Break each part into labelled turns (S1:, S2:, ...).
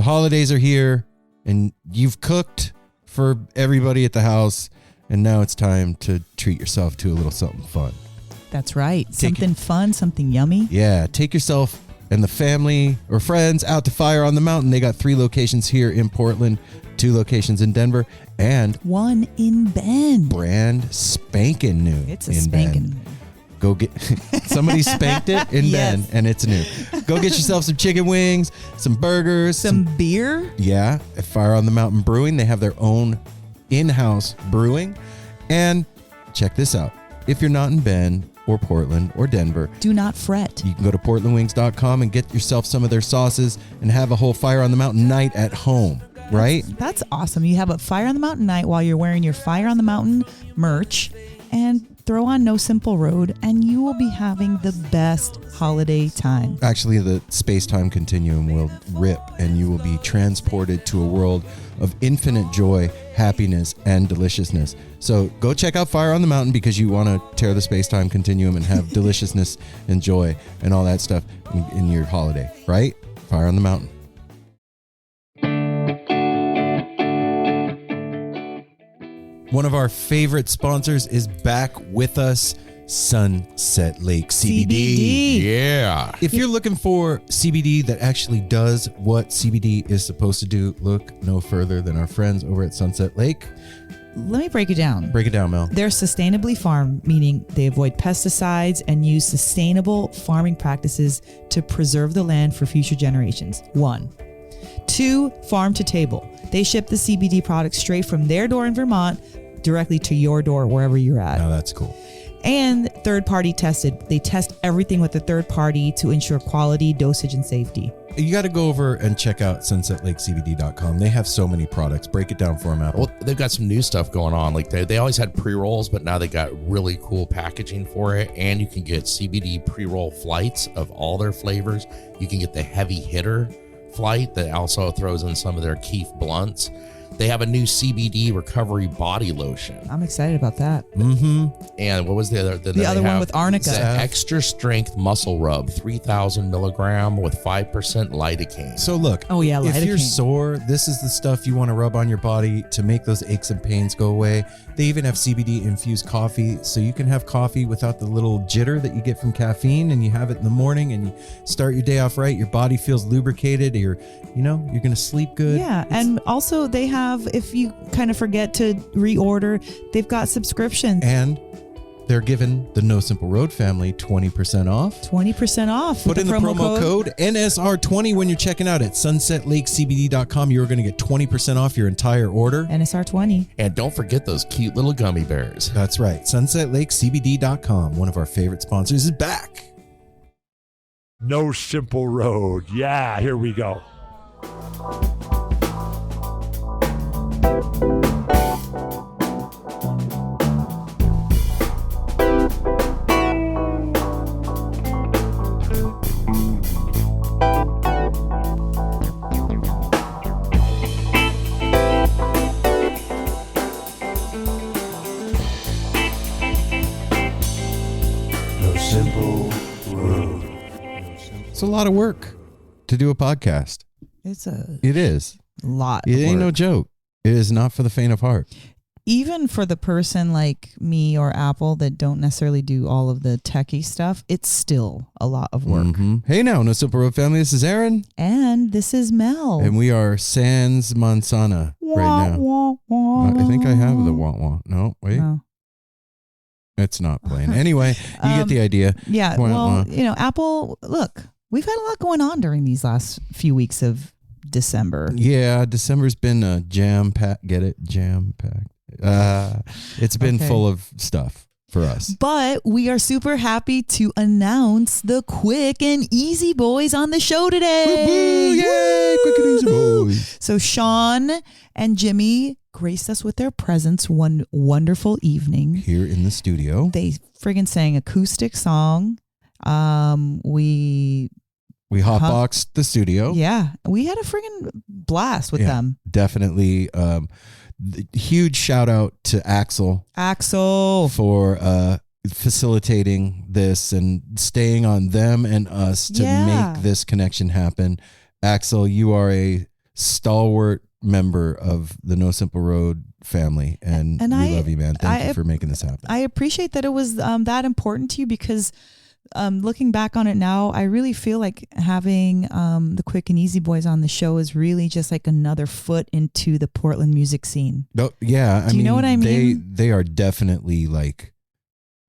S1: The holidays are here, and you've cooked for everybody at the house, and now it's time to treat yourself to a little something fun.
S2: That's right. Something fun, something yummy.
S1: Yeah, take yourself and the family or friends out to Fire on the Mountain. They got 3 locations here in Portland, 2 locations in Denver, and
S2: 1 in Bend.
S1: Brand spanking new.
S2: It's a spanking.
S1: Go get somebody spanked it in Bend, and it's new. Go get yourself some chicken wings, some burgers,
S2: some beer.
S1: Yeah, at Fire on the Mountain Brewing, they have their own in-house brewing. And check this out: if you're not in Bend or Portland or Denver,
S2: do not fret.
S1: You can go to portlandwings.com and get yourself some of their sauces and have a whole Fire on the Mountain night at home. Right?
S2: That's awesome. You have a Fire on the Mountain night while you're wearing your Fire on the Mountain merch, and throw on No Simple Road, and you will be having the best holiday time.
S1: Actually, the space-time continuum will rip, and you will be transported to a world of infinite joy, happiness, and deliciousness. So go check out Fire on the Mountain because you want to tear the space-time continuum and have deliciousness and joy and all that stuff in your holiday, right? Fire on the Mountain. One of our favorite sponsors is back with us, Sunset Lake CBD.
S3: Yeah.
S1: If you're looking for CBD that actually does what CBD is supposed to do, look no further than our friends over at Sunset Lake.
S2: Let me break it down.
S1: Break it down, Mel.
S2: They're sustainably farmed, meaning they avoid pesticides and use sustainable farming practices to preserve the land for future generations. 1. 2, farm to table. They ship the CBD products straight from their door in Vermont directly to your door wherever you're at.
S1: Oh, that's cool.
S2: And third party tested. They test everything with a third party to ensure quality, dosage, and safety.
S1: You got to go over and check out sunsetlakecbd.com. They have so many products. Break it down for them, Apple.
S3: Well, they've got some new stuff going on. Like they always had pre-rolls, but now they got really cool packaging for it. And you can get CBD pre-roll flights of all their flavors. You can get the heavy hitter flight that also throws in some of their Keef blunts. They have a new CBD recovery body lotion.
S2: I'm excited about that.
S1: Mm-hmm.
S3: And what was the other?
S2: The other one with arnica.
S3: The extra strength muscle rub, 3,000 milligram with 5% lidocaine.
S1: So look, if you're sore, this is the stuff you want to rub on your body to make those aches and pains go away. They even have CBD infused coffee, so you can have coffee without the little jitter that you get from caffeine, and you have it in the morning and you start your day off right. Your body feels lubricated. You're going to sleep good.
S2: Yeah, and also they have, if you kind of forget to reorder, they've got subscriptions.
S1: And they're giving the No Simple Road family 20% off.
S2: 20% off.
S1: Put in the promo code NSR20 when you're checking out at sunsetlakecbd.com. You're going to get 20% off your entire order.
S2: NSR20.
S3: And don't forget those cute little gummy bears.
S1: That's right. sunsetlakecbd.com. One of our favorite sponsors is back.
S4: No Simple Road. Yeah, here we go.
S1: It's a lot of work to do a podcast. It is
S2: a lot.
S1: It ain't no joke. It is not for the faint of heart.
S2: Even for the person like me or Apple that don't necessarily do all of the techie stuff, it's still a lot of work.
S1: Mm-hmm. Hey now, No Simple Road family. This is Aaron.
S2: And this is Mel.
S1: And we are Sans Mansana right now. I think I have the wah-wah. No, wait. No. It's not playing. Anyway, you get the idea.
S2: Yeah, well, Apple, look, we've had a lot going on during these last few weeks of December.
S1: Yeah, December's been jam-packed. Get it? Jam-packed. It's been full of stuff for us.
S2: But we are super happy to announce the Quick and Easy Boys on the show today.
S1: Woo-hoo, yay! Quick and Easy Boys.
S2: So Sean and Jimmy graced us with their presence one wonderful evening.
S1: Here in the studio.
S2: They friggin' sang acoustic song. We
S1: hotboxed the studio.
S2: Yeah. We had a friggin' blast with them.
S1: Definitely. Huge shout out to Axel. For facilitating this and staying on them and us to make this connection happen. Axel, you are a stalwart member of the No Simple Road family, and we love you, man. Thank you for making this happen.
S2: I appreciate that it was that important to you, because looking back on it now, I really feel like having the Quick and Easy Boys on the show is really just like another foot into the Portland music scene.
S1: No, yeah,
S2: Do you know what I mean?
S1: They are definitely like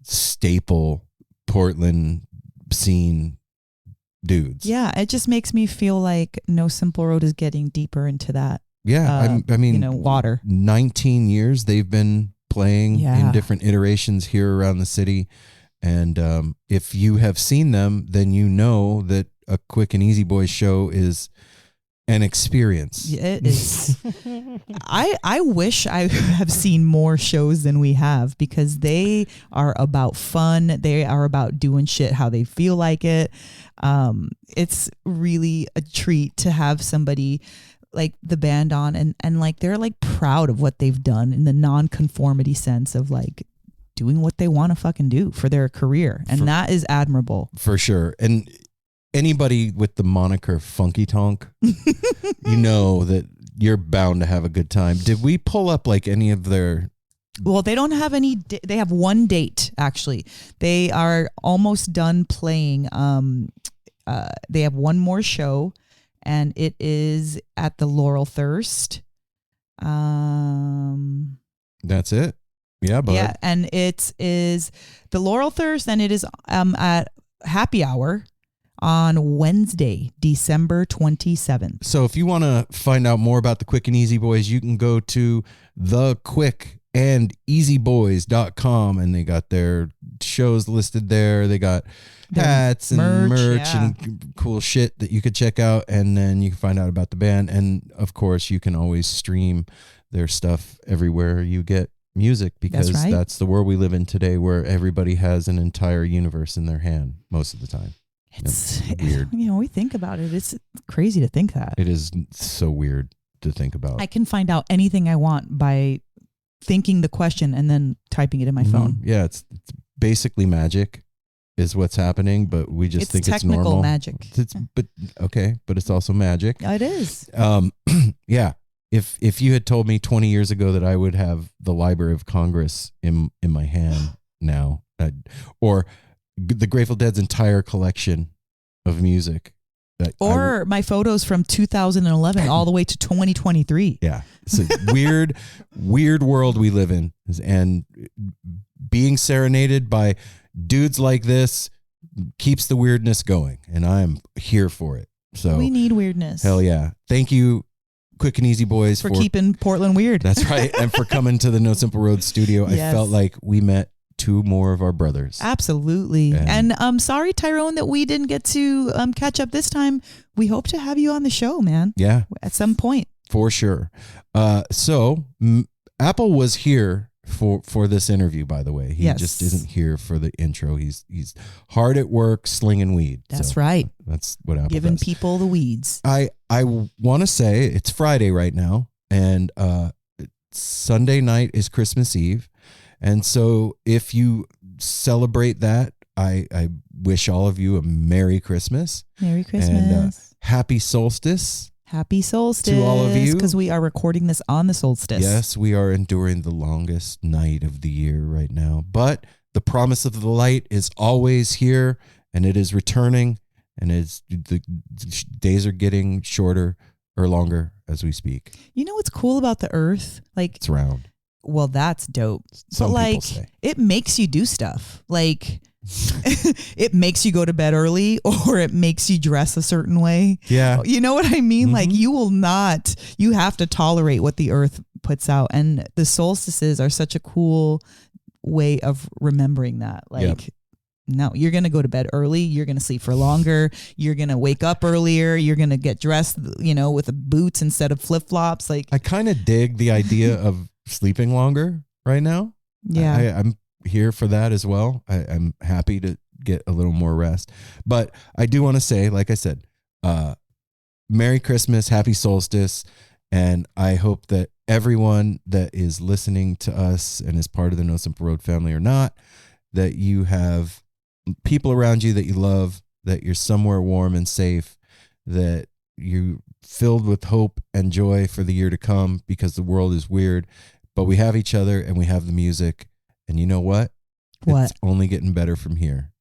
S1: staple Portland scene dudes.
S2: Yeah, it just makes me feel like No Simple Road is getting deeper into that.
S1: Yeah, I mean,
S2: water.
S1: 19 years they've been playing in different iterations here around the city. And if you have seen them, then you know that a Quick and Easy Boys show is an experience.
S2: It is. I wish I have seen more shows than we have, because they are about fun. They are about doing shit how they feel like it. It's really a treat to have somebody like the band on, and like they're like proud of what they've done in the non-conformity sense of like doing what they want to fucking do for their career. And that is admirable.
S1: For sure. And anybody with the moniker Funky Tonk, you know that you're bound to have a good time. Did we pull up like any of their...
S2: Well, they don't have any... They have one date, actually. They are almost done playing. They have one more show, and it is at the Laurel Thirst.
S1: That's it? Yeah, bud.
S2: Yeah, and it is the Laurel Thirst, and it is at happy hour on Wednesday, December 27th.
S1: So if you want to find out more about the Quick and Easy Boys, you can go to thequickandeasyboys.com, and they got their shows listed there. They got hats and merch and cool shit that you could check out, and then you can find out about the band. And of course, you can always stream their stuff everywhere you get music, because that's the world we live in today, where everybody has an entire universe in their hand most of the time.
S2: It's
S1: weird.
S2: We think about it. It's crazy to think that.
S1: It is so weird to think about.
S2: I can find out anything I want by thinking the question and then typing it in my phone.
S1: Yeah, it's basically magic is what's happening, but we just think it's normal.
S2: Technical magic.
S1: But it's also magic.
S2: It is.
S1: Yeah. If you had told me 20 years ago that I would have the Library of Congress in my hand now, or the Grateful Dead's entire collection of music,
S2: or my photos from 2011 all the way to 2023.
S1: Yeah, it's a weird world we live in, and being serenaded by dudes like this keeps the weirdness going, and I'm here for it. So
S2: we need weirdness.
S1: Hell yeah! Thank you, Quick and Easy Boys,
S2: for keeping Portland weird.
S1: That's right. And for coming to the No Simple Road studio. Yes. I felt like we met two more of our brothers.
S2: Absolutely. And sorry, Tyrone, that we didn't get to catch up this time. We hope to have you on the show, man.
S1: Yeah.
S2: At some point.
S1: For sure. So Apple was here for this interview, by the way. He just isn't here for the intro. He's hard at work slinging weed.
S2: That's right.
S1: That's what Apple
S2: Giving
S1: does.
S2: people the weeds.
S1: I want to say it's Friday right now, and Sunday night is Christmas Eve. And so if you celebrate that, I wish all of you a Merry Christmas.
S2: Merry Christmas.
S1: And Happy Solstice.
S2: Happy solstice.
S1: To all of you.
S2: Because we are recording this on the solstice.
S1: Yes, we are enduring the longest night of the year right now. But the promise of the light is always here, and it is returning, and the days are getting shorter or longer as we speak.
S2: You know what's cool about the earth? Like,
S1: it's round.
S2: Well, that's dope.
S1: Some
S2: but
S1: people say.
S2: It makes you do stuff. Like it makes you go to bed early, or it makes you dress a certain way.
S1: Yeah.
S2: You know what I mean? Mm-hmm. Like you have to tolerate what the earth puts out. And the solstices are such a cool way of remembering that. Like, no, you're going to go to bed early. You're going to sleep for longer. You're going to wake up earlier. You're going to get dressed, with boots instead of flip-flops. Like,
S1: I kind of dig the idea of sleeping longer right now.
S2: Yeah.
S1: I'm here for that as well. I'm happy to get a little more rest. But I do want to say, like I said, Merry Christmas, Happy Solstice. And I hope that everyone that is listening to us and is part of the No Simple Road family or not, that you have people around you that you love, that you're somewhere warm and safe, that you filled with hope and joy for the year to come because the world is weird, but we have each other and we have the music. And you know what?
S2: What?
S1: It's only getting better from here.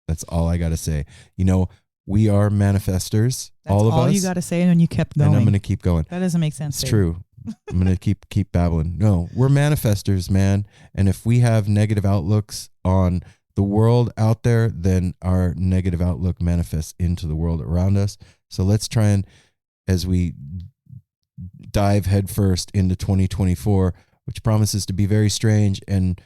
S1: That's all I got to say. You know, we are manifestors,
S2: That's
S1: all of us.
S2: all you got to say, and you kept going.
S1: And I'm going to keep going.
S2: That doesn't make sense.
S1: It's
S2: Dave.
S1: true. I'm going to keep babbling. No, we're manifestors, man. And if we have negative outlooks on the world out there, then our negative outlook manifests into the world around us. So let's try and, as we dive headfirst into 2024, which promises to be very strange and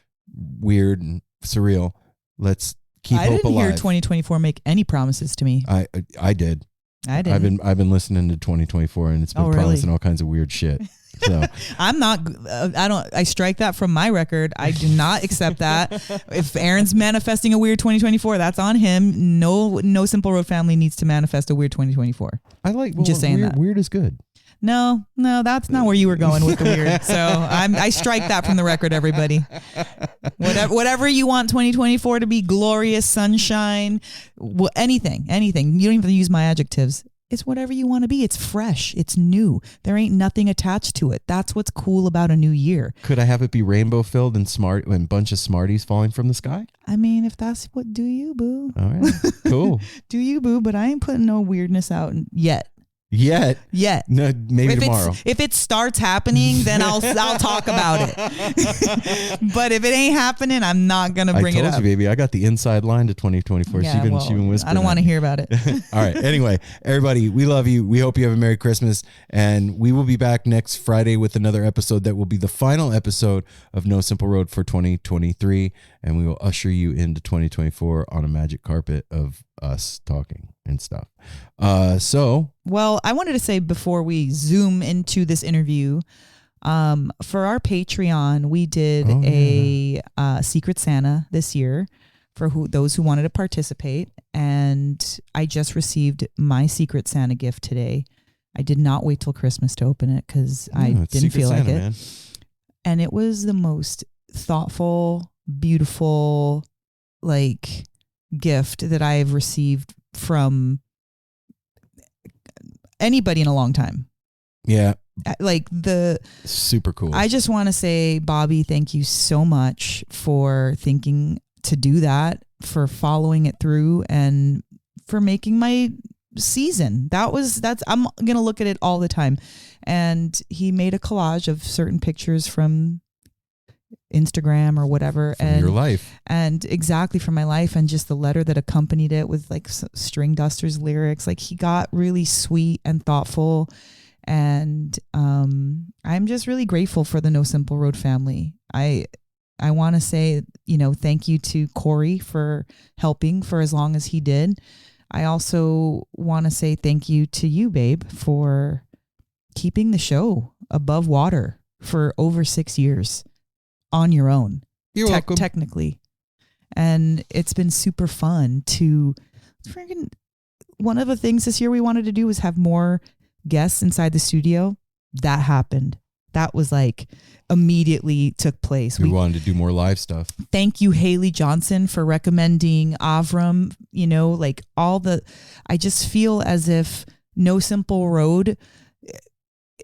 S1: weird and surreal, let's keep
S2: I
S1: hope
S2: didn't
S1: alive.
S2: hear 2024 make any promises to me.
S1: I did.
S2: I didn't.
S1: I've been listening to 2024 and it's been
S2: really?
S1: promising all kinds of weird shit. So
S2: I'm not. I strike that from my record. I do not accept that. If Aaron's manifesting a weird 2024, that's on him. No Simple Road family needs to manifest a weird 2024.
S1: I like
S2: Just saying
S1: weird,
S2: that.
S1: Weird is good.
S2: No, that's not where you were going with the weird. So I strike that from the record, everybody. Whatever you want 2024 to be, glorious, sunshine, anything. You don't even have to use my adjectives. It's whatever you want to be. It's fresh. It's new. There ain't nothing attached to it. That's what's cool about a new year.
S1: Could I have it be rainbow filled and bunch of Smarties falling from the sky?
S2: I mean, if that's what, do you, boo?
S1: All right, cool.
S2: Do you, boo? But I ain't putting no weirdness out yet.
S1: Yet.
S2: No,
S1: maybe tomorrow.
S2: If it starts happening, then I'll talk about it. But if it ain't happening, I'm not gonna bring it up.
S1: I told you, baby. I got the inside line to 2024.
S2: Yeah,
S1: She's been whispering.
S2: I don't want to hear about it.
S1: All right. Anyway, everybody, we love you. We hope you have a Merry Christmas, and we will be back next Friday with another episode that will be the final episode of No Simple Road for 2023, and we will usher you into 2024 on a magic carpet of us talking and stuff.
S2: Well, I wanted to say before we zoom into this interview, for our Patreon, we did a Secret Santa this year for those who wanted to participate, and I just received my Secret Santa gift today. I did not wait till Christmas to open it because I didn't feel like it. Man. And it was the most thoughtful, beautiful, gift that I've received from anybody in a long time.
S1: Yeah. Super cool.
S2: I just want to say, Bobby, thank you so much for thinking to do that, for following it through, and for making my season. I'm going to look at it all the time. And he made a collage of certain pictures from Instagram or whatever,
S1: from your life,
S2: and exactly from my life, and just the letter that accompanied it with String Dusters lyrics. He got really sweet and thoughtful, and I'm just really grateful for the No Simple Road family. I want to say, thank you to Corey for helping for as long as he did. I also want to say thank you to you, babe, for keeping the show above water for over 6 years. On your own.
S1: You're welcome.
S2: Technically. And it's been super fun to one of the things this year we wanted to do was have more guests inside the studio. That happened. That was immediately took place.
S1: We wanted to do more live stuff.
S2: Thank you, Haley Johnson, for recommending Avram. I just feel as if No Simple Road,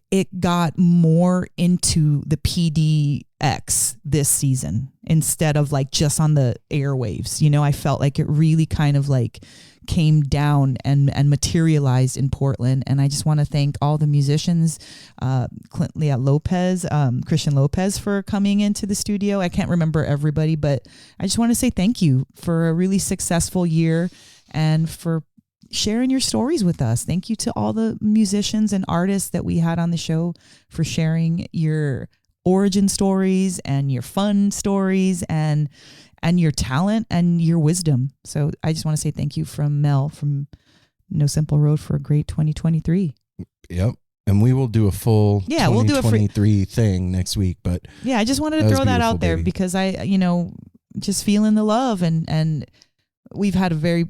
S2: it got more into the PDX this season instead of just on the airwaves. I felt like it really kind of came down and materialized in Portland. And I just want to thank all the musicians, Christian Lopez for coming into the studio. I can't remember everybody, but I just want to say thank you for a really successful year and for sharing your stories with us. Thank you to all the musicians and artists that we had on the show for sharing your origin stories and your fun stories and your talent and your wisdom. So I just want to say thank you from Mel from No Simple Road for a great 2023.
S1: Yep. And we will do a full 2023 thing next week. But
S2: yeah, I just wanted to throw that out there because I, just feeling the love and we've had a very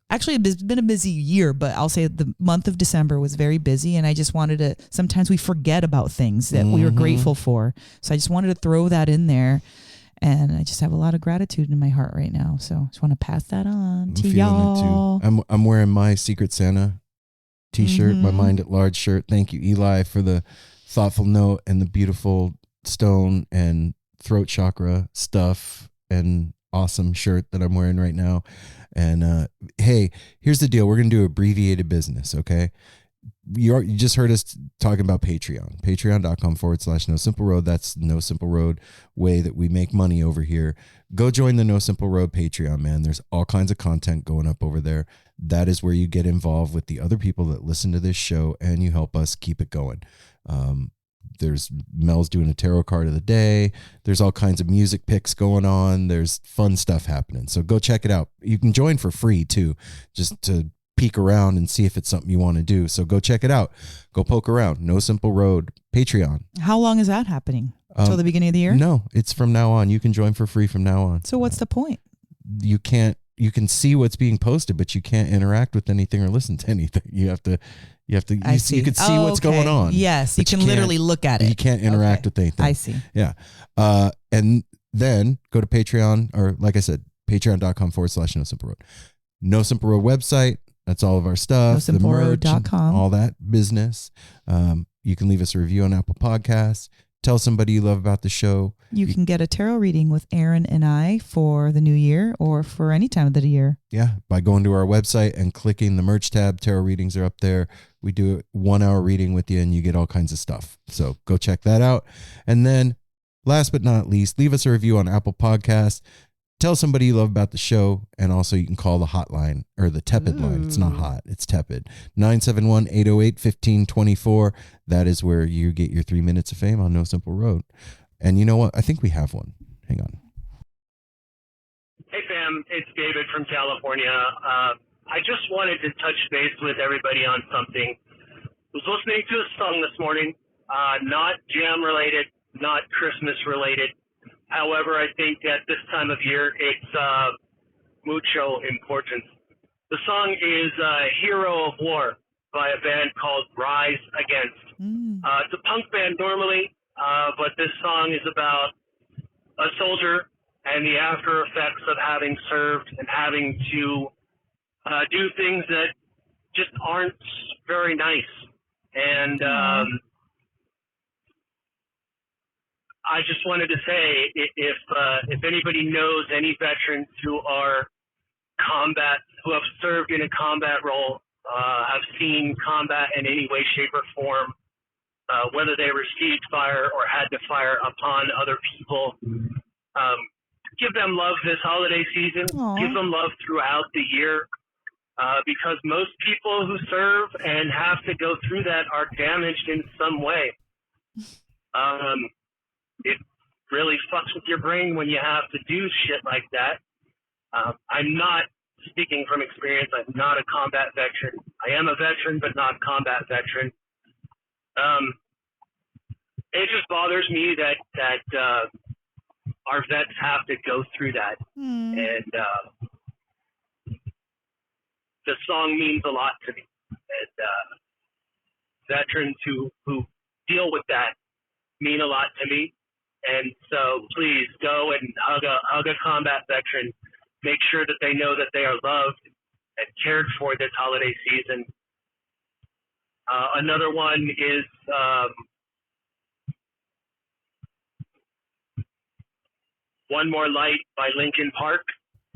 S2: actually it's been a busy year, but I'll say the month of December was very busy, and I just wanted to, sometimes we forget about things that we were grateful for. So I just wanted to throw that in there, and I just have a lot of gratitude in my heart right now. So I just want to pass that on to y'all.
S1: I'm wearing my Secret Santa t-shirt, my Mind at Large shirt. Thank you, Eli, for the thoughtful note and the beautiful stone and throat chakra stuff and awesome shirt that I'm wearing right now. And hey, here's the deal. We're going to do abbreviated business, okay? You just heard us talking about Patreon. Patreon.com/No Simple Road. That's No Simple Road way that we make money over here. Go join the No Simple Road Patreon, man. There's all kinds of content going up over there. That is where you get involved with the other people that listen to this show and you help us keep it going. There's Mel's doing a tarot card of the day. There's all kinds of music picks going on. There's fun stuff happening. So go check it out. You can join for free too, just to peek around and see if it's something you want to do. So go check it out. Go poke around. No Simple Road Patreon.
S2: How long is that happening? Until the beginning of the year?
S1: No, it's from now on. You can join for free from now on.
S2: So what's the point?
S1: You can see what's being posted, but you can't interact with anything or listen to anything. You can see what's going on.
S2: Yes, you can literally look at it.
S1: You can't interact with anything.
S2: I see.
S1: Yeah. And then go to Patreon, or like I said, patreon.com/No Simple Road. No Simple Road website. That's all of our stuff.
S2: NoSimpleRoad.com.
S1: All that business. You can leave us a review on Apple Podcasts. Tell somebody you love about the show.
S2: You can get a tarot reading with Aaron and I for the new year or for any time of the year.
S1: Yeah, by going to our website and clicking the merch tab. Tarot readings are up there. We do a 1 hour reading with you and you get all kinds of stuff. So go check that out. And then last but not least, leave us a review on Apple Podcasts. Tell somebody you love about the show, and also you can call the hotline, or the tepid line. It's not hot, it's tepid. 971-808-1524. That is where you get your 3 minutes of fame on No Simple Road. And you know what? I think we have one. Hang on.
S5: Hey, fam. It's David from California. I just wanted to touch base with everybody on something. I was listening to a song this morning, not jam-related, not Christmas-related. However, I think at this time of year, it's mucho important. The song is Hero of War by a band called Rise Against. It's a punk band normally, but this song is about a soldier and the after effects of having served and having to do things that just aren't very nice. And I just wanted to say, if anybody knows any veterans who are who have served in a combat role, have seen combat in any way, shape, or form, whether they received fire or had to fire upon other people, give them love this holiday season.
S2: Aww.
S5: Give them love throughout the year, because most people who serve and have to go through that are damaged in some way. It really fucks with your brain when you have to do shit like that. I'm not speaking from experience. I'm not a combat veteran. I am a veteran, but not a combat veteran. It just bothers me that our vets have to go through that. And the song means a lot to me. And veterans who deal with that mean a lot to me. And so please go and hug a combat veteran. Make sure that they know that they are loved and cared for this holiday season. Another one is One More Light by Linkin Park,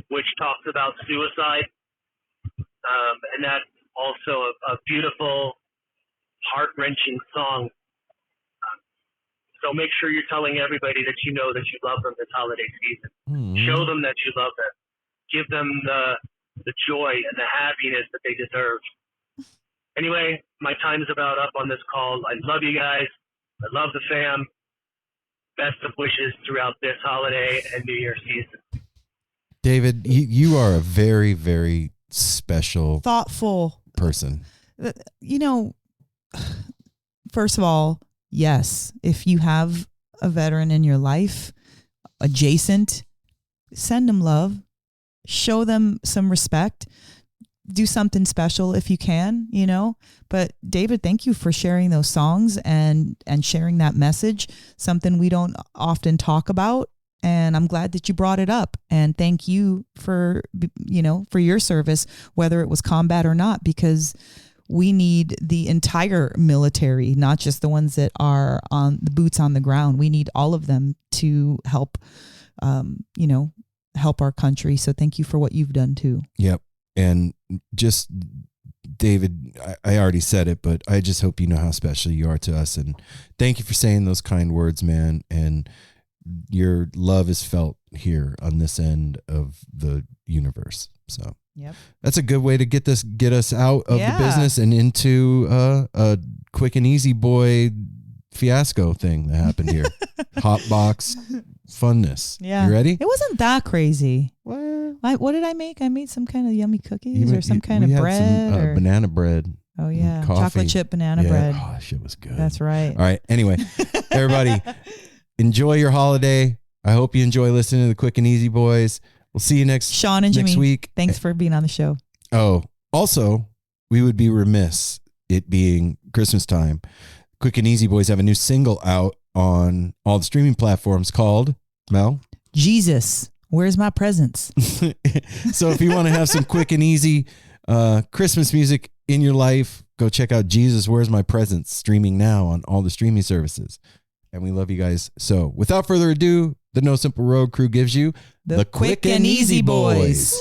S5: which talks about suicide. And that's also a beautiful, heart-wrenching song. So make sure you're telling everybody that you know that you love them this holiday season. Show them that you love them. Give them the joy and the happiness that they deserve. Anyway, my time is about up on this call. I love you guys. I love the fam. Best of wishes throughout this holiday and New Year season.
S1: David, you are a very, very special,
S2: thoughtful
S1: person.
S2: You know, first of all, yes, if you have a veteran in your life, adjacent, send them love, show them some respect, do something special if you can, you know. But David, thank you for sharing those songs and sharing that message, something we don't often talk about. And I'm glad that you brought it up, and thank you for, you know, for your service, whether it was combat or not, because we need the entire military, not just the ones that are on the boots on the ground. We need all of them to help, help our country. So thank you for what you've done too.
S1: Yep. And just, David, I already said it, but I just hope you know how special you are to us. And thank you for saying those kind words, man. And your love is felt here on this end of the universe. So
S2: yep.
S1: That's a good way to get us out of the business and into a quick and easy boy fiasco thing that happened here. Hot box funness.
S2: Yeah.
S1: You ready?
S2: It wasn't that crazy. What did I make? I made some kind of yummy cookies or some kind of bread.
S1: Some, banana bread.
S2: Oh, yeah.
S1: Coffee.
S2: Chocolate chip banana bread.
S1: Oh, that shit was good.
S2: That's right.
S1: All right. Anyway, everybody, enjoy your holiday. I hope you enjoy listening to the Quick and Easy Boys. We'll see you next
S2: Sean and Jimmy,
S1: next week.
S2: Thanks for being on the show.
S1: Oh, also, we would be remiss, it being Christmas time. Quick and Easy Boys have a new single out on all the streaming platforms called, Mel?
S2: Jesus, where's my presents?
S1: So if you want to have some quick and easy Christmas music in your life, go check out Jesus, Where's My Presents, streaming now on all the streaming services. And we love you guys. So without further ado, the No Simple Road crew gives you
S2: the Quick and Easy Boys.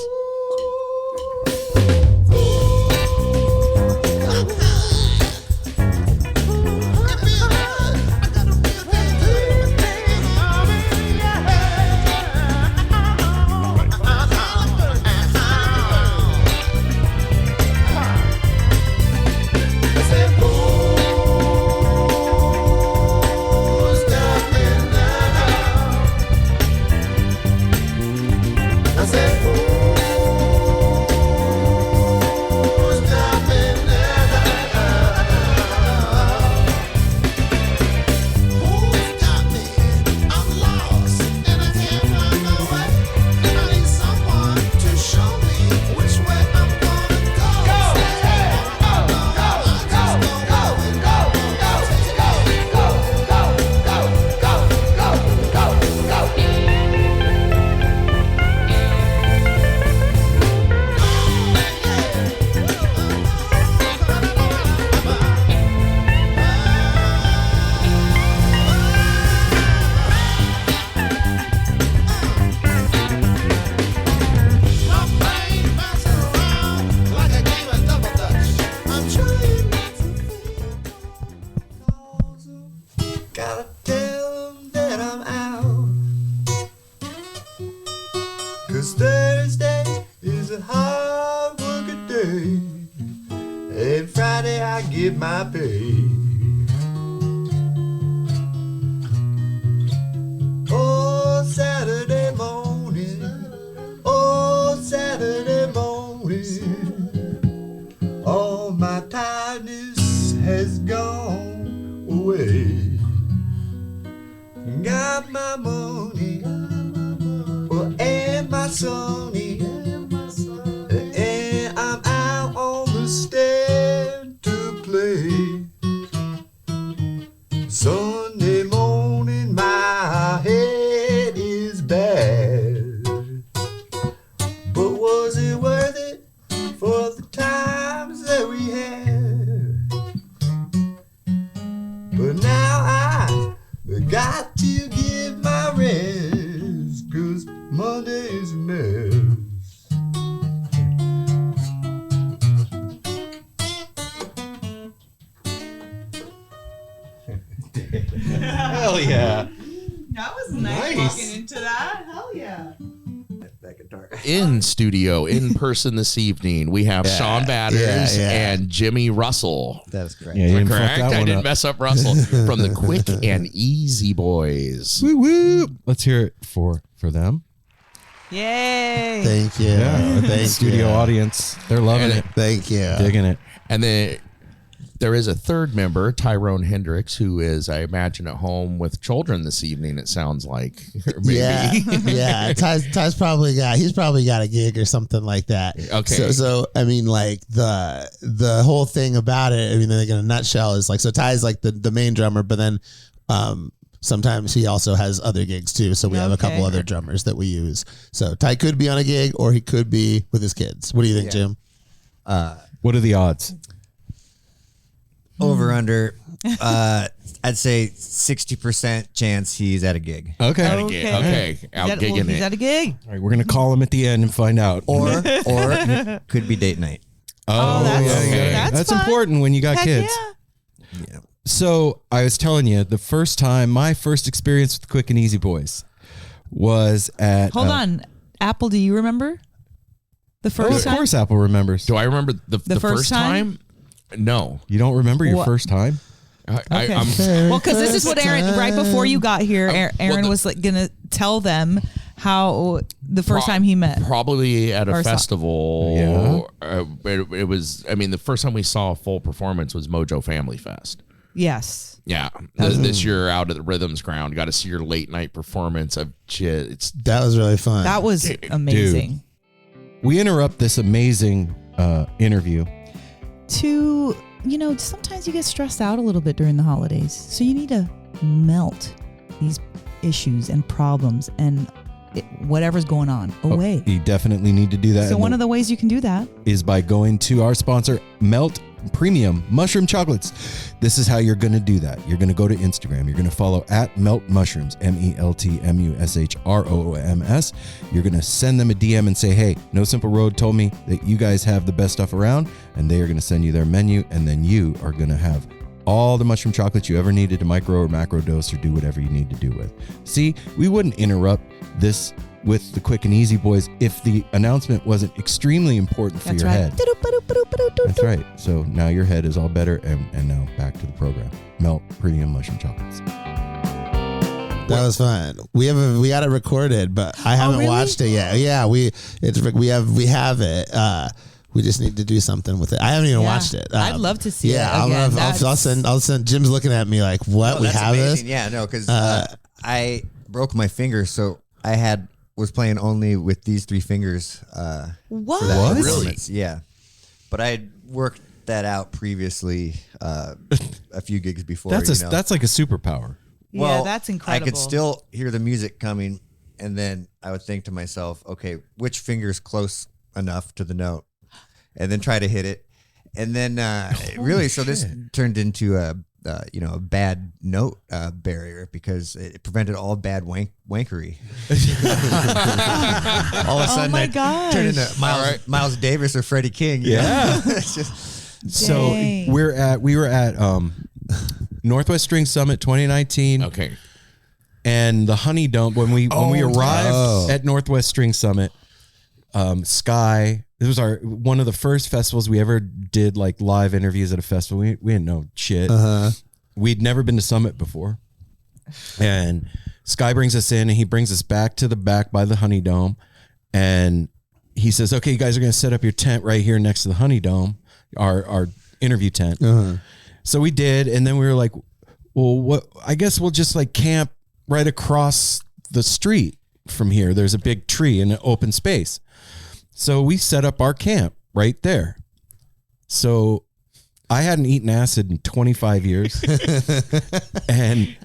S1: Hell yeah.
S2: That was nice walking into that. Hell yeah.
S3: In studio, in person this evening, we have Sean Batters and Jimmy Russell.
S6: That's great.
S1: Yeah,
S3: Correct. I didn't mess up Russell from the Quick and Easy Boys.
S1: Woo woo. Let's hear it for them.
S2: Yay.
S6: Thank you.
S1: Yeah,
S6: Thank
S1: studio
S6: you.
S1: audience. They're loving it.
S6: Thank you.
S1: Digging it.
S3: And then there is a third member, Tyrone Hendrix, who is, I imagine, at home with children this evening, it sounds like. Or maybe.
S6: Yeah. Ty's probably got a gig or something like that.
S3: Okay.
S6: So I mean, like the whole thing about it, I mean, like in a nutshell is like, so Ty's like the main drummer, but then sometimes he also has other gigs too. So we have a couple other drummers that we use. So Ty could be on a gig or he could be with his kids. What do you think, Jim?
S1: What are the odds?
S7: under. I'd say 60% chance he's at a gig.
S1: Okay.
S3: Okay. Out gigging
S2: He's
S3: it.
S2: at a gig.
S1: All right, we're gonna call him at the end and find out.
S7: Or could be date night.
S1: Oh, that's
S2: fun.
S1: important when you got
S2: Heck
S1: kids.
S7: Yeah.
S1: So I was telling you, my first experience with Quick and Easy Boys was at.
S2: Hold on, Apple. Do you remember the first time?
S1: Of course, Apple remembers.
S3: Do I remember the first time? No.
S1: You don't remember your
S2: What?
S1: first time?
S2: Okay.
S3: I'm
S2: Well, because this is what Aaron. Right before you got here, Aaron was like gonna tell them how the first time he met.
S3: probably at a
S2: Or saw-
S3: festival. It was. I mean, the first time we saw a full performance was Mojo Family Fest.
S2: Yes.
S3: Yeah, this year out at the Rhythms Ground, got to see your late night performance of It's
S6: That was really fun.
S2: That was amazing.
S1: We interrupt this amazing interview.
S2: Sometimes you get stressed out a little bit during the holidays. So you need to melt these issues and problems and whatever's going on away.
S1: You definitely need to do that.
S2: So one of the ways you can do that
S1: is by going to our sponsor, Melt Premium Mushroom Chocolates. This is how you're going to do that. You're going to go to Instagram. You're going to follow at Melt Mushrooms, MELTMUSHROOMS. You're going to send them a DM and say, hey, No Simple Road told me that you guys have the best stuff around, and they are going to send you their menu, and then you are going to have all the mushroom chocolates you ever needed to micro or macro dose or do whatever you need to do with. See, we wouldn't interrupt this with the Quick and Easy Boys if the announcement wasn't extremely important for your head. That's right. So now your head is all better, and now back to the program. Melt Premium Mushroom Chocolates.
S6: That was fun. We got it recorded, but I haven't watched it yet. Yeah, we have it. We just need to do something with it. I haven't even watched it.
S2: I'd love to see it.
S6: Yeah,
S2: again.
S6: I'll send. Jim's looking at me like, what?
S7: Oh,
S6: we
S7: that's
S6: have
S7: amazing.
S6: this?
S7: Yeah, no, because I broke my finger, so I was playing only with these 3 fingers.
S2: What?
S7: For that
S3: Really?
S7: performance. Yeah, but I had worked that out previously, a few gigs before.
S1: That's like a superpower.
S2: Yeah, that's incredible.
S7: I could still hear the music coming, and then I would think to myself, okay, which finger's close enough to the note, and then try to hit it, and then this turned into a bad note barrier because it prevented all bad wankery. All of a sudden, I turned into Miles Davis or Freddie King.
S1: Yeah.
S7: It's just,
S1: So we were at Northwest String Summit 2019.
S3: okay.
S1: And the Honey Dome, when we arrived at Northwest String Summit, Sky, this was one of the first festivals we ever did like live interviews at a festival. We didn't know shit. We'd never been to Summit before. And Sky brings us in, and he brings us back to the back by the Honey Dome. And he says, okay, you guys are going to set up your tent right here next to the Honey Dome, our interview tent. So we did. And then we were like, well, I guess we'll just like camp right across the street from here. There's a big tree and an open space. So we set up our camp right there. So I hadn't eaten acid in 25 years. And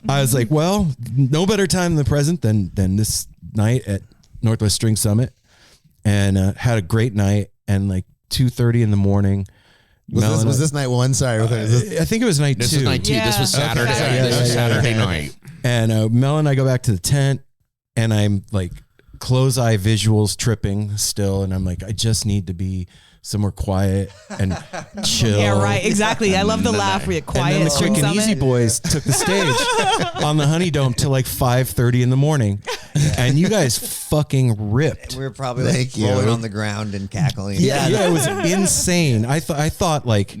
S1: I was like, well, no better time than the present than this night at Northwest String Summit. And had a great night. And like 2:30 in the morning.
S6: Was this night 1? Sorry.
S1: I think it was night 2.
S3: This was night 2. This was Saturday.
S1: Okay.
S3: This was Saturday night.
S1: And Mel and I go back to the tent, and I'm like close eye visuals tripping still. And I'm like, I just need to be somewhere quiet and chill.
S2: Yeah, right. Exactly. I love the laugh where you're quiet.
S1: And then the
S2: String
S1: Quick and
S2: Summit.
S1: Easy Boys took the stage on the Honey Dome till like 5:30 in the morning. And you guys fucking ripped.
S7: we were probably like rolling on the ground and cackling.
S1: Yeah, it was insane. I thought like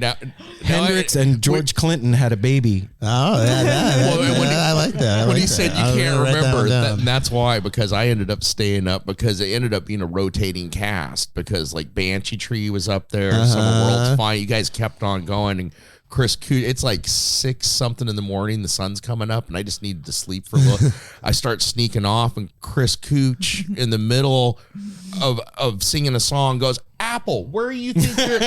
S1: Hendrix and George Clinton had a baby.
S6: Oh, yeah, I like that.
S3: When he said you can't remember, that's why, because I ended up staying up because it ended up being a rotating cast because like Banshee Tree was up there, Summer World's Fine. You guys kept on going, and Chris Cooch, it's like 6 something in the morning. The sun's coming up, and I just needed to sleep for a little. I start sneaking off, and Chris Cooch in the middle of singing a song goes, "Apple, where do you think you're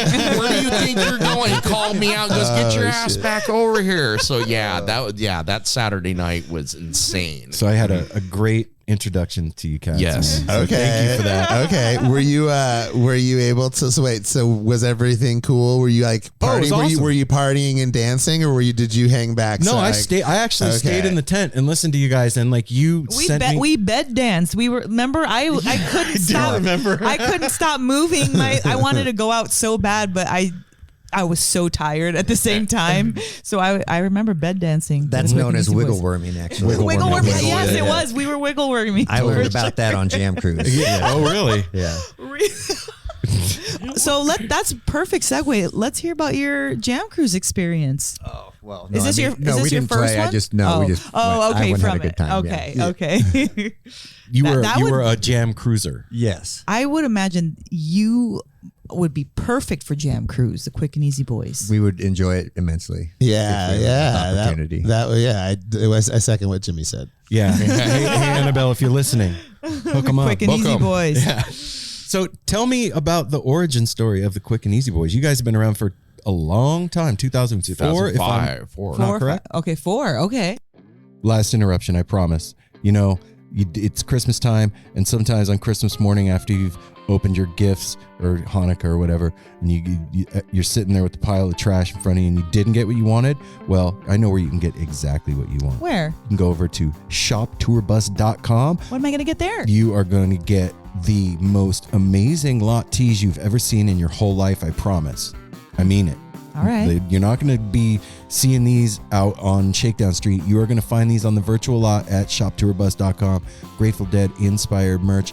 S3: going?" He called me out and goes, "Get your ass back over here." So that Saturday night was insane.
S1: So I had a great introduction to you cats.
S3: Yes.
S1: man. So
S6: Okay.
S1: thank you for that.
S6: Okay. Were you able to? So wait. So was everything cool? Were you like
S1: Oh, it was
S6: partying?
S1: awesome.
S6: Were you partying and dancing, or did you hang back?
S1: No,
S6: So,
S1: I
S6: like-
S1: stayed. I actually stayed
S6: Okay.
S1: in the tent and listened to you guys, and like you sent me.
S2: We bed danced. We were remember I couldn't stop.
S1: remember.
S2: I couldn't stop moving. I wanted to go out so bad, but I was so tired at the same time. So I remember bed dancing.
S7: That's
S2: with
S7: known as
S2: Easy Boys.
S7: wiggle worming, actually.
S2: Wiggle worming. Yes,
S1: Yeah.
S2: it was. We were wiggle worming.
S7: I learned about that on Jam Cruise.
S1: Yeah. Oh, really?
S7: Yeah.
S2: So that's a perfect segue. Let's hear about your Jam Cruise experience.
S7: Oh, well.
S2: Is this your?
S7: No,
S2: is
S7: we
S2: this your
S7: didn't
S2: first
S7: play.
S2: one?
S7: I just, no, we just.
S2: Oh,
S7: went- I
S2: okay.
S7: went and
S2: From
S7: had a good
S2: it.
S7: time.
S2: Okay.
S7: Yeah.
S2: Okay.
S1: You were
S2: That
S1: you
S2: would-
S1: were a jam cruiser.
S7: Yes.
S2: I would imagine you would be perfect for Jam Cruise, the Quick and Easy Boys.
S7: We would enjoy it immensely.
S6: Yeah,
S7: If we had
S6: yeah.
S7: an opportunity.
S6: I second what Jimmy said.
S1: Yeah. hey, Annabelle, if you're listening, hook them up.
S2: Quick and
S1: Book
S2: Easy
S1: 'em.
S2: Boys.
S1: Yeah. So tell me about the origin story of the Quick and Easy Boys. You guys have been around for a long time. 2004, if I'm
S3: 2005, 4.
S1: not correct.
S2: Okay, 4. Okay.
S1: Last interruption, I promise. You know, it's Christmas time, and sometimes on Christmas morning after you've opened your gifts or Hanukkah or whatever, and you're sitting there with the pile of trash in front of you and you didn't get what you wanted, well, I know where you can get exactly what you want.
S2: Where?
S1: You can go over to shoptourbus.com.
S2: What am I going to get there?
S1: You are going to get the most amazing lot tees you've ever seen in your whole life, I promise. I mean it.
S2: All right.
S1: You're not going to be seeing these out on Shakedown Street. You are going to find these on the virtual lot at shoptourbus.com. Grateful Dead inspired merch,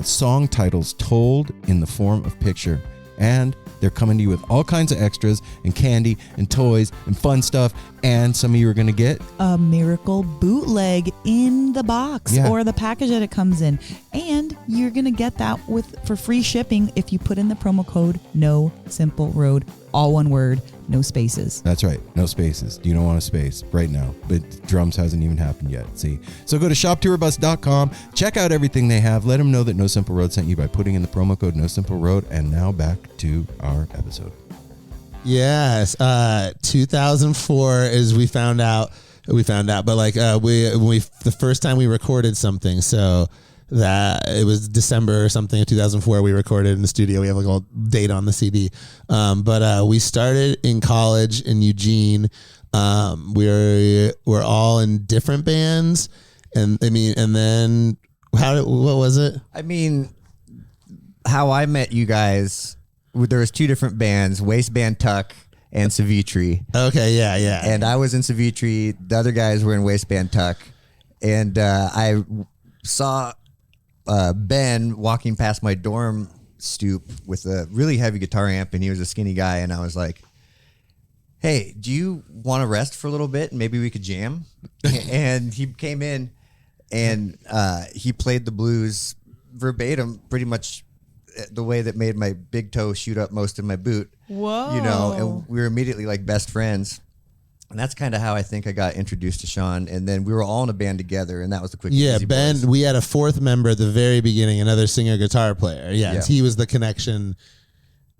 S1: song titles told in the form of picture. And they're coming to you with all kinds of extras and candy and toys and fun stuff. And some of you are going to get
S2: A miracle bootleg in the box
S1: Yeah.
S2: or the package that it comes in. And you're going to get that for free shipping if you put in the promo code No Simple Road. All one word, no spaces.
S1: That's right. No spaces. You don't want a space right now. But drums hasn't even happened yet. See? So go to shoptourbus.com. Check out everything they have. Let them know that No Simple Road sent you by putting in the promo code No Simple Road. And now back to our episode.
S6: Yes, 2004 is we found out, but like the first time we recorded something, so that it was December or something of 2004 we recorded in the studio. We have like a little date on the CD, but we started in college in Eugene. We're all in different bands, and then what was it?
S7: I mean, how I met you guys, there was 2 different bands, Waistband Tuck and Savitri.
S6: Okay, yeah.
S7: And I was in Savitri. The other guys were in Waistband Tuck. And I saw Ben walking past my dorm stoop with a really heavy guitar amp, and he was a skinny guy. And I was like, hey, do you want to rest for a little bit and maybe we could jam? And he came in and he played the blues verbatim, pretty much the way that made my big toe shoot up most of my boot.
S2: Whoa.
S7: You know, and we were immediately like best friends. And that's kind of how I think I got introduced to Sean. And then we were all in a band together, and that was the Quick and
S6: Yeah,
S7: Easy
S6: Ben,
S7: Boys.
S6: we had a 4th member at the very beginning, another singer guitar player. Yeah,
S7: Yeah.
S6: he was the connection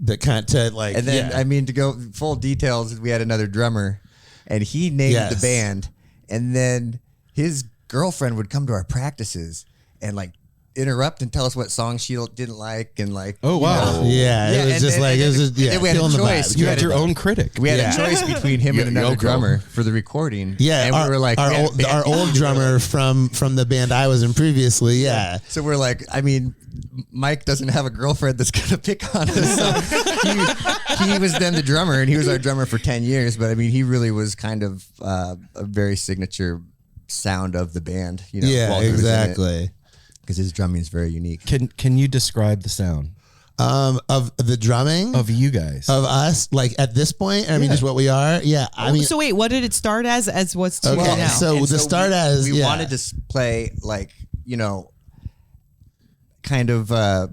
S6: that kind of like.
S7: And then,
S6: yeah.
S7: I mean, to go full details, we had another drummer, and he named
S6: Yes.
S7: the band. And then his girlfriend would come to our practices and like interrupt and tell us what songs she didn't like, and like,
S1: Oh, wow.
S6: Yeah, it was just like, it was just, yeah,
S7: we had a
S6: killing the
S7: choice.
S6: vibe.
S1: You had your own critic.
S7: We had
S6: Yeah.
S7: a choice between him and another
S3: Yoko.
S7: drummer for the recording.
S6: Yeah,
S7: and we were like,
S6: our
S7: man,
S6: old drummer from the band I was in previously. Yeah.
S7: So we're like, I mean, Mike doesn't have a girlfriend that's gonna pick on us. So he was then the drummer, and he was our drummer for 10 years. But I mean, he really was kind of a very signature sound of the band. You know,
S6: Yeah, exactly.
S7: Because his drumming is very unique.
S1: Can you describe the sound
S6: Of the drumming
S1: of you guys?
S6: of us, like at this point, I mean, just what we are. Yeah, I mean,
S2: so wait, what did it start as what's to
S6: Okay,
S2: now?
S6: so the start as
S7: we
S6: yeah.
S7: wanted to play like, you know, kind of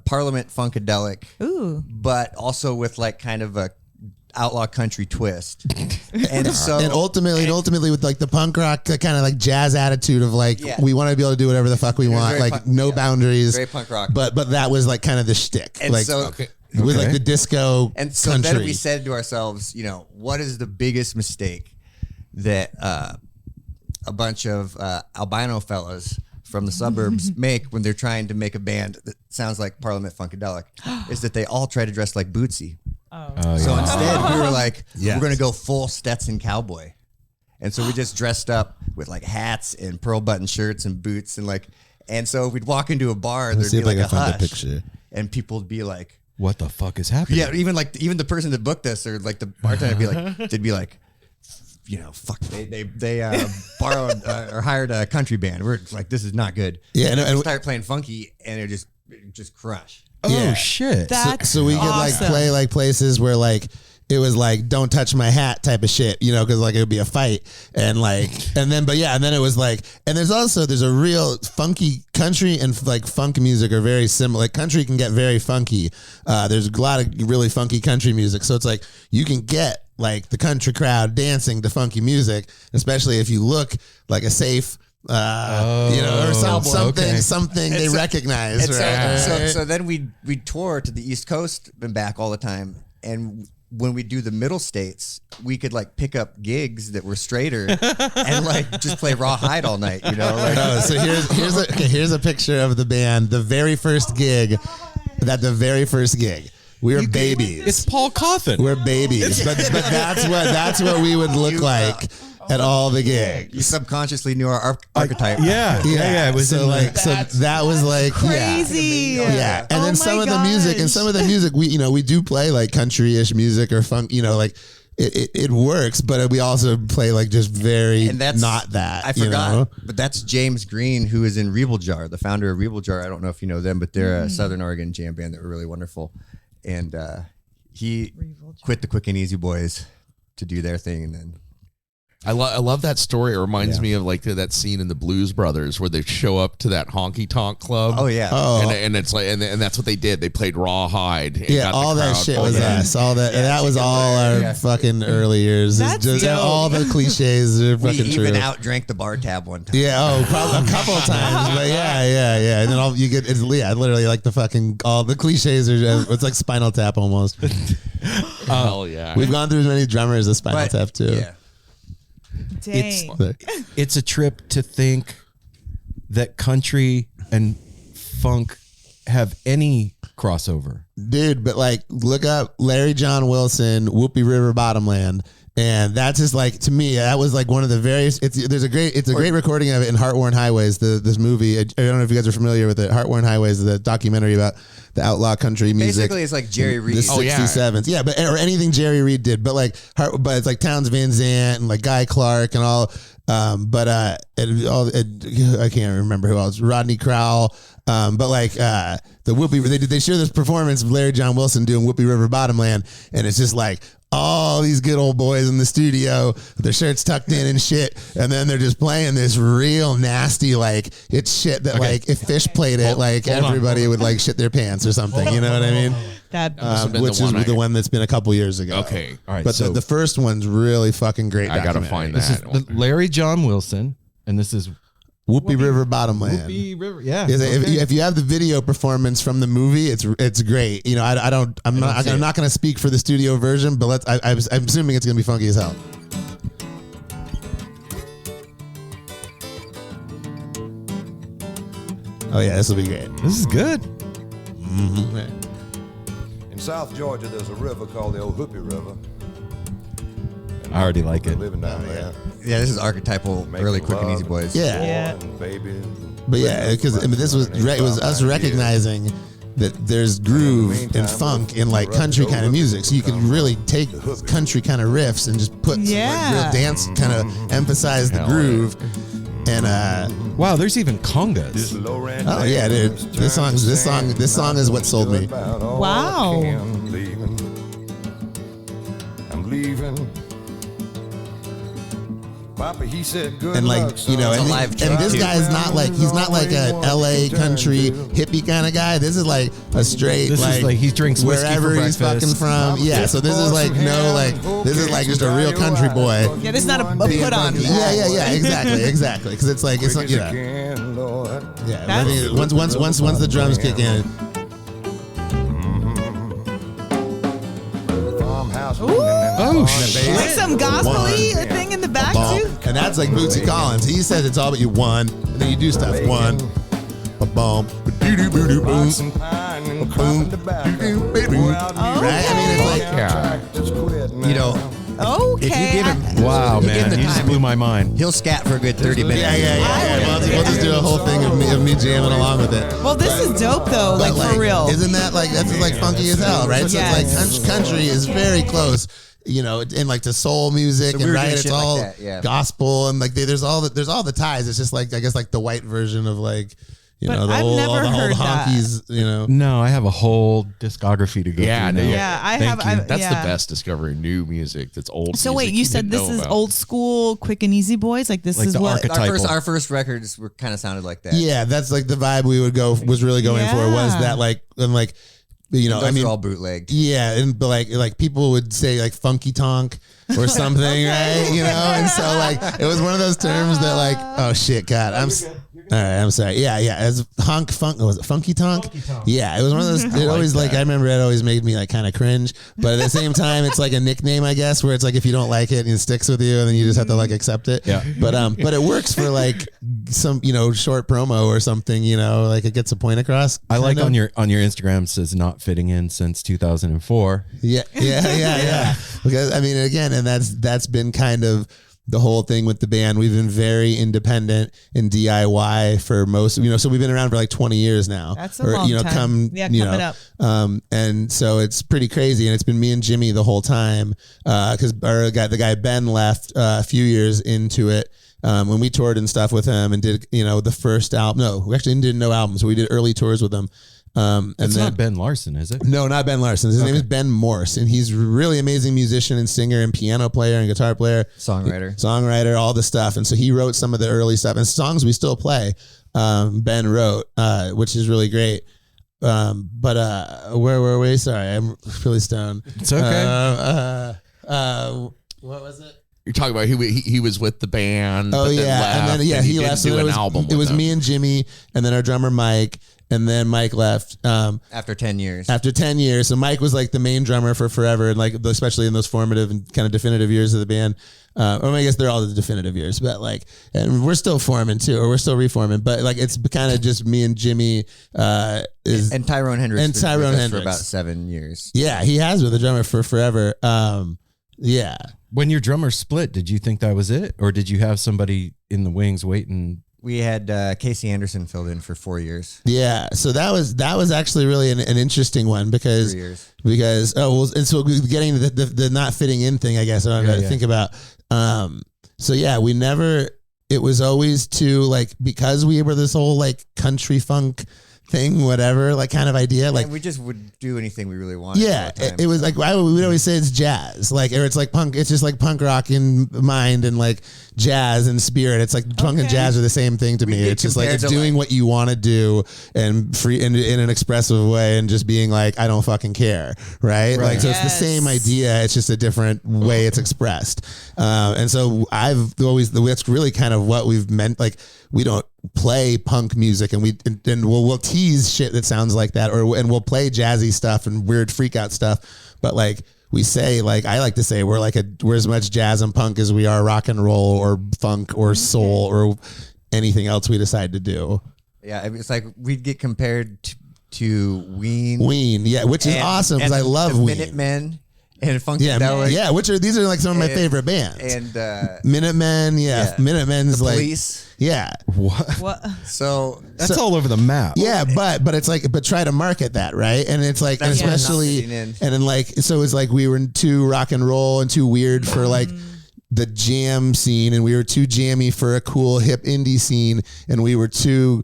S7: Parliament Funkadelic,
S2: Ooh.
S7: but also with like kind of a outlaw country twist. And so
S6: and ultimately with like the punk rock kind of like jazz attitude of like
S7: Yeah.
S6: we want to be able to do whatever the fuck we
S7: was
S6: want,
S7: very
S6: like
S7: punk-
S6: no
S7: yeah,
S6: boundaries,
S7: very punk rock.
S6: But that was like kind of the shtick,
S7: And
S6: like
S7: so-
S6: with like the disco
S7: And so
S6: country.
S7: then we said to ourselves, you know, what is the biggest mistake that a bunch of albino fellas from the suburbs make when they're trying to make a band that sounds like Parliament Funkadelic is that they all try to dress like Bootsy. So instead, we were like, we're going to go full Stetson cowboy. And so we just dressed up with like hats and pearl button shirts and boots and so we'd walk into a bar, there'd be like a hush, picture. And people would be like,
S1: "What the fuck is happening?"
S7: Yeah, even the person that booked us or like the bartender they'd be like, you know, fuck, they borrowed or hired a country band. We're like, this is not good.
S6: Yeah,
S7: and start playing funky, and it just crush.
S1: Oh shit!
S6: So we could like play like places where like it was like don't touch my hat type of shit, you know, because like it would be a fight and like and then it was like and there's a real funky country and like funk music are very similar. Like country can get very funky. There's a lot of really funky country music, so it's like you can get like the country crowd dancing to funky music, especially if you look like a safe. You know, or something they recognize. Right?
S7: So then we tour to the East Coast and back all the time, and when we do the middle states, we could like pick up gigs that were straighter and like just play rawhide all night, you know? Like,
S6: so here's a picture of the band, the very first gig. We were babies.
S1: It's Paul Coffin.
S6: We're babies, but that's what we would look like at all the gigs.
S7: You subconsciously knew our archetype.
S1: Yeah. It was
S6: so that was like
S2: crazy.
S6: Yeah. And then some of the music we do play like country-ish music or funk, you know, like it works, but we also play like just very not that.
S7: I forgot, but that's James Green, who is in Rebel Jar, the founder of Rebel Jar. I don't know if you know them, but they're a Southern Oregon jam band that were really wonderful. And he quit the Quick and Easy Boys to do their thing, and then
S3: I love that story. It reminds me of like that scene in the Blues Brothers where they show up to that honky tonk club.
S7: Oh yeah,
S3: and it's like and that's what they did. They played rawhide.
S6: Yeah, all that shit was us. All that and that was all our fucking early years.
S2: That's
S6: just
S2: dope.
S6: All the cliches are fucking true.
S7: We even outdrank the bar tab one time.
S6: Yeah, probably a couple of times, but yeah. And then you get literally like the fucking all the cliches are. It's like Spinal Tap almost.
S3: Hell yeah,
S6: we've gone through as many drummers as Spinal Tap too.
S7: Yeah.
S2: Dang.
S1: It's a trip to think that country and funk have any crossover.
S6: Dude, but like look up Larry John Wilson, Whoopi River Bottomland. And that's just like, to me, that was like one of the various, it's a great recording of it in Heartworn Highways, this movie. I don't know if you guys are familiar with it. Heartworn Highways, the documentary about the outlaw country music.
S7: Basically, it's like Jerry Reed.
S6: The 67s. Yeah, but or anything Jerry Reed did. But like, but it's like Townes Van Zandt and like Guy Clark and all. I can't remember who else. Rodney Crowell. But like the Whoopi, they share this performance of Larry John Wilson doing Whoopi River Bottomland, and it's just like all these good old boys in the studio with their shirts tucked in and shit, and then they're just playing this real nasty, like it's shit that like if Fish played it, like everybody would like shit their pants or something. You know what I mean? Which is the one that's been a couple years ago.
S3: Okay,
S1: all right.
S6: But the first one's really fucking great.
S3: I gotta find
S1: this
S3: that.
S1: Is Larry John Wilson, and this is
S6: Whoopi River Bottomland.
S1: Whoopi River, yeah.
S6: If you have the video performance from the movie, it's great. You know, I'm not going to speak for the studio version, but I'm assuming it's going to be funky as hell. Oh yeah, this will be great.
S1: This is good.
S6: Mm-hmm.
S8: In South Georgia, there's a river called the Ohoopee River.
S1: I already like it.
S8: Living down there.
S7: Yeah, this is archetypal early Quick and Easy Boys.
S6: Yeah.
S8: Babies.
S6: But yeah, because this was it was us recognizing that there's groove and funk in like country kind of music, so you could really take country kind of riffs and just put some, like, real dance kind of emphasize the groove. And
S1: wow, there's even congas.
S6: Oh yeah, dude, this song is what sold me.
S2: Wow.
S8: I'm leaving. Papa, he said good
S6: and like
S8: luck,
S6: you know, and this guy's not like he's not like a LA country hippie kind of guy. This is like a straight like
S1: he drinks whiskey
S6: wherever
S1: for
S6: he's
S1: breakfast.
S6: fucking from. Yeah, so this is like this is like just a real country boy.
S2: Yeah, this is not a put on.
S6: Yeah, exactly. Because it's like it's not, you know. Yeah, I mean, once the drums kick in.
S1: Oh, shit.
S2: Like some gospel-y thing in the back too.
S6: And that's like Bootsy Collins. He says it's all about you one, and then you do stuff one, a boom, doo boom, boom, right? I mean, it's like, you know.
S2: Okay.
S7: If you give him,
S1: Wow,
S7: you give him
S1: man.
S7: the
S1: You just
S7: time,
S1: blew my mind.
S7: he'll scat for a good 30 minutes.
S6: Yeah. We'll just do a whole thing of me jamming along with it.
S2: Well, this is dope though,
S6: But,
S2: like for real.
S6: Isn't that like, that's like funky as hell, right? So
S2: Yes.
S6: it's like country is very close, you know, in like to soul music,
S7: So
S6: and
S7: we were
S6: right,
S7: doing
S6: it's
S7: shit like
S6: all
S7: that, yeah.
S6: gospel, and like there's all the ties. It's just like, I guess, like the white version of like, you
S2: But
S6: know, the
S2: I've
S6: whole,
S2: never
S6: all the whole
S2: heard that.
S6: honkies, you know.
S1: No, I have a whole discography to go
S3: Yeah,
S1: through now.
S2: Yeah, I
S1: Thank
S2: have.
S1: you.
S3: That's
S2: yeah.
S3: the best discovering new music. That's old.
S2: So
S3: music
S2: wait, you said
S3: didn't
S2: this
S3: know
S2: is
S3: about.
S2: old school, quick and easy boys. Like this
S1: Like
S2: is
S1: the
S2: what.
S1: archetype.
S7: Our first records were kind of sounded like that.
S6: Yeah, that's like the vibe we was really going for, was
S2: Yeah.
S6: that like, and like, you know,
S7: Those
S6: I mean,
S7: are all bootlegged.
S6: yeah, and but like people would say like funky tonk or something, right? You know, and so like it was one of those terms that like, oh shit, God, all right, I'm sorry. Yeah. As was it funky tonk? Yeah, it was one of those. It always like I remember it always made me like kind of cringe, but at the same time, it's like a nickname, I guess, where it's like if you don't like it, it sticks with you, and then you just have to like accept it.
S1: Yeah.
S6: But it works for like some, you know, short promo or something. You know, like it gets a point across.
S1: I like
S6: kind of.
S1: on your Instagram says not fitting in since 2004.
S6: Yeah. Because I mean, again, and that's been kind of the whole thing with the band. We've been very independent in DIY for most, you know, so we've been around for like 20 years now.
S2: That's a long
S6: you know,
S2: time.
S6: coming
S2: up.
S6: And so it's pretty crazy, and it's been me and Jimmy the whole time, because the guy Ben left a few years into it. When we toured and stuff with him and did, you know, the first album. No, we actually did no albums. So we did early tours with him. And
S1: It's
S6: then,
S1: not Ben Larson, is it?
S6: no, not Ben Larson. His name is Ben Morse, and he's a really amazing musician and singer and piano player and guitar player, songwriter, all the stuff. And so he wrote some of the early stuff and songs we still play. Ben wrote, which is really great. But where were we? Sorry, I'm really stoned.
S1: It's okay.
S6: What was it?
S3: You're talking about he was with the band.
S6: Oh
S3: but
S6: yeah,
S3: then left,
S6: and then
S3: he
S6: he
S3: didn't
S6: left. So
S3: do
S6: then
S3: an album.
S6: It was
S3: with
S6: me
S3: them.
S6: and Jimmy, and then our drummer Mike, and then Mike left.
S7: After 10 years.
S6: After 10 years. So Mike was like the main drummer for forever, and like especially in those formative and kind of definitive years of the band. Or I guess they're all the definitive years, but like, and we're still forming too, or we're still reforming, but like it's kind of just me and Jimmy.
S7: And Tyrone Hendrix.
S6: And Tyrone
S7: for
S6: Hendrix.
S7: about 7 years.
S6: Yeah, he has been the drummer for forever. Yeah.
S1: When your drummer split, did you think that was it, or did you have somebody in the wings waiting?
S7: We had Casey Anderson filled in for 4 years.
S6: Yeah, so that was actually really an interesting one because
S7: 3 years.
S6: And so getting the not fitting in thing, I guess I got to think about. So yeah, we never. It was always to like, because we were this whole like country funk thing, whatever, like kind of idea, like
S7: And we just would do anything we really wanted.
S6: yeah,
S7: all the time.
S6: it was like we'd always say it's jazz, like, or it's like punk. It's just like punk rock in mind and like jazz and spirit. It's like punk and jazz are the same thing to me.
S7: get
S6: It's just like
S7: compared
S6: it's
S7: to,
S6: doing what you want to do and free in an expressive way and just being like, I don't fucking care, right? Like so it's the same idea. It's just a different way it's expressed. And so that's really kind of what we've meant. Like we don't play punk music, and we'll tease shit that sounds like that, and we'll play jazzy stuff and weird freak out stuff, but like we say, like I like to say, we're as much jazz and punk as we are rock and roll or funk or soul or anything else we decide to do.
S7: Yeah, it's like we'd get compared to
S6: Ween, yeah, which is awesome because I love Ween.
S7: Minutemen and Funky
S6: Yeah,
S7: Delic.
S6: yeah, these are like some of my favorite bands.
S7: And
S6: Minutemen, Minutemen's
S7: the
S6: like
S7: Police.
S6: Yeah.
S2: What?
S7: So
S1: That's all over the map.
S6: Yeah, but it's like, but try to market that, right? And it's like, and
S7: That's
S6: especially,
S7: not fitting in.
S6: and then like, so it's like we were too rock and roll and too weird for like the jam scene, and we were too jammy for a cool hip indie scene, and we were too,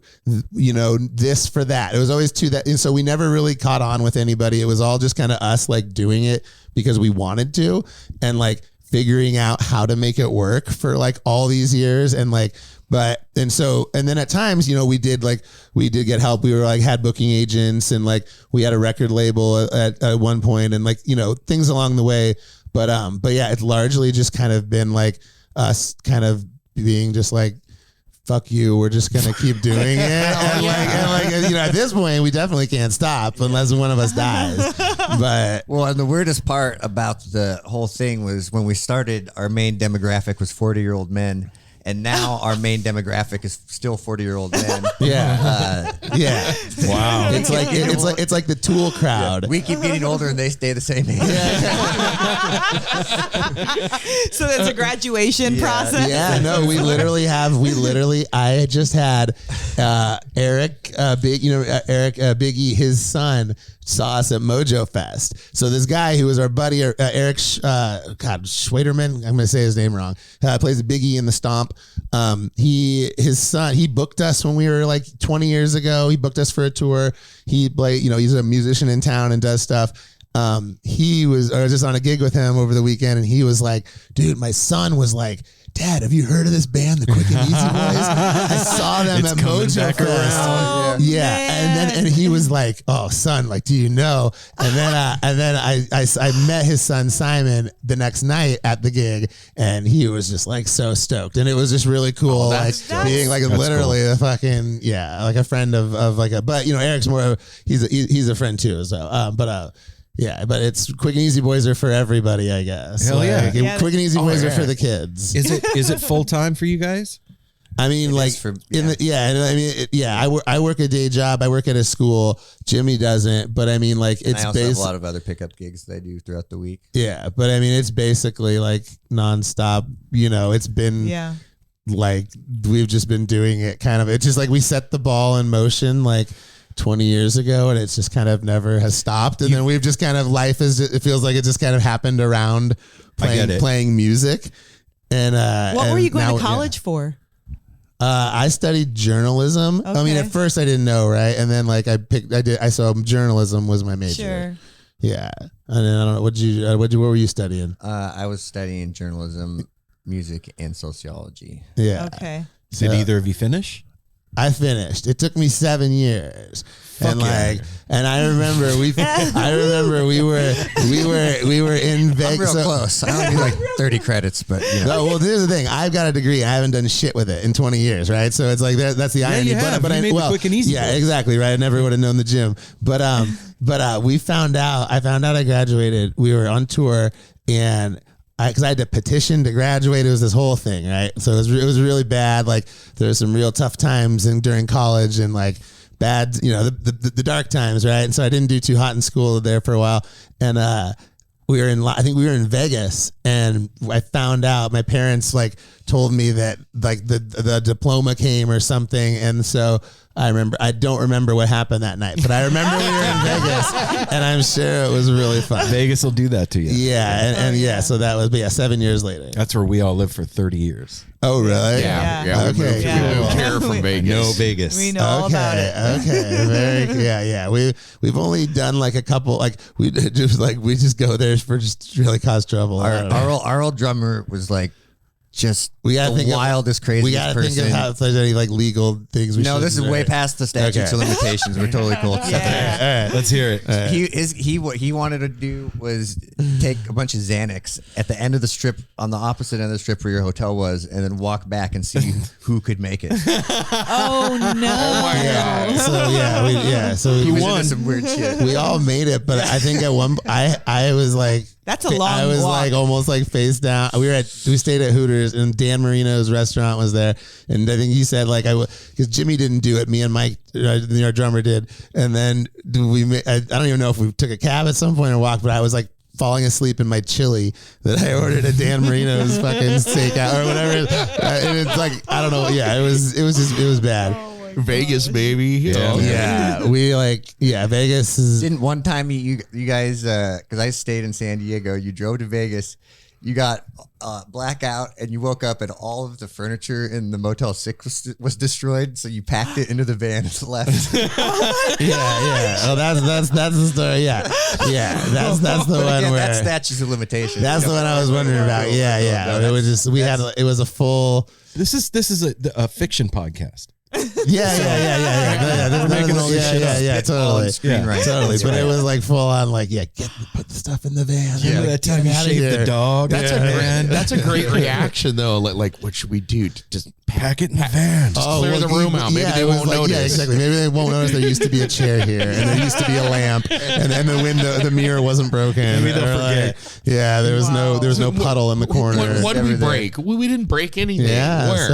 S6: you know, this for that. It was always too that, and so we never really caught on with anybody. It was all just kind of us like doing it because we wanted to, and like figuring out how to make it work for like all these years, and like. And then at times, you know, we did get help. We were like, had booking agents, and like we had a record label at one point, and like, you know, things along the way. But yeah, it's largely just kind of been like us kind of being just like, fuck you, we're just going to keep doing it. And like, you know, at this point, we definitely can't stop unless one of us dies. But
S7: Well, and the weirdest part about the whole thing was when we started, our main demographic was 40-year-old men. And now our main demographic is still 40-year-old men.
S6: yeah, yeah.
S3: Wow.
S6: It's like the Tool crowd.
S7: We keep getting older and they stay the same age.
S2: So there's a graduation process.
S6: Yeah, no, I just had Eric, Big E, his son, saw us at Mojo Fest. So this guy who was our buddy, Eric, Schwaderman, I'm going to say his name wrong, plays the Big E in the Stomp. His son, he booked us when we were like 20 years ago. He booked us for a tour. He's a musician in town and does stuff. I was just on a gig with him over the weekend, and he was like, dude, my son was like, Dad, have you heard of this band, the Quick and Easy Boys? I saw them at Mojo Fest. Yeah. And he was like, oh, son, like, do you know? And then I met his son Simon the next night at the gig, and he was just like so stoked, and it was just really cool, being like literally a fucking like a friend of like a. But Eric's more he's a friend too, so yeah, but it's Quick and Easy Boys are for everybody, I guess.
S1: Hell yeah.
S6: Quick and Easy Boys are for the kids.
S1: Is it full time for you guys?
S6: I mean, I work a day job. I work at a school. Jimmy doesn't, but I mean, like, it's
S7: I also have a lot of other pickup gigs that I do throughout the week.
S6: Yeah, but I mean, it's basically like nonstop. It's been like we've just been doing it. Kind of, it's just like we set the ball in motion, like 20 years ago, and it's just kind of never has stopped. And then we've just kind of it feels like it just kind of happened around playing music. And
S2: what were you going to college for?
S6: I studied journalism. Okay. I mean, at first I didn't know, right? And then like I saw journalism was my major. Sure. Yeah. And then I don't know, what were you studying?
S7: I was studying journalism, music, and sociology.
S6: Yeah.
S2: Okay.
S1: Did either of you finish?
S6: I finished. It took me 7 years. And I remember we were in Vegas.
S7: I'm real close. I only do like 30 credits, but
S6: No, well, here's the thing. I've got a degree. I haven't done shit with it in 20 years, right? So it's like that's the irony. But I made the Quick and Easy. Yeah, exactly, right. I never would have known the gym. But we found out. I found out I graduated. We were on tour, and because I had to petition to graduate. It was this whole thing, right? So it was really bad. Like there were some real tough times during college, and like bad, the dark times, right? And so I didn't do too hot in school there for a while. And I think we were in Vegas, and I found out my parents like told me that like the diploma came or something. And so I don't remember what happened that night, but I remember we were in Vegas, and I'm sure it was really fun.
S1: Vegas will do that to you.
S6: Yeah. So that was 7 years later.
S1: That's where we all lived for 30 years.
S6: Oh, really?
S3: Yeah.
S6: Okay.
S3: We moved here from Vegas.
S1: No Vegas.
S2: We know all about it.
S6: Okay. Yeah. We've only done like a couple. Like we just go there for just really cause trouble.
S7: Our old drummer was like just the wildest, craziest
S6: We gotta
S7: person.
S6: think of how if there's any like legal things.
S7: No, this is way past the statutes of limitations. We're totally cool.
S6: All right, let's hear it.
S7: What he wanted to do was take a bunch of Xanax at the end of the strip, on the opposite end of the strip where your hotel was, and then walk back and see who could make it.
S2: Oh no!
S3: Oh my God!
S6: So
S7: he won some weird shit.
S6: We all made it, but I think at one, I was like.
S2: That's a long
S6: I was
S2: walk.
S6: like almost like face down. We stayed at Hooters, and Dan Marino's restaurant was there. And I think he said like because Jimmy didn't do it, me and Mike, our drummer, did. And then I don't even know if we took a cab at some point or walked, but I was like falling asleep in my chili that I ordered at Dan Marino's fucking steakout or whatever. And it's like I don't know. Yeah, it was bad.
S3: Vegas, baby.
S6: Vegas is.
S7: Didn't one time you guys, because I stayed in San Diego, you drove to Vegas, you got blackout, and you woke up and all of the furniture in the Motel 6 was destroyed, so you packed it into the van and left.
S6: Yeah. Oh, that's the story. Yeah. That's the one where
S7: that's statutes of limitations.
S6: That's the one I was wondering about. Yeah. It was just it was a full.
S1: This is a fiction podcast.
S6: Yeah.
S1: We're making all this shit up.
S6: Yeah, totally. Totally. But it was like full on, like, put the stuff in the van.
S1: Remember that time you shaved the dog?
S3: That's a great reaction though. Like, what should we do? Just
S1: pack it in the van.
S3: Just clear the room out. Maybe they won't notice.
S6: Yeah, exactly. Maybe they won't notice there used to be a chair here, and there used to be a lamp, and then the mirror wasn't broken.
S1: Maybe they'll forget.
S6: There was no puddle in the corner.
S3: What did we break? We didn't break anything.
S6: Yeah.
S3: Where?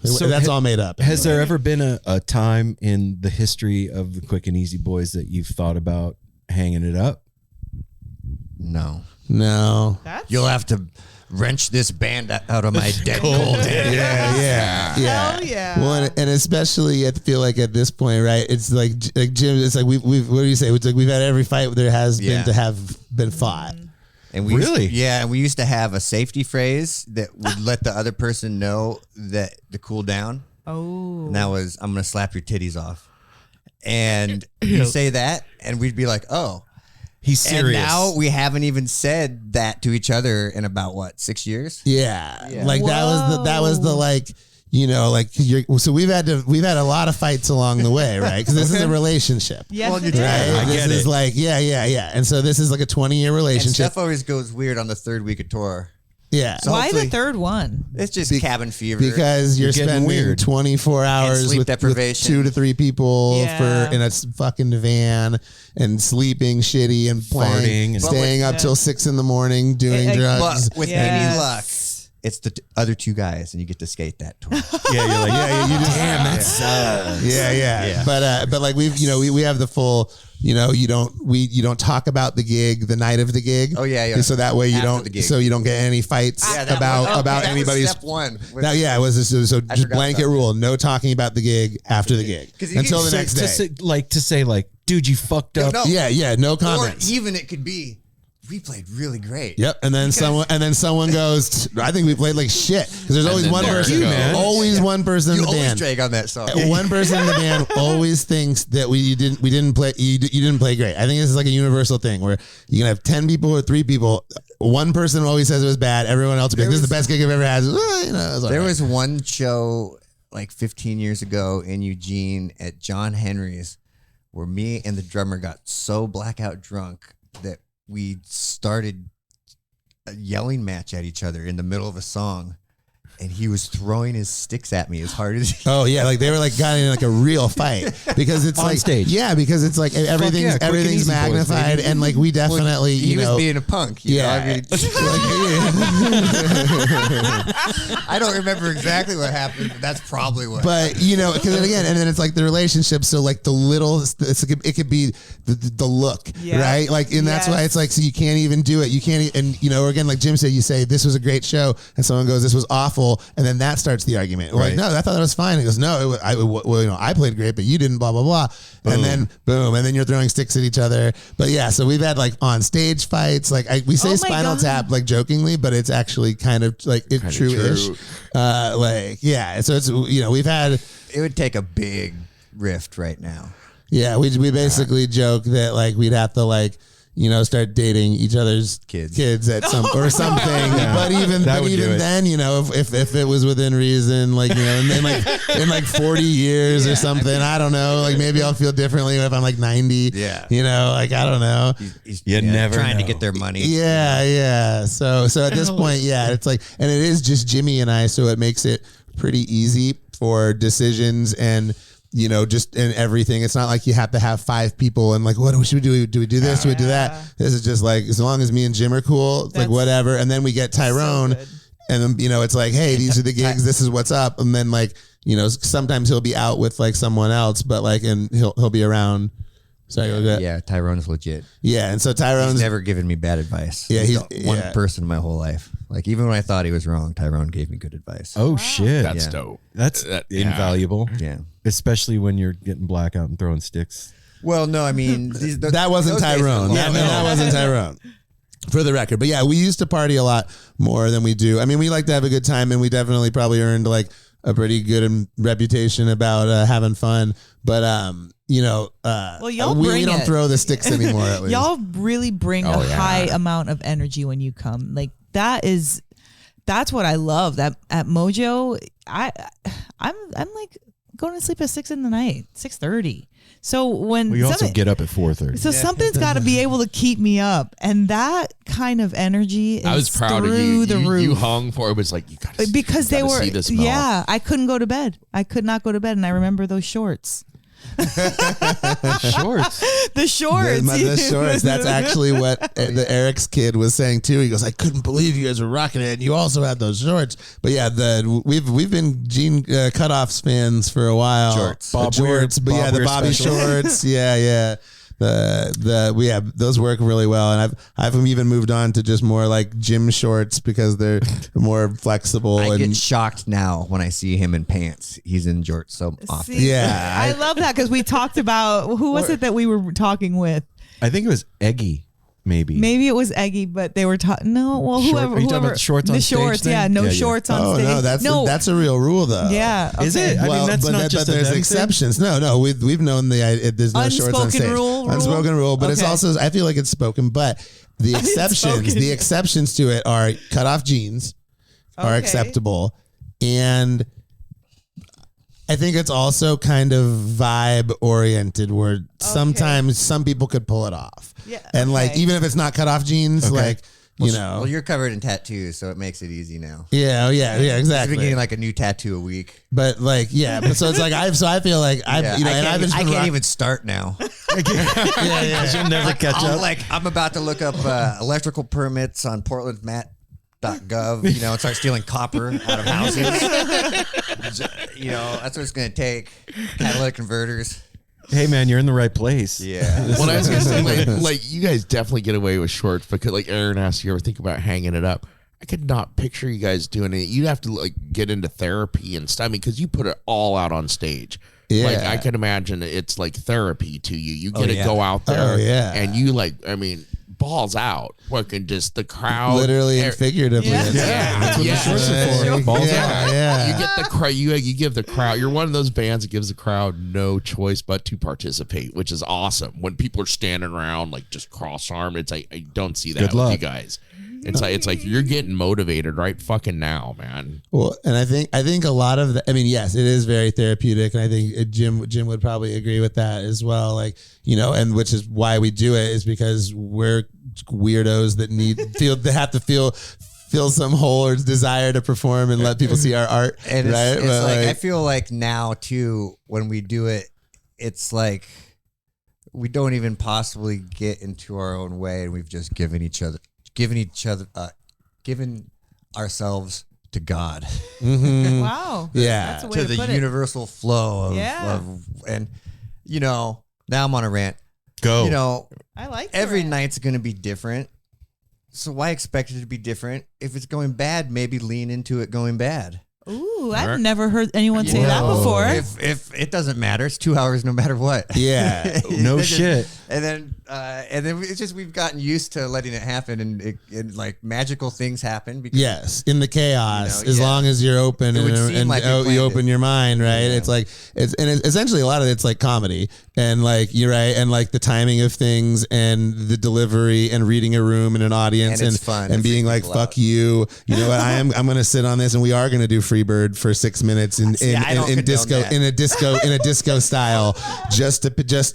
S6: So that's all made up.
S1: Has there ever been a time in the history of the Quick and Easy Boys that you've thought about hanging it up?
S7: No. You'll have to wrench this band out of my dead cold head.
S6: Yeah.
S2: Hell yeah.
S6: Well, and especially I feel like at this point, right? It's like Jim. It's like we've. What do you say? It's like we've had every fight there has been to have been fought.
S7: And we
S1: Really?
S7: And we used to have a safety phrase that would let the other person know that to cool down.
S2: Oh.
S7: And that was, I'm going to slap your titties off. And you say that, and we'd be like, oh.
S1: He's serious.
S7: And now we haven't even said that to each other in about, 6 years?
S6: Yeah. Like that was the like, so we've had a lot of fights along the way, right? Because this is a relationship.
S2: Yes,
S7: Well,
S2: it
S7: you're
S2: is.
S7: right.
S6: This is like, yeah. And so this is like a 20-year
S7: And
S6: relationship.
S7: stuff always goes weird on the third week of tour.
S6: Yeah.
S7: So
S2: Why the
S7: hopefully-
S2: third one?
S7: It's just cabin fever.
S6: Because you're
S1: getting
S6: spending
S1: weird.
S6: 24 hours
S7: sleep
S6: with
S7: deprivation.
S6: 2 to 3 people
S2: Yeah.
S6: in a fucking van and sleeping shitty and playing,
S1: Farting and-
S6: staying up till 6 in the morning doing drugs.
S7: But with
S2: Yes.
S7: any luck, it's the other 2 guys, and you get to skate that tour.
S1: Yeah, you're like, you just, damn, that's
S6: Yeah. But like we have the full, you don't talk about the gig the night of the gig.
S7: Oh, yeah.
S6: So that way
S7: After the gig.
S6: you don't get any fights about
S7: that
S6: anybody's.
S7: was step one.
S6: Now, it was just
S7: forgot
S6: blanket
S7: about
S6: rule: no talking about the gig after the gig
S7: 'Cause you
S6: until
S7: can
S6: the next day.
S1: to say, dude, you fucked up.
S7: No.
S6: Yeah, no
S7: Or
S6: comments.
S7: even it could be, we played really great.
S6: Yep, and then someone goes, I think we played like shit because there's always
S3: then
S6: one
S3: there it
S6: person,
S3: goes.
S6: always one person in
S7: You
S6: the
S7: always
S6: band.
S7: drag on that song.
S6: One person in the band always thinks that you didn't play great. I think this is like a universal thing where you can have 10 people or 3 people. One person always says it was bad. Everyone else will be like, this is the best gig I've ever had.
S7: There was one show like 15 years ago in Eugene at John Henry's where me and the drummer got so blackout drunk that we started a yelling match at each other in the middle of a song, and he was throwing his sticks at me as hard as he
S6: Oh yeah, like they were like got in like a real fight because it's
S1: On
S6: like
S1: stage.
S6: Yeah, because it's like
S1: yeah, Quick and
S6: everything's
S1: Easy Boys,
S6: magnified
S1: baby.
S6: and like we definitely
S7: he
S6: you
S7: was
S6: know
S7: being a punk. You know? I mean, I don't remember exactly what happened, but that's probably what.
S6: But because then it's like the relationship. So like the little, it could be the look,
S2: Yeah.
S6: right? Like, and that's why it's like, so you can't even do it. You can't, and again, like Jim said, you say this was a great show, and someone goes, this was awful, and then that starts the argument. We're like,
S1: Right.
S6: no, I thought that was fine. He goes, no, I played great, but you didn't. Blah blah blah. And then boom, and then you're throwing sticks at each other. But yeah, so we've had like on stage fights. Like we say
S2: Oh my
S6: Spinal
S2: God.
S6: Tap like jokingly, but it's actually kind of like it's true-ish. So it's we've had.
S7: it would take a big rift right now.
S6: Yeah, we basically joke that like we'd have to like start dating each other's kids at some or something. But even
S1: That would do it.
S6: then, if it was within reason, like in like 40 years or something, I don't know. Like maybe I'll feel differently if I'm like 90.
S7: Yeah.
S6: Like I don't know.
S7: He's
S1: You never
S7: trying to
S1: know.
S7: get their money.
S6: Yeah. So at this point, yeah, it's like, and it is just Jimmy and I, so it makes it pretty easy for decisions and. Just in everything. It's not like you have to have 5 people and like, what should we do? Do we do this? Do we do that? This is just like, as long as me and Jim are cool, it's like whatever. And then we get Tyrone
S2: good.
S6: and then, it's like, hey, these are the gigs. This is what's up. And then like, sometimes he'll be out with like someone else, but like, and he'll be around. Sorry, go ahead.
S7: Yeah, Tyrone's legit.
S6: Yeah. And so Tyrone's
S7: He's never given me bad advice.
S6: Yeah,
S7: he's
S6: he's-
S7: the one
S6: yeah.
S7: person in my whole life. Like even when I thought he was wrong, Tyrone gave me good advice.
S1: Oh shit,
S3: That's
S7: Yeah.
S3: dope.
S1: that's
S3: yeah.
S1: invaluable.
S7: Yeah.
S1: Especially when you're getting blackout and throwing sticks.
S7: Well, no, I mean
S6: that wasn't
S7: those days are
S6: Tyrone.
S7: long.
S6: That wasn't Tyrone. For the record. But yeah, we used to party a lot more than we do. I mean, we like to have a good time and we definitely probably earned like a pretty good reputation about having fun. But
S2: Well, y'all
S6: we
S2: bring
S6: don't
S2: it.
S6: throw the sticks anymore at least.
S2: Y'all really bring
S3: Oh,
S2: a
S3: yeah.
S2: high amount of energy when you come. Like that's what I love. That at Mojo, I'm like going to sleep at 6 in the night, 6:30. So when
S1: We also get up at 4:30.
S2: So something's got to be able to keep me up, and that kind of energy is
S3: I was proud of
S2: through
S3: you.
S2: the roof.
S3: You hung for it. Was like you got
S2: because they were
S3: see this melt.
S2: yeah. I couldn't go to bed. I could not go to bed, and I remember those shorts.
S1: Shorts.
S2: The shorts.
S6: The shorts. That's actually what the Eric's kid was saying too. He goes, I couldn't believe you guys were rocking it, and you also had those shorts. But yeah, we've been Gene Cutoffs fans for a while.
S7: Shorts.
S6: Shorts. But yeah, the Bobby shorts. Yeah. Those work really well, and I've even moved on to just more like gym shorts because they're more flexible.
S7: I
S6: and
S7: get shocked now when I see him in pants. He's in jorts so often.
S2: See,
S6: Yeah.
S2: I love that because we talked about who was it that we were talking with?
S1: I think it was Eggy, maybe.
S2: Maybe it was Eggy, but they were talking. No, well, whoever.
S1: Are you talking about the shorts on
S2: the
S1: stage
S2: shorts,
S1: thing?
S2: yeah, no
S1: Yeah, yeah.
S2: shorts on
S6: Oh
S2: stage.
S6: no, that's a real rule though.
S2: yeah.
S1: Is
S2: okay.
S1: it? I mean, that's not just a
S6: there's
S1: them
S6: exceptions. No, we've known there's no shorts on
S2: Unspoken
S6: stage.
S2: rule?
S6: Unspoken rule, but it's
S2: Okay.
S6: also I feel like it's spoken. But the exceptions to it are cutoff jeans are
S2: Okay.
S6: acceptable, and I think it's also kind of vibe oriented where sometimes some people could pull it off.
S2: Yeah,
S6: And like
S2: okay.
S6: even if it's not cutoff jeans, like you know.
S7: Well, you're covered in tattoos, so it makes it easy now.
S6: Yeah,
S7: I've
S6: exactly.
S7: been getting like a new tattoo a week.
S6: But like, yeah, but so it's like I feel like
S7: I can't
S6: rock-
S7: even start now.
S1: You'll never catch up.
S7: I'm about to look up electrical permits on portlandmat.gov, and start stealing copper out of houses. That's what it's going to take. Catalytic converters.
S1: Hey man, you're in the right place.
S7: Yeah.
S3: What I was gonna say, like you guys definitely get away with shorts because, like Aaron asked, you ever think about hanging it up? I could not picture you guys doing it. You'd have to like get into therapy and stuff. I mean, because you put it all out on stage.
S6: Yeah.
S3: Like I can imagine it's like therapy to you. You get to
S7: yeah.
S3: go out there,
S6: Oh, yeah.
S3: and you balls out, working just the crowd,
S6: literally and figuratively.
S2: Yeah.
S1: That's what the shorts are for. Balls out.
S6: Yeah.
S3: You get the crowd. You give the crowd. You're one of those bands that gives the crowd no choice but to participate, which is awesome. When people are standing around like just cross-armed, it's like I don't see that
S1: Good
S3: with
S1: luck.
S3: you guys. It's like you're getting motivated right fucking now, man.
S6: Well, and I think a lot of the, I mean, yes, it is very therapeutic, and I think Jim would probably agree with that as well. Like, and which is why we do it is because we're weirdos that have to feel some hole or desire to perform and let people see our art.
S7: And
S6: right?
S7: it's
S6: But
S7: like I feel like now too, when we do it, it's like we don't even possibly get into our own way, and we've just given ourselves to God.
S2: Wow.
S6: Yeah.
S2: That's a way
S7: To
S2: to
S7: the
S2: put it.
S7: universal flow of,
S2: Yeah.
S7: and now I'm on a rant.
S1: Go.
S2: I like
S7: Every
S2: that.
S7: night's going to be different. So why expect it to be different? If it's going bad, maybe lean into it going bad.
S2: Ooh, I've never heard anyone say that
S6: Whoa.
S2: before.
S7: If it doesn't matter, it's 2 hours no matter what.
S6: Yeah.
S1: No
S7: It's just-
S1: shit.
S7: And then it's just we've gotten used to letting it happen, and like magical things happen. Because
S6: Yes, in the chaos, as
S7: yeah.
S6: long as you're open
S7: It would seem
S6: and
S7: like you
S6: you open
S7: planned it.
S6: your mind, right?
S7: Yeah.
S6: It's like essentially a lot of it's like comedy, and like you're right, and like the timing of things and the delivery and reading a room and an audience
S7: And it's fun
S6: and
S7: to
S6: being
S7: freak
S6: like
S7: people
S6: fuck
S7: out.
S6: you know what I'm going to sit on this, and we are going to do Freebird for 6 minutes in
S7: I don't condone
S6: disco
S7: that.
S6: in a disco style just to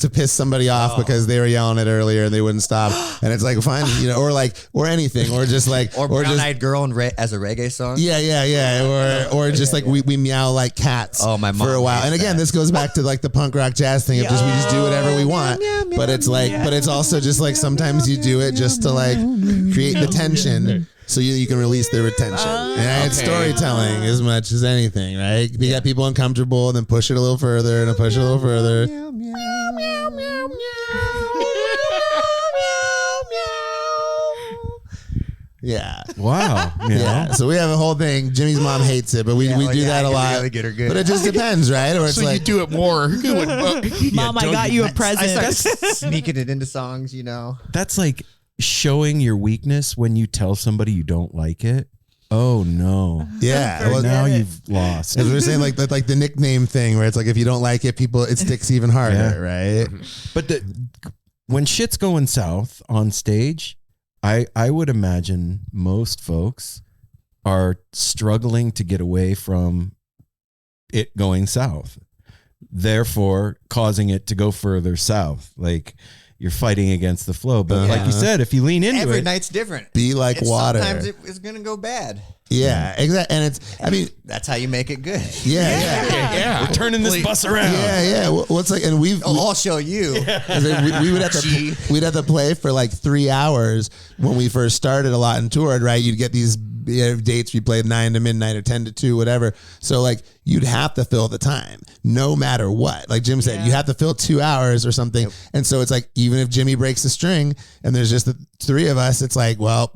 S6: piss somebody off
S7: Oh.
S6: because they were yelling it earlier and they wouldn't stop, and it's like fine, or anything, or just like
S7: or
S6: just
S7: Brown-Eyed Girl as a reggae song.
S6: Yeah. Or just like we meow like cats
S7: Oh, my mom
S6: for a while.
S7: hates
S6: And again,
S7: that.
S6: this goes back to like the punk rock jazz thing of just we just do whatever we want. But it's like, but it's also just like sometimes you do it just to like create the tension so you can release the retention. And it's storytelling as much as anything, right? You get people uncomfortable and then push it a little further and then push it a little further. Yeah.
S1: Wow.
S6: Yeah. So we have a whole thing. Jimmy's mom hates it, but we do that a lot.
S7: Really get her good.
S6: But it just depends, right? Or it's
S3: So you
S6: like,
S3: do it more.
S2: Mom, I got you a
S7: I
S2: present.
S7: start sneaking it into songs,
S1: That's like showing your weakness when you tell somebody you don't like it. Oh no.
S6: yeah. Well,
S1: Now you've lost.
S6: as we were saying, like the nickname thing, where it's like if you don't like it, it sticks even harder, right?
S1: But when shit's going south on stage, I would imagine most folks are struggling to get away from it going south. therefore causing it to go further south. Like you're fighting against the flow. But like you said, if you lean into
S7: Every
S1: it,
S7: night's different.
S6: Be like water.
S7: Sometimes it's gonna go bad.
S6: Yeah, exactly. And it's, I mean,
S7: That's how you make it good.
S6: yeah.
S1: we're turning this bus around.
S6: Yeah. What's like, and
S7: I'll show you.
S6: we would have to we'd have to play for like 3 hours when we first started a lot and toured, right? You'd get these dates we played 9 to midnight or 10 to 2, whatever. So like you'd have to fill the time no matter what. Like Jim said, you have to fill 2 hours or something. Yep. And so it's like, even if Jimmy breaks the string and there's just the 3 of us, it's like, well,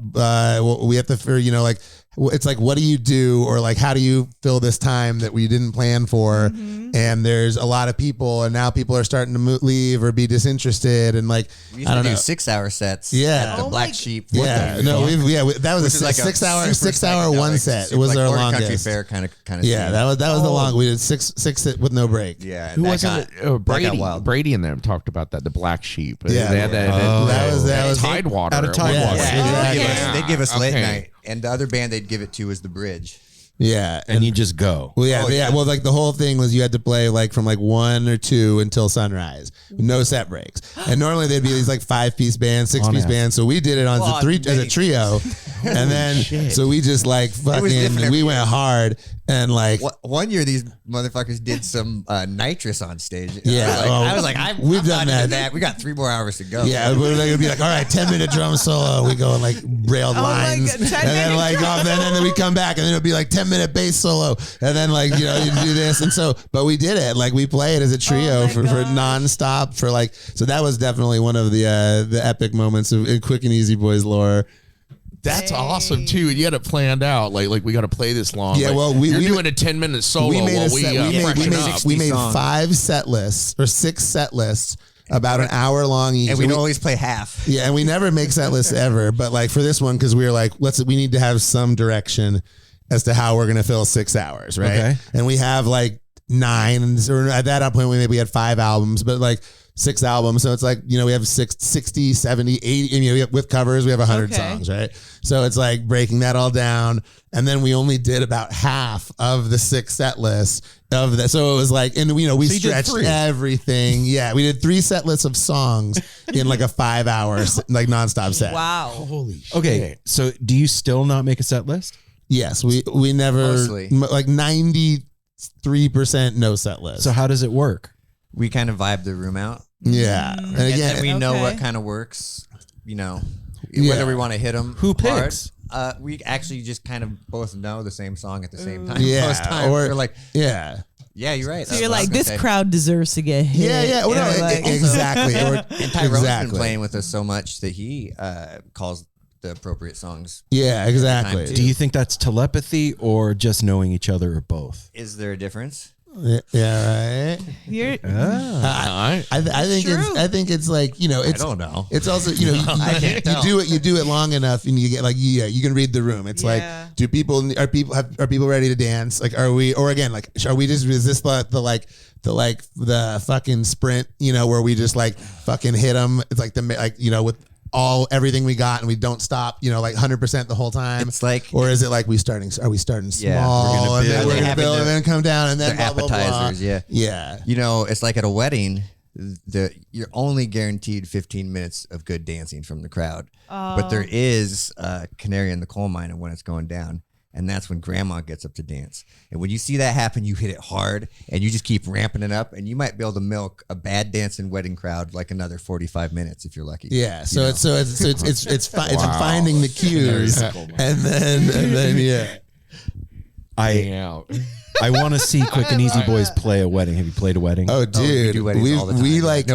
S6: we have to, you know, like, it's like, what do you do? Or like, how do you fill this time that we didn't plan for? Mm-hmm. And there's a lot of people, and now people are starting to leave or be disinterested. And like,
S7: we used to do 6-hour sets.
S6: Yeah.
S7: At the Black Sheep.
S6: Yeah. No, that was a 6 hour one set. It was our longest.
S7: Country fair kind of.
S6: Yeah. That was the long. We did six with no break.
S7: Yeah.
S3: Who was it? Brady and them talked about that. The Black Sheep.
S6: Yeah. That was
S3: Tidewater.
S1: Out of Tidewater.
S7: Yeah. They'd give us late night. And the other band they'd give it to was The Bridge.
S6: Yeah.
S1: And you just go.
S6: Well, yeah. Well, like the whole thing was you had to play like from like 1 or 2 until sunrise. No set breaks. And normally they'd be these like 5-piece bands, 6-piece bands. So we did it as a trio. And then, so we just like fucking, we went hard. And like
S7: one year, these motherfuckers did some nitrous on stage.
S6: Yeah,
S7: I was like,
S6: we've done that.
S7: We got 3 more hours to go.
S6: Yeah, we're like, it'd be like, all right, 10-minute drum solo. We go and like railed lines, and then like, and then we come back, and then it'd be like 10-minute bass solo, and then like you do this, and so, but we did it. Like we played as a trio for nonstop for like. So that was definitely one of the epic moments of Quick and Easy Boys lore.
S3: That's awesome too. And you had it planned out, like we got to play this long.
S6: Yeah,
S3: like,
S6: well,
S3: you're doing a 10-minute solo.
S6: We made
S3: We
S6: made 5 set lists or 6 set lists about an hour long each.
S7: And we'd always play half.
S6: Yeah, and we never make set lists ever. But like for this one, because we were like, we need to have some direction as to how we're gonna fill 6 hours, right? Okay. And we have like 9, or at that point we had 5 albums, but like 6 albums. So it's like, you know, we have 60, 70, 80, and, you know, with covers, we have 100 songs, right? So it's like breaking that all down. And then we only did about half of the 6 set lists of that. So it was like, and you know, we stretched everything. Yeah. We did 3 set lists of songs in like a 5 hours, like nonstop set.
S2: Wow.
S3: Holy shit.
S1: Okay. So do you still not make a set list?
S6: Yes. We never, like 93% no set list.
S1: So how does it work?
S7: We kind of vibe the room out.
S6: Yeah.
S7: And again, we know what kind of works, you know, whether we want to hit them.
S1: Who picks?
S7: Hard. We actually just kind of both know the same song at the same time.
S6: Yeah.
S7: Most times. We're like,
S6: yeah,
S7: you're right.
S2: So you're like, this crowd deserves to get hit.
S6: Yeah. Well, no,
S2: like,
S6: exactly.
S7: And Tyrone's been playing with us so much that he calls the appropriate songs.
S6: Yeah, exactly.
S1: Do you think that's telepathy or just knowing each other, or both?
S7: Is there a difference?
S6: Yeah, right. I think it's like, you know, it's,
S7: I don't know.
S6: It's also, you know, you do it long enough and you get like, you can read the room. It's like, are people ready to dance? Like, are we just resist the fucking sprint, you know, where we just like fucking hit them. It's like you know, with everything we got and we don't stop, you know, like 100% the whole time.
S7: It's like,
S6: or is it like are we starting small
S7: we're gonna
S6: build and then come down and then blah,
S7: appetizers,
S6: blah, blah. Yeah.
S7: You know, it's like at a wedding, you're only guaranteed 15 minutes of good dancing from the crowd. But there is a canary in the coal mine of when it's going down. And that's when grandma gets up to dance. And when you see that happen, you hit it hard and you just keep ramping it up, and you might be able to milk a bad dancing wedding crowd like another 45 minutes if you're lucky.
S6: Yeah. So it's finding the cues and then
S1: I want to see Quick and Easy Boys play a wedding. Have you played a wedding?
S6: Oh, dude,
S7: we do weddings all the time.
S6: We like.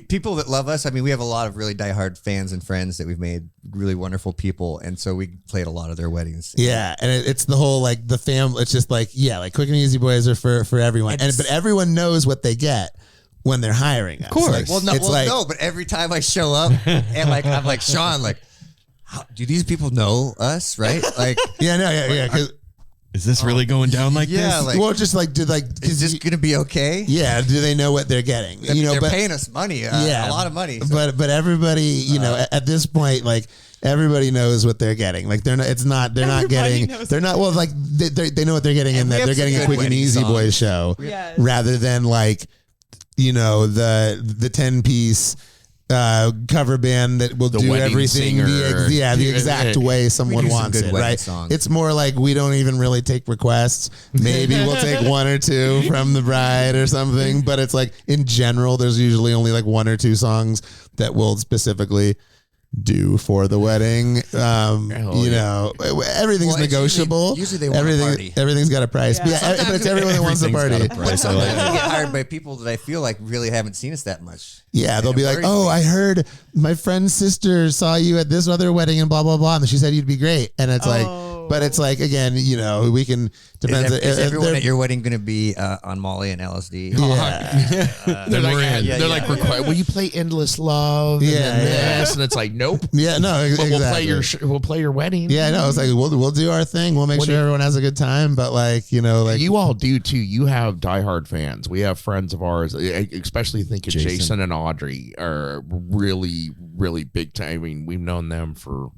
S7: People that love us, I mean, we have a lot of really diehard fans and friends that we've made really wonderful people, and so we played a lot of their weddings.
S6: Yeah, and it's the whole like the family. It's just like like Quick and Easy Boys are for everyone, but everyone knows what they get when they're hiring us.
S1: Of course.
S6: Like,
S7: no, but every time I show up and like I'm like, Sean, like, do these people know us, right? Like,
S6: yeah.
S1: Is this really going down like
S7: Yeah,
S1: this?
S7: like,
S6: Well, just like, did like,
S7: is this gonna be okay?
S6: yeah, do they know what they're getting?
S7: I mean, they're
S6: but
S7: paying us money,
S6: yeah,
S7: a lot of money. So.
S6: But everybody, at this point, like everybody knows what they're getting. Like they're not. It's not. They're not getting. They're not. Well, like they know what they're getting in that they're getting a Quick and Easy Boys show,
S2: Yes.
S6: rather than like, the 10-piece. Cover band that will do
S3: wedding
S6: everything
S3: singer.
S6: the exact way someone
S7: do some
S6: wants
S7: good
S6: it,
S7: wedding
S6: right?
S7: songs.
S6: It's more like we don't even really take requests. Maybe we'll take one or two from the bride or something, but it's like in general, there's usually only like one or two songs that we'll specifically do for the wedding. Everything's
S7: Well, it's
S6: negotiable.
S7: usually they want a party.
S6: Everything's got a price.
S2: Yeah.
S6: Yeah, but it's everyone that wants a party.
S1: Everything's got a price. I like
S7: Sometimes
S1: it.
S7: we get hired by people that I feel like really haven't seen us that much.
S6: Yeah, they'll
S7: And
S6: be
S7: it
S6: like,
S7: worries
S6: "Oh,
S7: me.
S6: I heard my friend's sister saw you at this other wedding and blah blah blah, and she said you'd be great." And it's like, but it's like again, we can depends.
S7: Is everyone
S6: they're-
S7: at your wedding going to be on Molly and LSD?
S6: Yeah,
S3: They're like,
S7: Yeah,
S3: they're
S7: yeah.
S3: like, will you play Endless Love? And
S6: Yeah,
S3: then
S6: yeah.
S3: this, and it's like, nope.
S6: yeah, no,
S3: But
S6: exactly.
S3: we'll play your wedding.
S6: Yeah, no, it's like we'll do our thing. We'll make
S3: What
S6: sure
S3: do you-
S6: everyone has a good time. But like like
S3: You all do too. You have diehard fans. We have friends of ours, especially thinking Jason and Audrey are really, really big time. I mean, we've known them for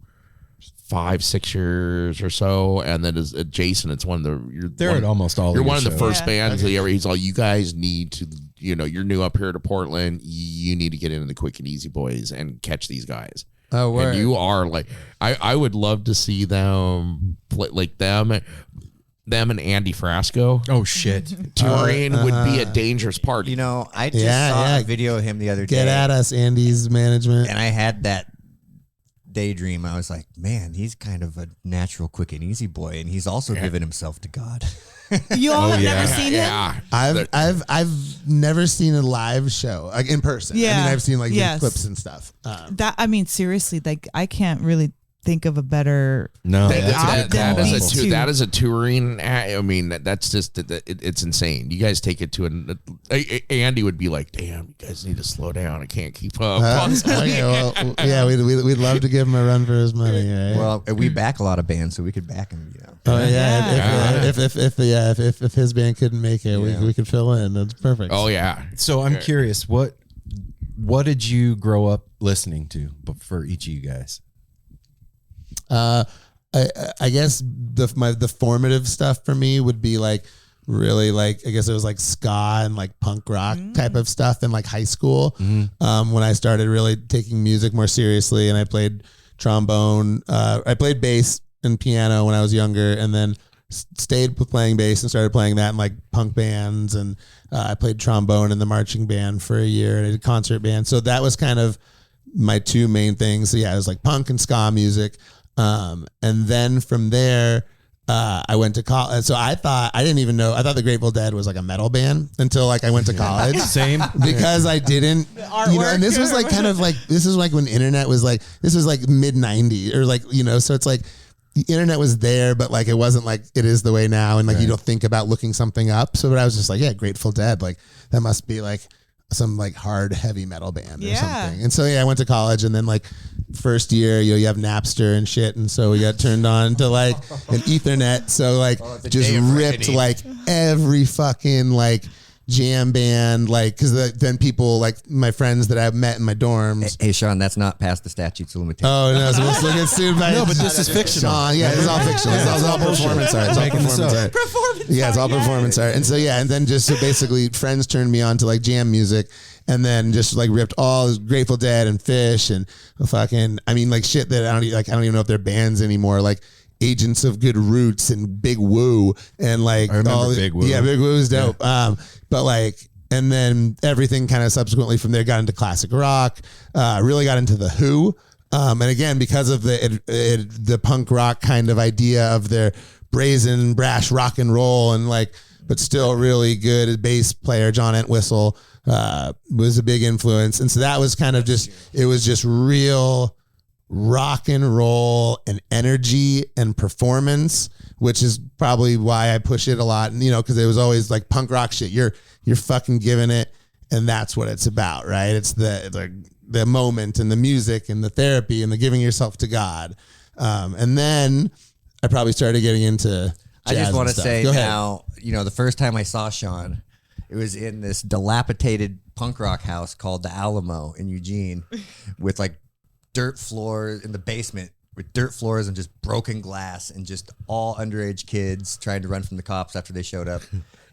S3: 5-6 years or so, and then as Jason, it's one of the
S1: They're at almost all.
S3: You're
S1: of
S3: one
S1: your
S3: of the
S1: shows.
S3: first bands. He's all, you guys need to, you're new up here to Portland. You need to get into the Quick and Easy Boys and catch these guys.
S6: oh, word.
S3: And you are like, I would love to see them play, like them and Andy Frasco
S1: Oh shit!
S3: touring would be a dangerous party.
S7: You know, I just
S6: Yeah,
S7: saw
S6: yeah.
S7: a video of him the other day.
S6: Get at us, Andy's management.
S7: And I had that daydream. I was like, man, he's kind of a natural Quick and Easy boy, and he's also given himself to God.
S2: You all have
S1: yeah.
S2: never seen him?
S3: Yeah,
S6: I've never seen a live show like in person. I
S2: Yeah.
S6: mean, I've seen like
S2: Yes.
S6: clips and stuff.
S2: Seriously, like I can't really think of a better.
S1: No,
S3: That-
S1: that's
S3: that-
S1: a
S3: that
S1: good
S3: is a
S1: call.
S2: two.
S3: that is a touring. I mean, that's just it's insane. You guys take it to Andy would be like, "Damn, you guys need to slow down. I can't keep up."
S6: Okay, well, yeah, we'd love to give him a run for his money. Right?
S7: Well, we back a lot of bands, so we could back him.
S6: oh yeah,
S2: Yeah.
S6: if his band couldn't make it, we could fill in. That's perfect.
S3: Oh yeah.
S1: So I'm curious, what did you grow up listening to for each of you guys?
S6: I guess the formative stuff for me would be like really like I guess it was like ska and like punk rock type of stuff in like high school when I started really taking music more seriously, and I played trombone. I played bass and piano when I was younger, and then stayed playing bass and started playing that in like punk bands, and I played trombone in the marching band for a year, and I did concert band. So that was kind of my two main things. So yeah, it was like punk and ska music. And then from there, I went to college. So I thought the Grateful Dead was like a metal band until like I went to college.
S1: Same.
S6: Because I didn't, and this was like kind of like, this is like when internet was like, this was like mid 90s or like, so it's like the internet was there, but like, it wasn't like it is the way now. And like, you don't think about looking something up. So, but I was just like, yeah, Grateful Dead. Like that must be like some like hard heavy metal band or something. And so, yeah, I went to college, and then like first year, you have Napster and shit. And so we got turned on to like an Ethernet. So like just
S7: day of
S6: ripped
S7: reckoning.
S6: like every fucking like jam band, like, cause then people like my friends that I've met in my dorms.
S7: Hey, Sean, that's not past the statutes of limitations.
S6: Oh no! So we'll still get sued by.
S1: No, but this is fictional.
S6: Yeah, it's all fictional. It's all performance art. It's all performance art. Yeah, it's all performance art. And so yeah, and then just so basically, friends turned me on to like jam music, and then just like ripped all Grateful Dead and Fish and fucking. I mean, like shit that I don't even know if they're bands anymore. Like Agents of Good Roots and Big Woo and like
S1: I remember Big Woo.
S6: Yeah, Big Woo is dope. But like. And then everything kind of subsequently from there got into classic rock, really got into The Who. And again, because of the punk rock kind of idea of their brazen, brash rock and roll, and like, but still really good bass player, John Entwistle, was a big influence. And so that was kind of it was just real rock and roll and energy and performance, which is probably why I push it a lot. And, cause it was always like punk rock shit. You're fucking giving it, and that's what it's about, right? It's the moment and the music and the therapy and the giving yourself to God. And then I probably started getting into
S7: I just want to say
S6: Go ahead.
S7: now, the first time I saw Sean, it was in this dilapidated punk rock house called the Alamo in Eugene with like dirt floors in the basement with dirt floors and just broken glass and just all underage kids trying to run from the cops after they showed up.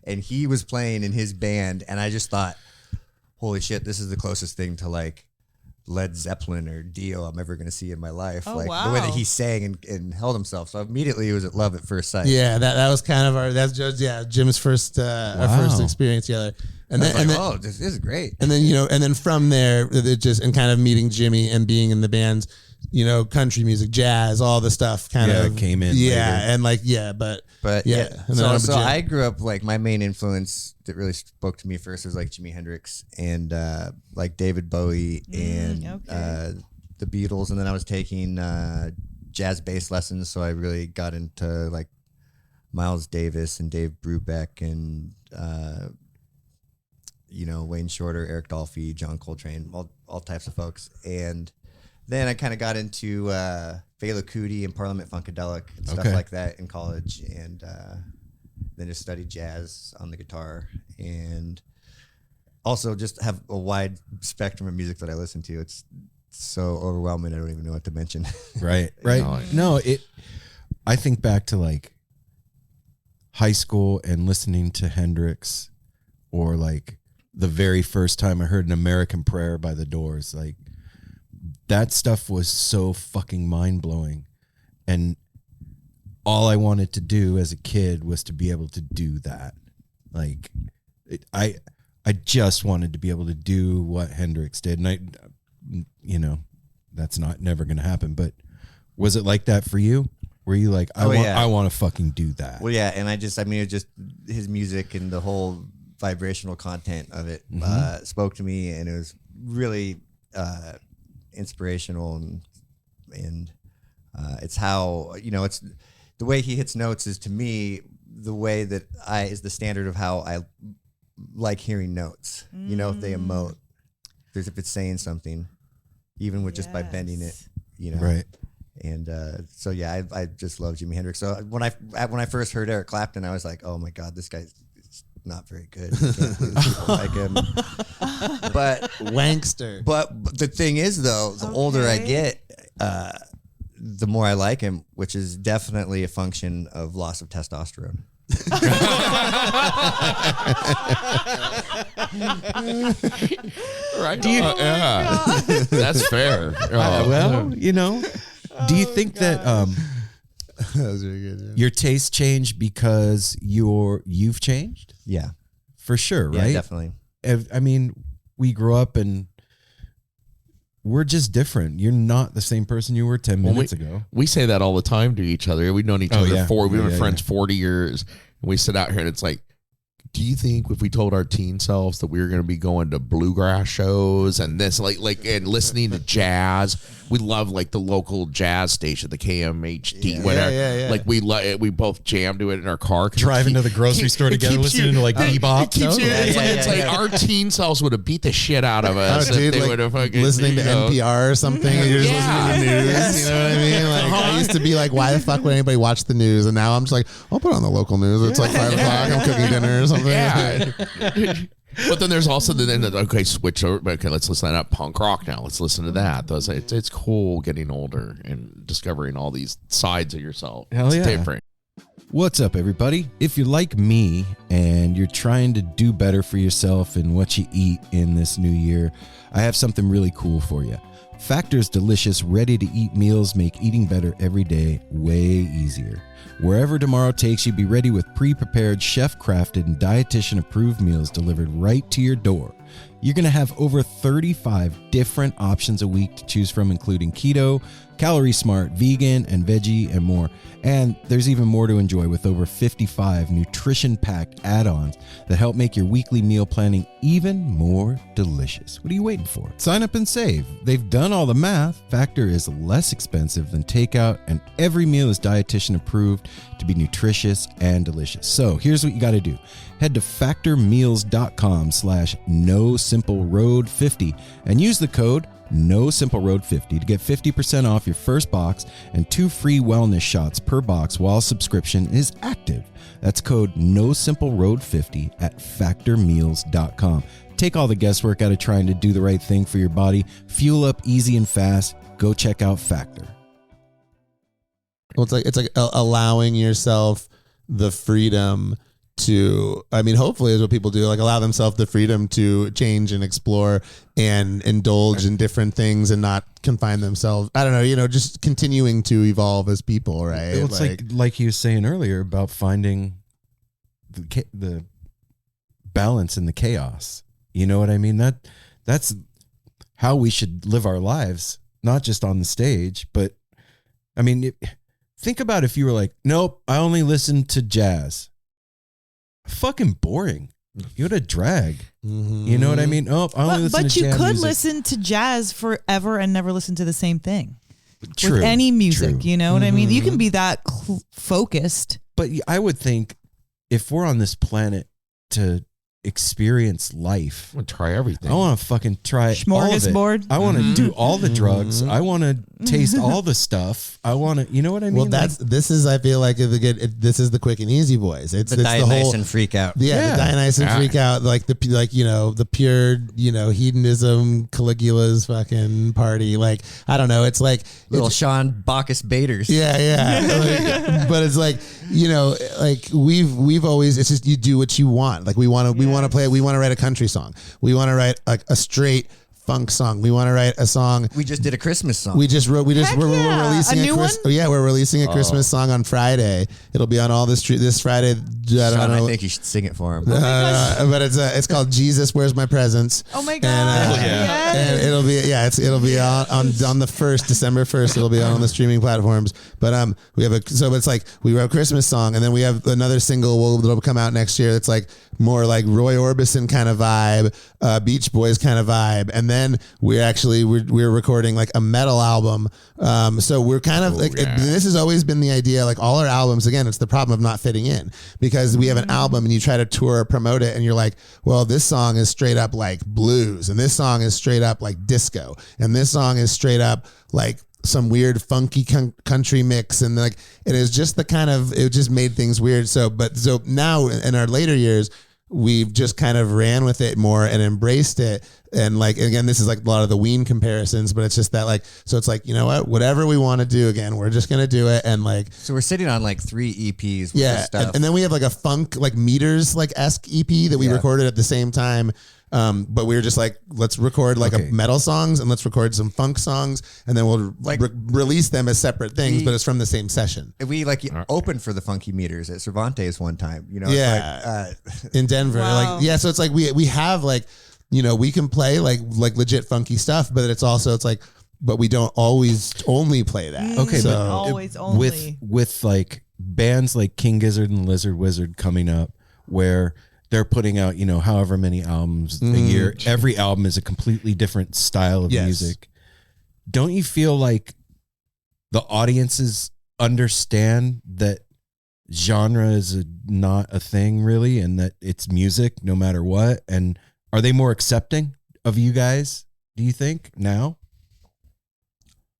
S7: And he was playing in his band. And I just thought, holy shit, this is the closest thing to like Led Zeppelin or Dio I'm ever going to see in my life.
S2: Oh,
S7: like
S2: wow.
S7: the way that he sang and held himself. So immediately it was at love at first sight.
S6: Yeah, that was kind of that's just Jim's first our first experience together. And then,
S7: oh, this is great.
S6: And then and then from there it just and kind of meeting Jimmy and being in the bands, country music, jazz, all the stuff kind of
S1: came in.
S6: Yeah,
S1: later.
S6: and like but
S7: yeah.
S6: And then
S7: So
S6: Jim.
S7: I grew up like my main influence that really spoke to me first was like Jimi Hendrix and like David Bowie and the Beatles, and then I was taking jazz bass lessons, so I really got into like Miles Davis and Dave Brubeck and Wayne Shorter, Eric Dolphy, John Coltrane, all types of folks. And then I kind of got into Fela Kuti and Parliament Funkadelic and stuff like that in college, and then just studied jazz on the guitar, and also just have a wide spectrum of music that I listen to. It's so overwhelming, I don't even know what to mention.
S1: Right. No, I think back to like high school and listening to Hendrix, or like the very first time I heard An American Prayer by the Doors. Like that stuff was so fucking mind blowing, and all I wanted to do as a kid was to be able to do that. Like I just wanted to be able to do what Hendrix did, and that's never going to happen. But was it like that for you? Were you like, I want to fucking do that?
S7: Well, yeah, and it was just his music and the whole vibrational content of it spoke to me, and it was really inspirational, and it's how it's the way he hits notes is to me the way that is the standard of how I like hearing notes. If they emote, if it's saying something, even with just by bending it,
S1: Right.
S7: And so yeah, I just love Jimi Hendrix. So when I first heard Eric Clapton, I was like, oh my god, this guy's not very good. I can't believe people like him. But
S6: wankster.
S7: But the thing is, though, the older I get, the more I like him, which is definitely a function of loss of testosterone.
S3: Right? That's fair.
S1: Do you think that
S6: That was really good.
S1: your taste changed because you've changed?
S7: Yeah,
S1: For sure, right?
S7: yeah, definitely.
S1: I mean, we grew up and we're just different. You're not the same person you were 10 minutes ago.
S3: We say that all the time to each other. We've known each other we've been friends 40 years. And we sit out here and it's like, do you think if we told our teen selves that we were going to be going to bluegrass shows and this, and listening to jazz, we love like the local jazz station, the KMHD, whatever.
S6: Yeah.
S3: Like we both jam to it in our car.
S1: Driving to the grocery store together, listening to like bebop.
S3: It's like our teen selves would have beat the shit out of us if they would have fucking
S6: listening to NPR or something. And you're just listening to the news.
S3: Yes.
S6: You know what I mean? Like I used to be like, why the fuck would anybody watch the news? And now I'm just like, I'll put on the local news. It's like 5 o'clock. I'm cooking dinner or something.
S3: Yeah. But then there's also switch over. Okay, let's listen to that punk rock now. Let's listen to that. It's cool getting older and discovering all these sides of yourself.
S1: Hell
S3: it's
S1: yeah.
S3: different.
S1: What's up, everybody? If you're like me and you're trying to do better for yourself and what you eat in this new year, I have something really cool for you. Factor's delicious, ready-to-eat meals make eating better every day way easier. Wherever tomorrow takes you, be ready with pre-prepared, chef-crafted, and dietitian-approved meals delivered right to your door. You're going to have over 35 different options a week to choose from, including keto, calorie smart, vegan, and veggie, and more. And there's even more to enjoy with over 55 nutrition-packed add-ons that help make your weekly meal planning even more delicious. What are you waiting for? Sign up and save. They've done all the math. Factor is less expensive than takeout, and every meal is dietitian approved to be nutritious and delicious. So here's what you got to do. Head to factormeals.com/no NoSimpleRoad50 and use the code NoSimpleRoad50 to get 50% off your first box and 2 free wellness shots per box while subscription is active. That's code NoSimpleRoad50 at factormeals.com. Take all the guesswork out of trying to do the right thing for your body. Fuel up easy and fast. Go check out Factor.
S6: Well, it's like allowing yourself the freedom to, I mean, hopefully is what people do, like allow themselves the freedom to change and explore and indulge in different things and not confine themselves. I don't know, just continuing to evolve as people, right?
S1: It's like you were saying earlier about finding the balance in the chaos. You know what I mean? That's how we should live our lives, not just on the stage, but I mean, think about if you were like, nope, I only listen to jazz. Fucking boring. You would have drag. Mm-hmm. You know what I mean? Oh, I only listen to jazz. But you could
S2: listen to jazz forever and never listen to the same thing.
S1: True.
S2: With any music, you know what I mean? You can be that focused.
S1: But I would think if we're on this planet to experience life,
S3: I want to try everything.
S1: I want to fucking try all of it. I want to do all the drugs. I want to taste all the stuff. I want to, you know what I mean?
S6: Well, I feel like this is the Quick and Easy Boys. It's
S7: the Dionysian
S6: the whole
S7: freak out.
S6: Yeah, the Dionysian freak out, the pure, hedonism, Caligula's fucking party. Like, I don't know. It's like
S7: little Sean Bacchus baiters.
S6: Yeah. But it's like, we've always, it's just, you do what you want. Like we want to play, we want to write a country song. We want to write like a straight funk song. We want to write a song.
S7: We just did a Christmas song.
S6: We're releasing a new one? Yeah, we're releasing a Christmas song on Friday. It'll be on all this Friday.
S7: I think you should sing it for him.
S6: But it's called Jesus Where's My Presents.
S2: Oh my god.
S6: And it'll be on the 1st, December 1st, it'll be on the streaming platforms. But it's like we wrote a Christmas song, and then we have another single that'll come out next year. It's like more like Roy Orbison kind of vibe, Beach Boys kind of vibe, and then we're recording like a metal album. So we're kind of this has always been the idea. Like all our albums, again, it's the problem of not fitting in, because we have an album and you try to tour or promote it, and you're like, well, this song is straight up like blues, and this song is straight up like disco, and this song is straight up like some weird funky country mix, and like it is just it just made things weird. So now in our later years, we've just kind of ran with it more and embraced it. And like, again, this is like a lot of the Ween comparisons, but it's just that like, so it's like, you know what, whatever we want to do, again, we're just going to do it. And like,
S7: so we're sitting on like 3 EPs. With
S6: this stuff. And then we have like a funk, like meters, like esque EP that we recorded at the same time. But we were just like, let's record like a metal songs and let's record some funk songs, and then we'll like release them as separate things, but it's from the same session.
S7: We opened for the Funky Meters at Cervantes one time,
S6: in Denver. Wow. So it's like we have like, we can play like legit funky stuff, but it's also, it's like, but we don't always only play that.
S1: Okay.
S2: So
S1: but
S2: always only
S1: with like bands like King Gizzard and Lizard Wizard coming up, where they're putting out, however many albums a year. Every album is a completely different style of music. Don't you feel like the audiences understand that genre is not a thing really, and that it's music no matter what? And are they more accepting of you guys, do you think, now?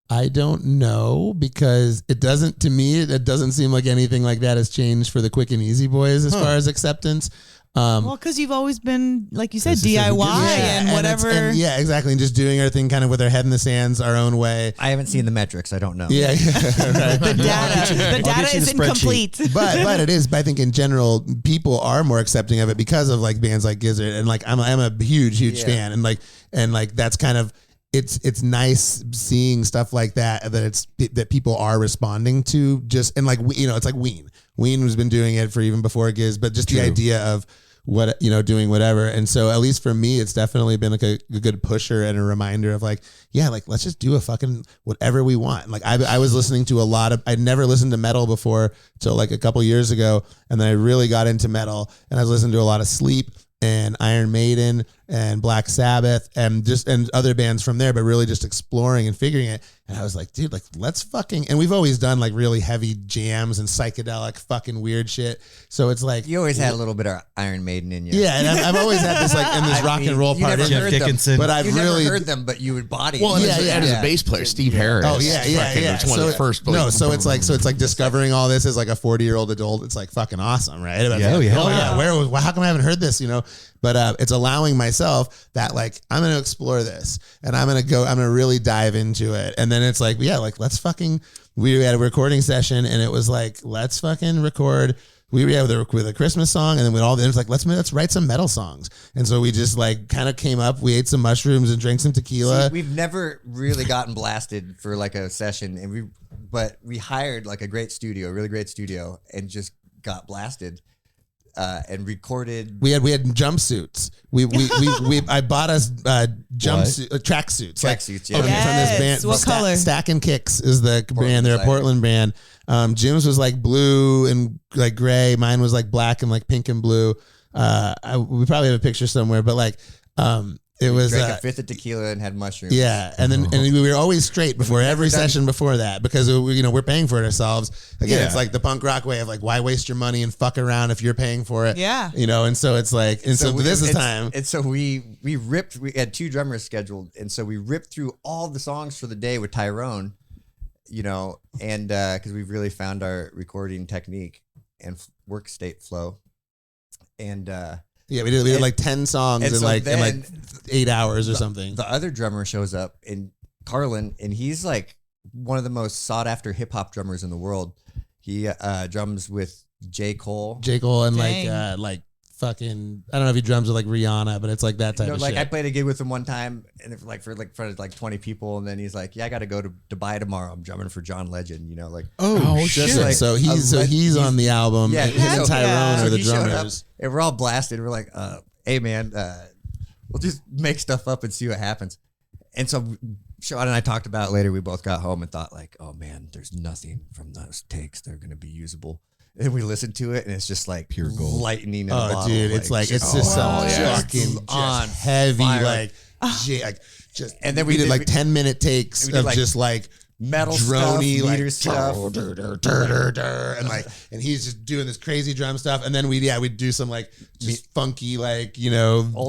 S6: I don't know, because it doesn't seem like anything like that has changed for the Quick and Easy Boys as far as acceptance.
S2: Well, because you've always been, like you said, DIY and whatever.
S6: Exactly. And just doing our thing kind of with our head in the sands, our own way.
S7: I haven't seen the metrics. I don't know.
S6: Yeah.
S2: The data is incomplete.
S6: But it is. But I think in general, people are more accepting of it because of like bands like Gizzard. And like, I'm a huge fan. And like that's kind of, it's nice seeing stuff like that that people are responding to, just, and like, it's like Ween has been doing it for even before Giz, but just the idea of what, doing whatever. And so at least for me, it's definitely been like a good pusher and a reminder of like, let's just do a fucking whatever we want. Like I was listening to I'd never listened to metal before till like a couple years ago. And then I really got into metal, and I was listening to a lot of Sleep and Iron Maiden and Black Sabbath and other bands from there, but really just exploring and figuring it. And I was like, dude, like, let's fucking, and we've always done like really heavy jams and psychedelic fucking weird shit. So it's like,
S7: You always had a little bit of Iron Maiden in you.
S6: yeah, and I've always had this like in this rock and roll
S7: you
S6: part.
S7: never
S1: Jeff
S7: heard them,
S1: Dickinson.
S6: But I've
S7: you
S6: really
S7: never heard them, but you would body.
S3: Well, and
S7: it.
S3: as a bass player, Steve Harris.
S6: Oh yeah.
S3: It's one of the first.
S6: No, so it's like discovering all this as like a 40-year-old adult. It's like fucking awesome, right? It's
S1: Yeah,
S6: like,
S1: yeah.
S6: oh yeah. How come I haven't heard this? You know, but it's allowing myself that like I'm gonna explore this and I'm gonna really dive into it. And then it's like, yeah, like let's fucking. We had a recording session and it was like, let's fucking record. We were with a Christmas song, and then with all the, it was like, let's write some metal songs. And so we just like kind of came up. We ate some mushrooms and drank some tequila.
S7: See, we've never really gotten blasted for like a session, and we hired like a really great studio, and just got blasted. And recorded.
S6: We had jumpsuits. I bought us jumpsuit tracksuits.
S7: Tracksuits, yeah.
S6: From this band.
S2: What color?
S6: Stack and Kicks is the band. They're a Portland band. Jim's was like blue and like gray. Mine was like black and like pink and blue. We probably have a picture somewhere, but like it was
S7: drank a fifth of tequila and had mushrooms.
S6: Yeah, and then we were always straight before every session before that because we're paying for it ourselves. Again, it's like the punk rock way of like, why waste your money and fuck around if you're paying for it?
S2: Yeah,
S6: and so it's like, and so this is time.
S7: And so we ripped. We had 2 drummers scheduled, and so we ripped through all the songs for the day with Tyrone. And because we've really found our recording technique and work state flow, and.
S6: Yeah, we did like 10 songs in like 8 hours or something.
S7: The other drummer shows up, in Carlin, and he's like one of the most sought after hip hop drummers in the world. He drums with J. Cole.
S6: And
S2: Dang.
S6: like fucking, I don't know if he drums with like Rihanna, but it's like that type of
S7: like
S6: shit.
S7: I played a gig with him one time, and for front of like 20 people, and then he's like, "Yeah, I got to go to Dubai tomorrow. I'm drumming for John Legend." Like,
S6: oh
S7: just
S6: shit!
S7: like
S6: so he's on the album.
S7: Yeah,
S6: him and Tyrone
S7: So
S6: are the
S7: he showed up,
S6: drummers.
S7: and we're all blasted. We're like, "Hey man, we'll just make stuff up and see what happens." And so Sean and I talked about it later. We both got home and thought like, "Oh man, there's nothing from those takes that are going to be usable." And we listened to it, and it's just like
S1: pure gold,
S7: lightning in a bottle.
S6: Dude, it's just some fucking
S7: on
S6: heavy
S7: fire.
S6: like just.
S7: And then
S6: we did like
S7: we-
S6: 10-minute takes
S7: we did
S6: of
S7: like
S6: just like
S7: metal
S6: droney
S7: stuff,
S6: like
S7: meter stuff.
S6: and like, and he's just doing this crazy drum stuff, and then we'd do some like just funky like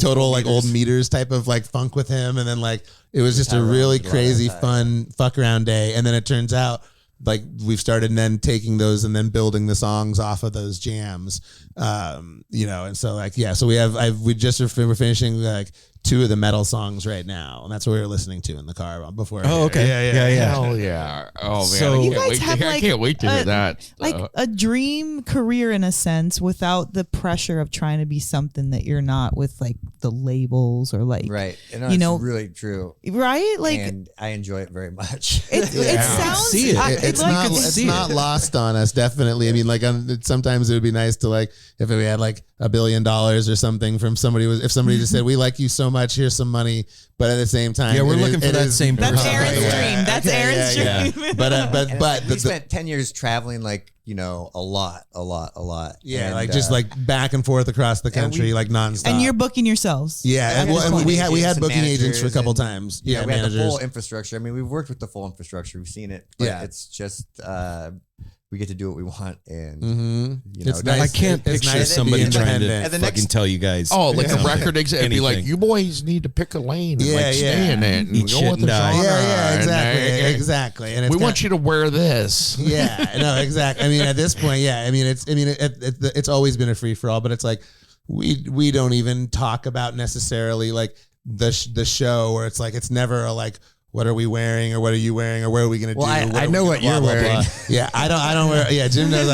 S6: total like old meters type of like funk with him, and then like it was just a really crazy fun fuck around day, and then it turns out like we've started then taking those and then building the songs off of those jams, and so like so we're finishing like 2 of the metal songs right now, and that's what we were listening to in the car before.
S1: Oh, okay. Yeah.
S3: Hell yeah! Oh man,
S1: So-
S3: I
S1: You
S3: can't
S2: guys
S3: wait to
S2: have,
S3: hear- I
S2: like,
S3: can't wait to hear that.
S2: like a dream career in a sense, without the pressure of trying to be something that you're not, with like the labels or like
S7: Right. And
S2: it's
S7: really true.
S2: right, like
S7: And I enjoy it very much.
S2: it sounds.
S1: See it.
S6: It's not lost on us. Definitely. I mean, like sometimes it would be nice to like if we had like $1 billion or something from somebody. If somebody just said, "We like you so much, here's some money," but at the same time,
S1: Yeah, we're looking for that same person.
S2: That's Aaron's dream. That's Aaron's dream.
S6: Yeah. But
S7: we spent 10 years traveling, like a lot.
S6: Yeah,
S7: and,
S6: like just like back and forth across the country, like nonstop.
S2: And you're booking yourselves.
S6: Yeah, and we had
S7: and
S6: booking agents for a couple
S7: managers
S6: times.
S7: we had the
S6: managers.
S7: full infrastructure. I mean, we've worked with the full infrastructure. We've seen it. But it's just we get to do what we want, and
S6: It's
S1: I
S6: nice.
S1: can't
S6: It's
S1: picture
S6: nice to
S1: somebody
S6: be
S1: trying to
S6: independent.
S7: And the
S1: fucking
S7: next-
S1: tell you guys.
S3: Oh, like
S1: you know,
S3: a record exec be like,
S1: anything.
S3: "You boys need to pick a lane and
S6: Yeah,
S3: like stay in it and
S1: Eat
S3: go
S1: shit
S3: with
S1: and
S3: the
S1: die.
S3: genre."
S6: Yeah,
S3: and,
S6: exactly. And it's
S3: we want you to wear this.
S6: Yeah, no, exactly. I mean, at this point, it's always been a free for all, but it's like we don't even talk about necessarily like the show, where it's like it's never a like, what are we wearing or what are you wearing or what are we gonna do?
S7: I know what you're wearing.
S6: Yeah, I don't wear. Yeah, Jim knows.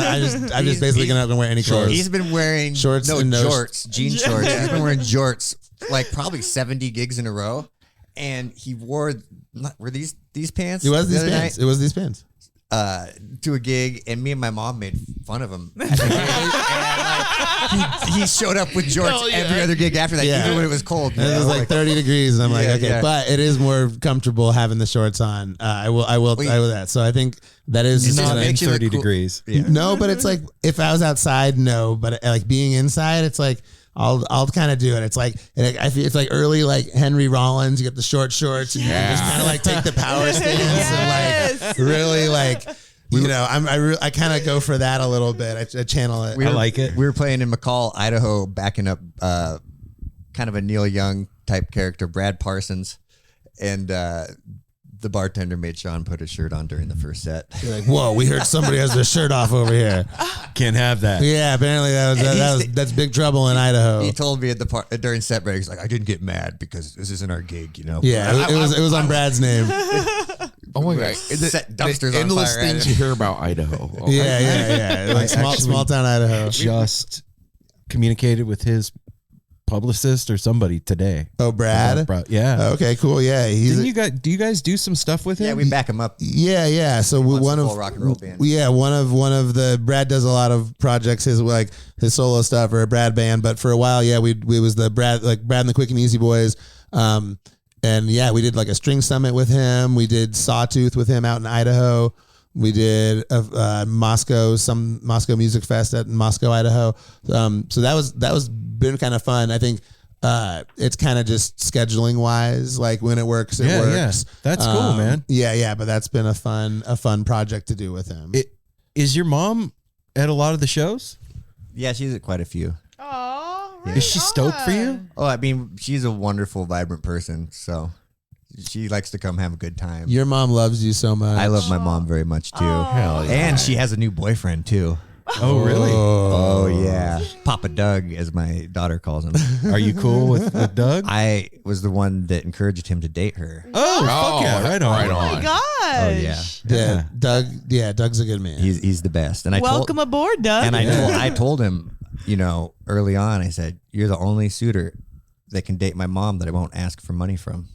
S6: I'm just basically gonna wear any clothes.
S7: He's been wearing
S6: Shorts
S7: no
S6: and no-
S7: jorts, jean shorts. He's been wearing jorts like probably 70 gigs in a row, and he wore these pants.
S6: It was
S7: the
S6: these
S7: other
S6: pants.
S7: night,
S6: It was these pants.
S7: to a gig, and me and my mom made fun of him. At the gig. And, like, he showed up with jorts every other gig after that,
S6: Yeah.
S7: even when it was cold.
S6: And it was like 30 degrees, and I'm like,
S7: Yeah,
S6: okay,
S7: yeah.
S6: but it is more comfortable having the shorts on. I will that. So I think that is
S7: It's
S1: not
S7: just
S1: in
S7: makes you look
S1: 30
S7: cool.
S1: degrees.
S7: Yeah.
S6: No, but it's like if I was outside, no, but like being inside, it's like I'll kind of do it. It's like, I feel it's like early, like Henry Rollins. You get the short shorts and you just kind of like take the power stance and like really like, you know, I kind of go for that a little bit. I channel it.
S1: I like it.
S7: We were playing in McCall, Idaho, backing up kind of a Neil Young type character, Brad Parsons, and the bartender made Sean put his shirt on during the first set.
S6: You're like, whoa, we heard somebody has their shirt off over here.
S1: Can't have that.
S6: Yeah, apparently that's big trouble in Idaho.
S7: He told me at the during set break, he's like, I didn't get mad because this isn't our gig, you know.
S6: Yeah, it was on Brad's name.
S3: Oh my god!
S7: Set dumpsters
S3: the
S7: on
S3: endless
S7: fire.
S3: things you hear about Idaho. Oh,
S6: Yeah. Like small town Idaho.
S1: Just communicated with his publicist or somebody today.
S6: Oh, Brad?
S1: Yeah.
S6: Okay, cool. Yeah,
S1: Do you guys do some stuff with him?
S7: Yeah, we back him up.
S6: Yeah. So one of
S7: rock and roll band.
S6: Yeah, one of the Brad does a lot of projects, his solo stuff or a Brad band. But for a while, yeah, we was the Brad and the Quick and Easy Boys. And yeah, we did like a string summit with him. We did Sawtooth with him out in Idaho. We did Moscow Music Fest in Moscow, Idaho. So that was been kind of fun. I think it's kind of just scheduling wise, like when it works, it works.
S1: Yeah. That's cool, man.
S6: Yeah. But that's been a fun project to do with him.
S1: Is your mom at a lot of the shows?
S7: Yeah, she's at quite a few.
S2: Oh,
S1: Is she stoked for you?
S7: Oh, I mean, she's a wonderful, vibrant person, so she likes to come have a good time.
S6: Your mom loves you so much.
S7: I love my mom very much too.
S3: Hell yeah.
S7: And she has a new boyfriend too.
S1: Oh, really?
S7: Oh yeah, Papa Doug, as my daughter calls him.
S1: Are you cool with Doug?
S7: I was the one that encouraged him to date her.
S1: Oh, fuck yeah. Right on.
S3: Right
S2: oh
S3: on.
S2: my gosh.
S7: Oh yeah,
S6: Yeah, Doug. Yeah, Doug's a good man.
S7: he's the best. And
S2: Welcome aboard, Doug.
S7: And I told him, you know, early on, I said, you're the only suitor that can date my mom that I won't ask for money from.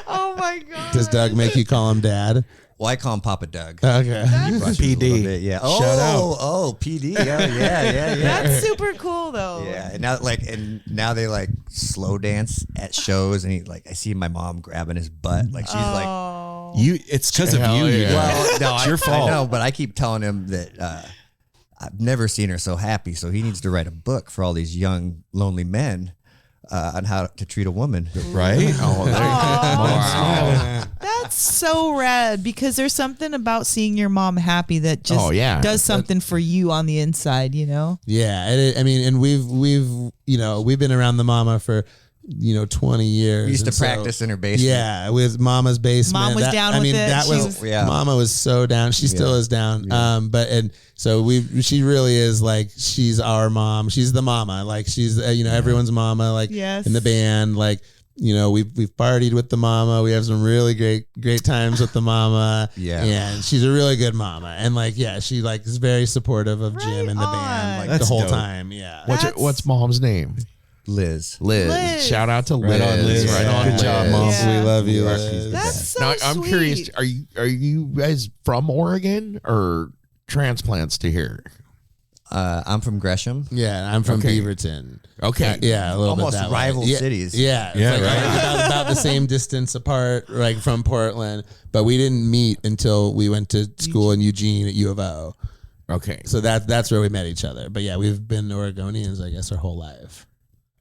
S2: Oh my god.
S6: Does Doug make you call him Dad?
S7: Well, I call him Papa Doug.
S6: Okay.
S1: PD.
S7: Yeah.
S1: Shout out.
S7: Oh, PD. Oh, yeah.
S2: That's super cool though.
S7: Yeah, and now they like slow dance at shows, and I see my mom grabbing his butt, like she's like,
S2: Oh.
S1: It's because of
S3: Hell
S1: you.
S3: yeah.
S7: well, no,
S1: It's your fault.
S7: I know, but I keep telling him that I've never seen her so happy, so he needs to write a book for all these young lonely men on how to treat a woman.
S1: Right? Oh, there
S3: Wow.
S2: That's so rad because there's something about seeing your mom happy that just does something for you on the inside, you know?
S6: Yeah, I mean, and we've been around the mama for 20 years.
S7: We used to
S6: and so-
S7: practice in her basement.
S6: Yeah, with Mama's basement.
S2: Mom was down with it.
S6: That
S2: She
S6: was,
S2: was-
S7: Yeah.
S6: Mama was so down. She still is down. So she really is like, she's our mom. She's the mama. Like she's everyone's mama. Like
S2: Yes.
S6: in the band. Like we've partied with the mama. We have some really great times with the mama.
S7: Yeah.
S6: And she's a really good mama. And she like is very supportive of Jim and the
S2: on.
S6: band like
S1: That's
S6: the whole
S1: dope.
S6: time. Yeah.
S3: What's mom's name?
S7: Liz.
S2: Liz.
S3: Shout out to
S1: Right
S3: Liz.
S1: on, Liz.
S3: Right on,
S1: Good job,
S3: Liz.
S1: Mom.
S2: Yeah.
S6: We love you,
S7: Yeah,
S6: Liz.
S7: she's the
S2: That's
S7: best.
S2: so
S3: Now,
S2: sweet.
S3: I'm curious. Are you guys from Oregon or transplants to here?
S7: I'm from Gresham.
S6: Yeah, I'm from
S3: Okay.
S6: Beaverton.
S3: Okay.
S6: Yeah, a little
S7: Almost
S6: bit that
S7: rival
S6: way. Yeah,
S7: cities.
S6: Yeah, it's
S1: Yeah,
S6: like
S1: right.
S6: about the same distance apart, like from Portland. But we didn't meet until we went to school in Eugene at U of O.
S3: Okay.
S6: So that's where we met each other. But yeah, we've been Oregonians, I guess, our whole life.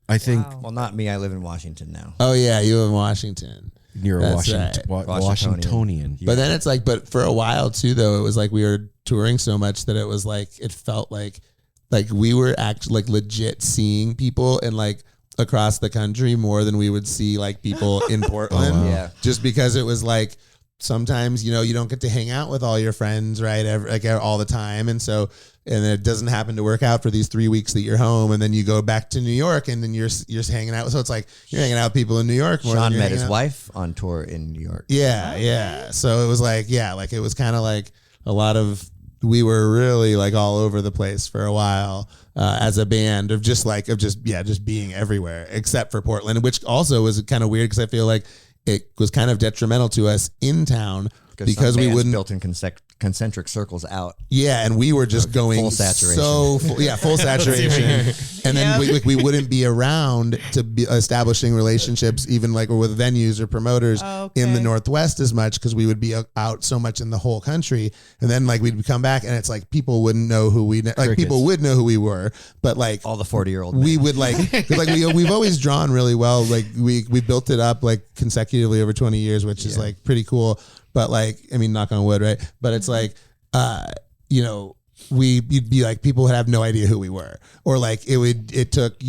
S1: I think
S7: Well, not me. I live in Washington now.
S6: Oh yeah, you in Washington.
S1: you're a
S6: That's
S1: Washingtonian.
S6: But then it's like, but for a while too, though, it was like we were touring so much that it was like it felt like we were actually like legit seeing people and like across the country more than we would see like people in Portland.
S1: wow.
S7: Yeah.
S6: Just because it was like sometimes you don't get to hang out with all your friends right all the time, and it doesn't happen to work out for these 3 weeks that you're home, and then you go back to New York and then you're hanging out. So it's like you're hanging out with people in New York more.
S7: Sean
S6: than you're
S7: met
S6: hanging
S7: his
S6: out.
S7: wife on tour in New York.
S6: Yeah. So it was like, it was kind of like a lot of, we were really like all over the place for a while as a band of just being everywhere except for Portland, which also was kind of weird because I feel like it was kind of detrimental to us in town because we wouldn't
S7: built in concentric circles out.
S6: Yeah, and we were just going
S7: full saturation.
S6: Full saturation, and then we wouldn't be around to be establishing relationships, even like with venues or promoters in the Northwest as much, because we would be out so much in the whole country, and then like we'd come back and it's like people wouldn't know who we like. People would know who we were, but like
S7: all the 40-year-old
S6: we would like we've always drawn really well. Like we built it up like consecutively over 20 years, which is like pretty cool. But like, I mean, knock on wood, right? But it's like, you'd be like, people would have no idea who we were, or like it took,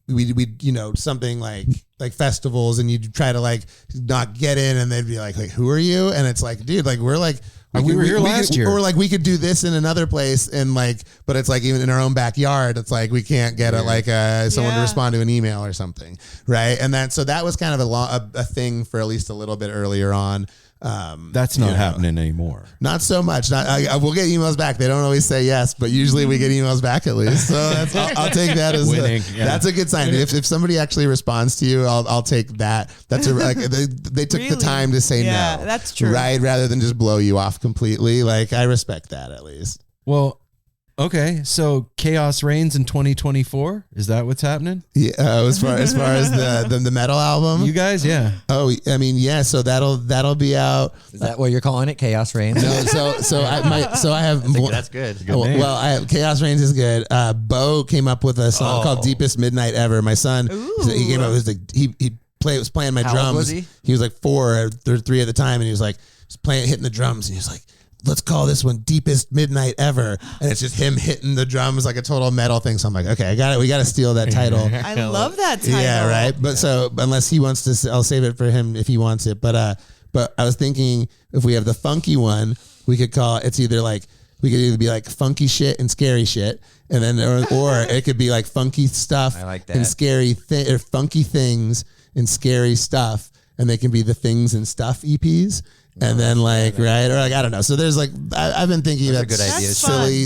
S6: we'd something like festivals, and you'd try to like not get in, and they'd be like, who are you? And it's like, dude, like we're like, we were here last year, or like we could do this in another place, and like, but it's like even in our own backyard, it's like we can't get someone to respond to an email or something, right? And that was kind of a thing for at least a little bit earlier on.
S1: That's not happening anymore.
S6: Not so much. We'll get emails back. They don't always say yes, but usually we get emails back at least. So I'll take that as winning. That's a good sign. If somebody actually responds to you, I'll take that. That's they took the time to say no.
S2: Yeah, that's true.
S6: Right, rather than just blow you off completely. Like I respect that at least.
S1: Well, okay, so Chaos Reigns in 2024. Is that what's happening?
S6: Yeah, as far as the metal album,
S1: you guys, yeah.
S6: Oh, I mean, yeah. So that'll be out.
S7: Is that what you're calling it? Chaos Reigns?
S6: No. I have.
S7: That's good.
S6: Chaos Reigns is good. Bo came up with a song called "Deepest Midnight Ever." My son, he came up with was playing my drums.
S7: How old was he?
S6: He was like 4 or 3 at the time, and he was like hitting the drums, and he was like, let's call this one Deepest Midnight Ever. And it's just him hitting the drums like a total metal thing. So I'm like, okay, I got it. We got to steal that title.
S2: I love that title.
S6: Yeah, right. But so unless he wants to, I'll save it for him if he wants it. But I was thinking if we have the funky one, we could call it, we could either be like funky shit and scary shit. And then, or it could be like funky stuff and scary or funky things and scary stuff. And they can be the things and stuff EPs. And then right, or like I don't know. So there's like I've been thinking about
S7: good ideas.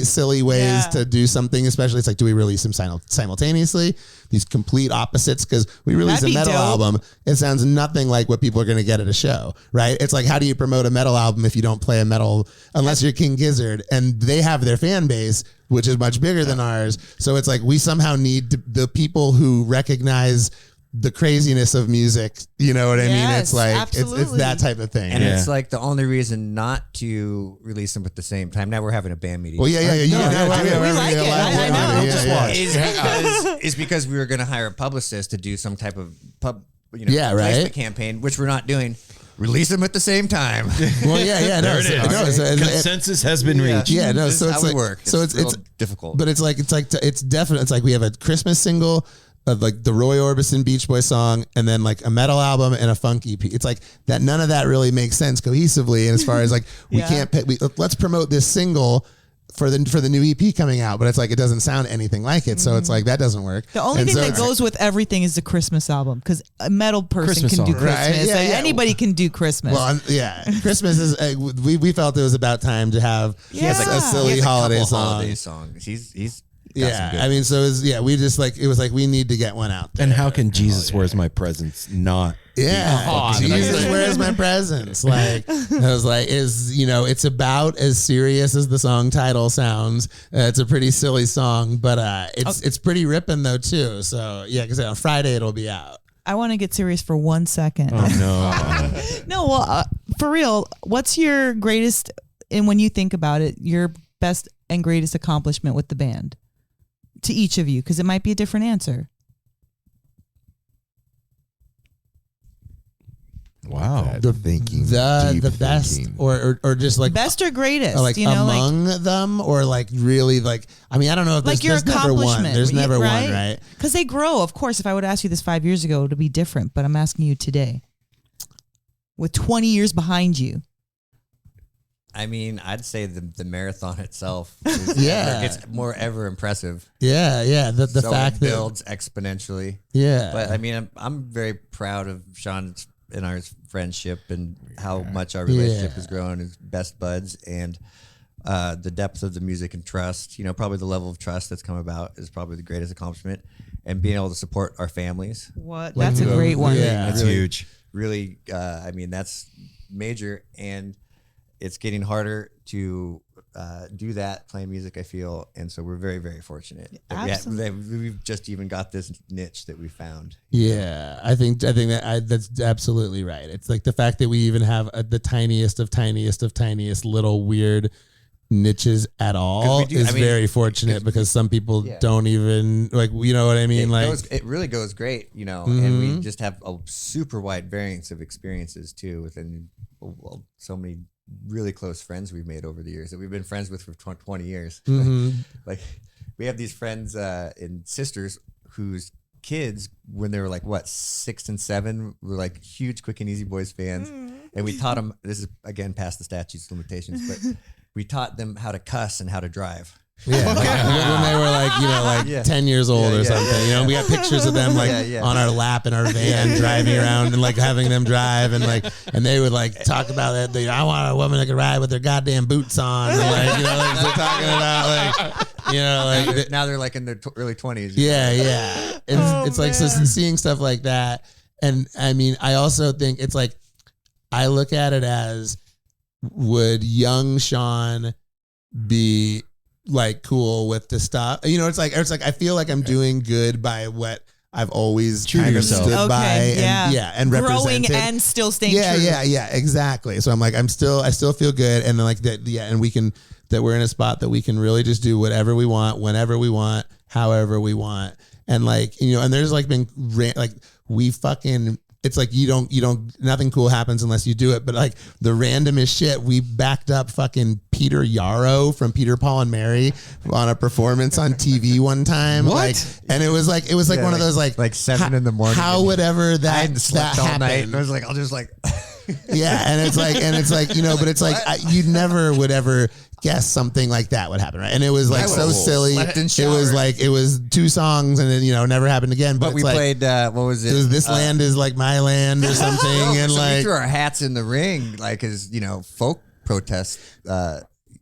S6: silly ways to do something. Especially it's like, do we release them simultaneously? These complete opposites, because we release a metal album, it sounds nothing like what people are going to get at a show, right? It's like, how do you promote a metal album if you don't play a metal, unless you're King Gizzard, and they have their fan base, which is much bigger than ours. So it's like we somehow need the people who recognize the craziness of music, you know what I mean? It's like it's that type of thing,
S7: and it's like the only reason not to release them at the same time. Now we're having a band meeting.
S6: Well, yeah.
S2: We like it.
S7: Is because we were going to hire a publicist to do some type of
S6: placement
S7: campaign, which we're not doing. Release them at the same time.
S6: Well, yeah. No,
S1: consensus has been reached.
S6: Yeah, no. So it's like
S7: work.
S6: So it's
S7: difficult,
S6: but it's definite. It's like we have a Christmas single, of like the Roy Orbison Beach Boy song, and then like a metal album and a funk EP. It's like that. None of that really makes sense cohesively. And as far as like we can't, let's promote this single for the new EP coming out, but it's like it doesn't sound anything like it. So it's like that doesn't work.
S2: The only thing that goes with everything is the Christmas album, because a metal person can do Christmas.
S6: Right? Yeah,
S2: anybody can do Christmas.
S6: Well, Christmas is. We felt it was about time to have a silly holiday
S7: song.
S6: I mean, so we just like, it was like, we need to get one out there.
S1: And how can Jesus Where's My Presents not?
S6: Yeah, Jesus Where's My Presents? Like, I was like, it's about as serious as the song title sounds. It's a pretty silly song, but it's pretty ripping though too. So yeah, because on Friday it'll be out.
S2: I want to get serious for 1 second.
S1: Oh no.
S2: No, well, for real, what's your greatest, and when you think about it, your best and greatest accomplishment with the band? To each of you, because it might be a different answer.
S1: Wow.
S6: The best, or just like
S2: best or greatest,
S6: like among them, or like really like, I mean, I don't know if
S2: like your accomplishment.
S6: There's never one, right?
S2: Because they grow. Of course, if I would ask you this 5 years ago, it would be different. But I'm asking you today, with 20 years behind you.
S7: I mean, I'd say the marathon itself gets more ever impressive.
S6: Yeah. The fact
S7: it builds exponentially.
S6: Yeah.
S7: But I mean, I'm very proud of Sean and our friendship and how much our relationship has grown as best buds, and the depth of the music and trust. Probably the level of trust that's come about is probably the greatest accomplishment, and being able to support our families.
S2: That's a great one.
S6: Yeah,
S1: that's huge.
S7: Really, I mean, that's major, and it's getting harder to do that, playing music, I feel. And so we're very, very fortunate. We've just even got this niche that we found.
S6: Yeah, I think that's absolutely right. It's like the fact that we even have the tiniest of tiniest little weird niches at all is very fortunate, because some people don't even like, you know what I mean?
S7: It really goes great, you know, and we just have a super wide variance of experiences too, within so many really close friends we've made over the years that we've been friends with for 20 years. Like we have these friends and sisters whose kids, when they were like 6 and 7, were like huge Quick and Easy Boys fans, and we taught them, this is again past the statutes of limitations, but we taught them how to cuss and how to drive.
S6: Yeah, when they were like, you know, 10 years old or something. You know, we got pictures of them like on our lap in our van driving around and like having them drive, and like, and they would like talk about that. I want a woman that can ride with their goddamn boots on, and like, you know, like they're talking about like, you know, like
S7: now they're like in their early 20s.
S6: Yeah. It's like, so seeing stuff like that, and I mean, I also think it's like, I look at it as, would young Sean be like cool with the stuff? You know, it's like I feel like I'm doing good by what I've always kind of stood by, and
S2: growing
S6: represented.
S2: and still staying true.
S6: Yeah, exactly. So I'm like, I still feel good, and then like that, and that we're in a spot that we can really just do whatever we want, whenever we want, however we want, and like, you know, and there's like been like we fucking. It's like you don't nothing cool happens unless you do it. But like the randomest shit, we backed up fucking Peter Yarrow from Peter, Paul and Mary on a performance on TV one time.
S1: What?
S6: Like, and it was like one of those like
S7: 7 in the morning.
S6: How would ever that
S7: I hadn't slept all
S6: happen?
S7: night, and I was like, I'll just like
S6: yeah, and it's like you know, but it's like you never would ever guess something like that would happen, right? And it was like so silly. It was like, it was 2 songs, and then, you know, never happened again. But
S7: we
S6: like,
S7: played what was it?
S6: It was This Land Is Like My Land or something, and
S7: so
S6: like
S7: we threw our hats in the ring, like as, you know, folk protest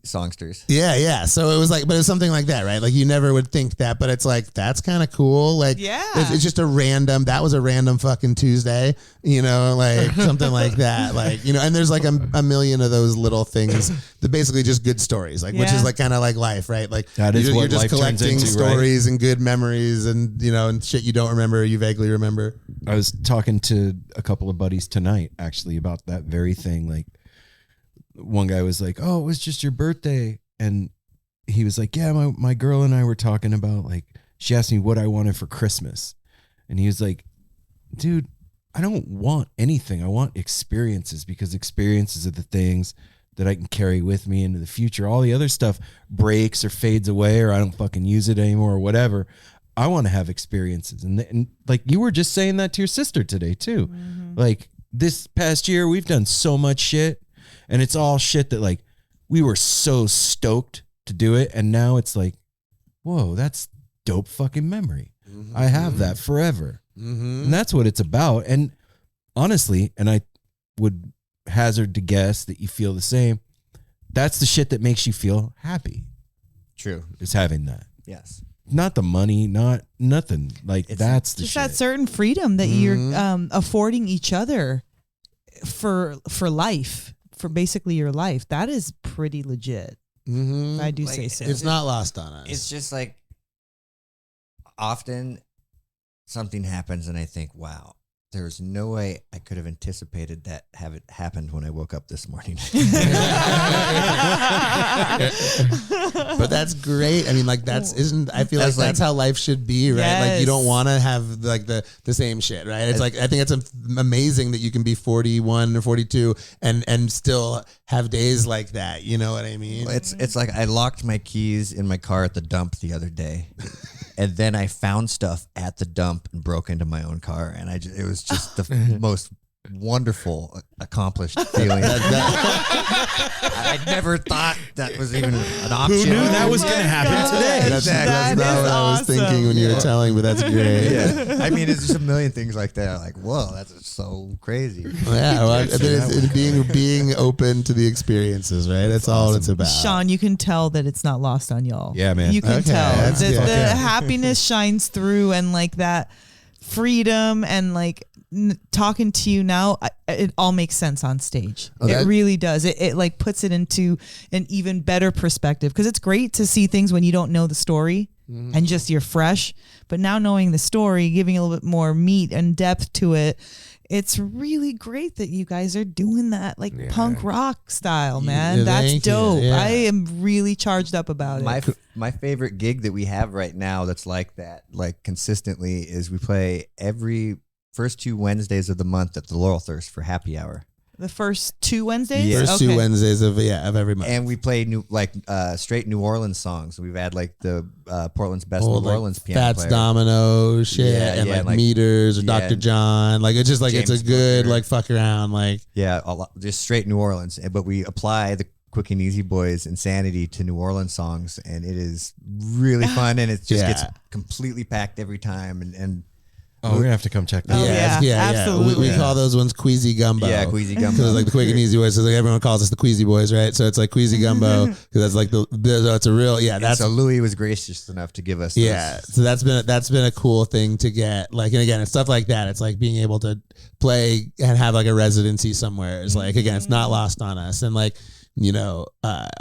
S7: songsters.
S6: Yeah. So it was like, but it was something like that, right? Like you never would think that, but it's like, that's kind of cool. Like, it's just that was a random fucking Tuesday, you know, like something like that. Like, you know, and there's like a million of those little things that basically just good stories, like, which is like kind of like life, right? Like
S1: that is
S6: you're
S1: what
S6: just
S1: life turns
S6: collecting
S1: into,
S6: stories, right? And good memories, and, you know, and shit you don't remember, you vaguely remember.
S1: I was talking to a couple of buddies tonight actually about that very thing. Like, one guy was like, "Oh, it was just your birthday," and he was like, "Yeah, my girl and I were talking about, like, she asked me what I wanted for Christmas," and he was like, "Dude, I don't want anything. I want experiences, because experiences are the things that I can carry with me into the future. All the other stuff breaks or fades away, or I don't fucking use it anymore, or whatever. I want to have experiences." And like you were just saying that to your sister today too. Mm-hmm. Like this past year, we've done so much shit. And it's all shit that like we were so stoked to do it. And now it's like, whoa, that's dope fucking memory. Mm-hmm. I have that forever. Mm-hmm. And that's what it's about. And honestly, and I would hazard to guess that you feel the same. That's the shit that makes you feel happy.
S7: True.
S1: Is having that.
S7: Yes.
S1: Not the money, not nothing. Like that's the
S2: just
S1: shit.
S2: that certain freedom that you're affording each other for life. For basically your life. That is pretty legit. Mm-hmm. I do like, say so.
S6: It's not lost on us.
S7: It's just like often something happens and I think, wow, there's no way I could have anticipated that have it happened when I woke up this morning.
S6: But that's great. I mean, like I feel like that's how life should be, right? Yes. Like you don't want to have like the same shit, right? It's like, I think it's amazing that you can be 41 or 42 and still have days like that. You know what I mean?
S7: It's like I locked my keys in my car at the dump the other day. And then I found stuff at the dump and broke into my own car, and it was just the most wonderful, accomplished feeling. I never thought that was even an option.
S1: Who knew that was going to happen today?
S6: That's not what I was thinking when you were telling, but that's great.
S7: Yeah. I mean, it's just a million things like that. Like, whoa, that's so crazy.
S6: Yeah, well, it's being open to the experiences, right? That's all it's about.
S2: Sean, you can tell that it's not lost on y'all.
S1: Yeah, man.
S2: You can tell. The happiness shines through, and like that freedom, and like talking to you now, it all makes sense on stage.
S6: Oh,
S2: it really does. It like puts it into an even better perspective, because it's great to see things when you don't know the story and just you're fresh. But now knowing the story, giving a little bit more meat and depth to it, it's really great that you guys are doing that, like punk rock style, man. That's dope.
S6: Yeah.
S2: I am really charged up about it.
S7: My favorite gig that we have right now that's like that, like consistently, is we play every first 2 Wednesdays of the month at the Laurel Thirst for happy hour.
S2: The first 2 Wednesdays?
S7: Yeah.
S6: First 2 Wednesdays of every month.
S7: And we play straight New Orleans songs. We've had like the Portland's best New Orleans piano
S6: Fats
S7: player.
S6: Domino shit, and like Meters or Dr. John. Like it's just like
S7: James
S6: it's a good
S7: Booker.
S6: like fuck around like
S7: just straight New Orleans. But we apply the Quick and Easy Boys Insanity to New Orleans songs, and it is really fun, and it just gets completely packed every time. And
S1: we're gonna have to come check that out.
S2: Absolutely.
S6: We call those ones Queasy Gumbo.
S7: Yeah, Queasy Gumbo.
S6: Because like the Quick and Easy Boys, so like everyone calls us the Queasy Boys, right? So it's like Queasy Gumbo because that's like it's a real that's
S7: so Louis was gracious enough to give us
S6: so that's been a cool thing to get, like, and again it's stuff like that. It's like being able to play and have like a residency somewhere is like, again, it's not lost on us, and like, you know,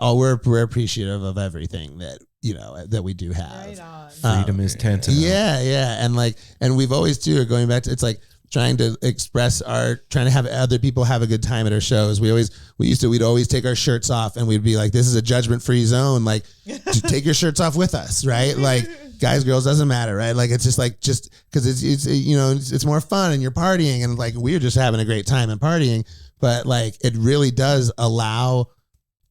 S6: we're appreciative of everything that, you know, that we do have.
S2: Right on.
S1: Freedom is tantamount.
S6: Yeah. And like, and we've always too, going back to, it's like trying to express art, trying to have other people have a good time at our shows. we'd always take our shirts off and we'd be like, this is a judgment-free zone. Like, take your shirts off with us, right? Like, guys, girls, doesn't matter, right? Like, it's just like, just because it's you know, it's more fun and you're partying, and like, we're just having a great time and partying. But like, it really does allow,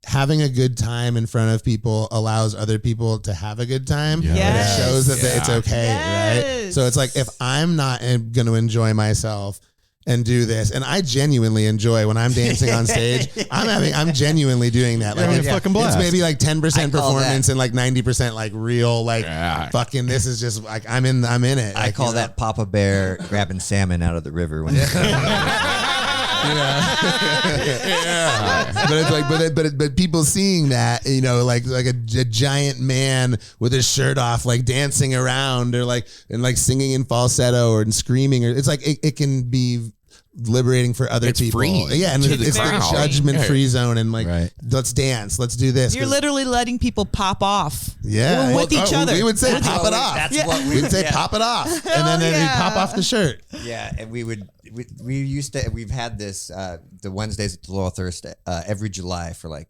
S6: having a good time in front of people allows other people to have a good time.
S1: Yeah.
S2: Yes.
S6: It shows that it's okay, right? So it's like, if I'm not going to enjoy myself and do this, and I genuinely enjoy when I'm dancing on stage, I'm genuinely doing that. Like,
S1: having a fucking blast.
S6: It's maybe like 10% performance
S7: that.
S6: and like 90% like real, like fucking, this is just like, I'm in it.
S7: I
S6: Like,
S7: call
S6: you know?
S7: that Papa Bear grabbing salmon out of the river. When
S6: But it's like, but people seeing that, you know, like a giant man with his shirt off, like dancing around, or like, and like singing in falsetto or screaming, or it's like it can be liberating for other people.
S3: Free.
S6: Yeah, and it's like a judgment-free zone, and like, let's dance, let's do this.
S2: You're literally letting people pop off.
S6: Yeah,
S2: with each other.
S6: We would say pop it off.
S7: That's what
S6: We'd say pop it off, and then they'd pop off the shirt.
S7: Yeah, and we used to, we've had this the Wednesdays at the Laurel Thirst every July for like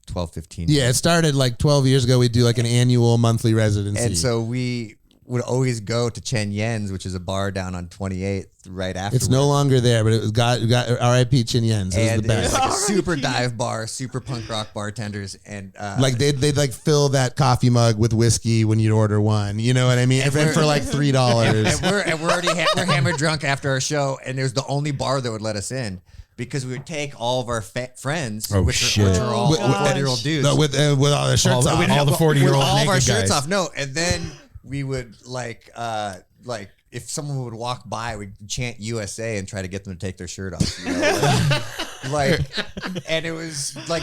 S7: 12, 15 years.
S6: Yeah, it started like 12 years ago. We'd do like an annual monthly residency.
S7: And so we would always go to Chen Yen's, which is a bar down on 28th right after.
S6: It's no longer there, but it was got R.I.P. Chin Yen's. It was
S7: And
S6: the best.
S7: it was like a super dive bar, super punk rock bartenders, and
S6: Like they'd like fill that coffee mug with whiskey when you'd order one. You know what I mean? And for like $3.
S7: and we're already we're hammered drunk after our show, and there's the only bar that would let us in. Because we would take all of our friends, which are all
S6: With-
S7: 40-year-old dudes,
S6: No, with all the shirts off.
S1: all the 40-year-old
S7: with all of our
S1: naked
S7: shirts
S1: guys.
S7: off. No, and then we would like if someone would walk by, we'd chant USA and try to get them to take their shirt off. You know? like, and it was like,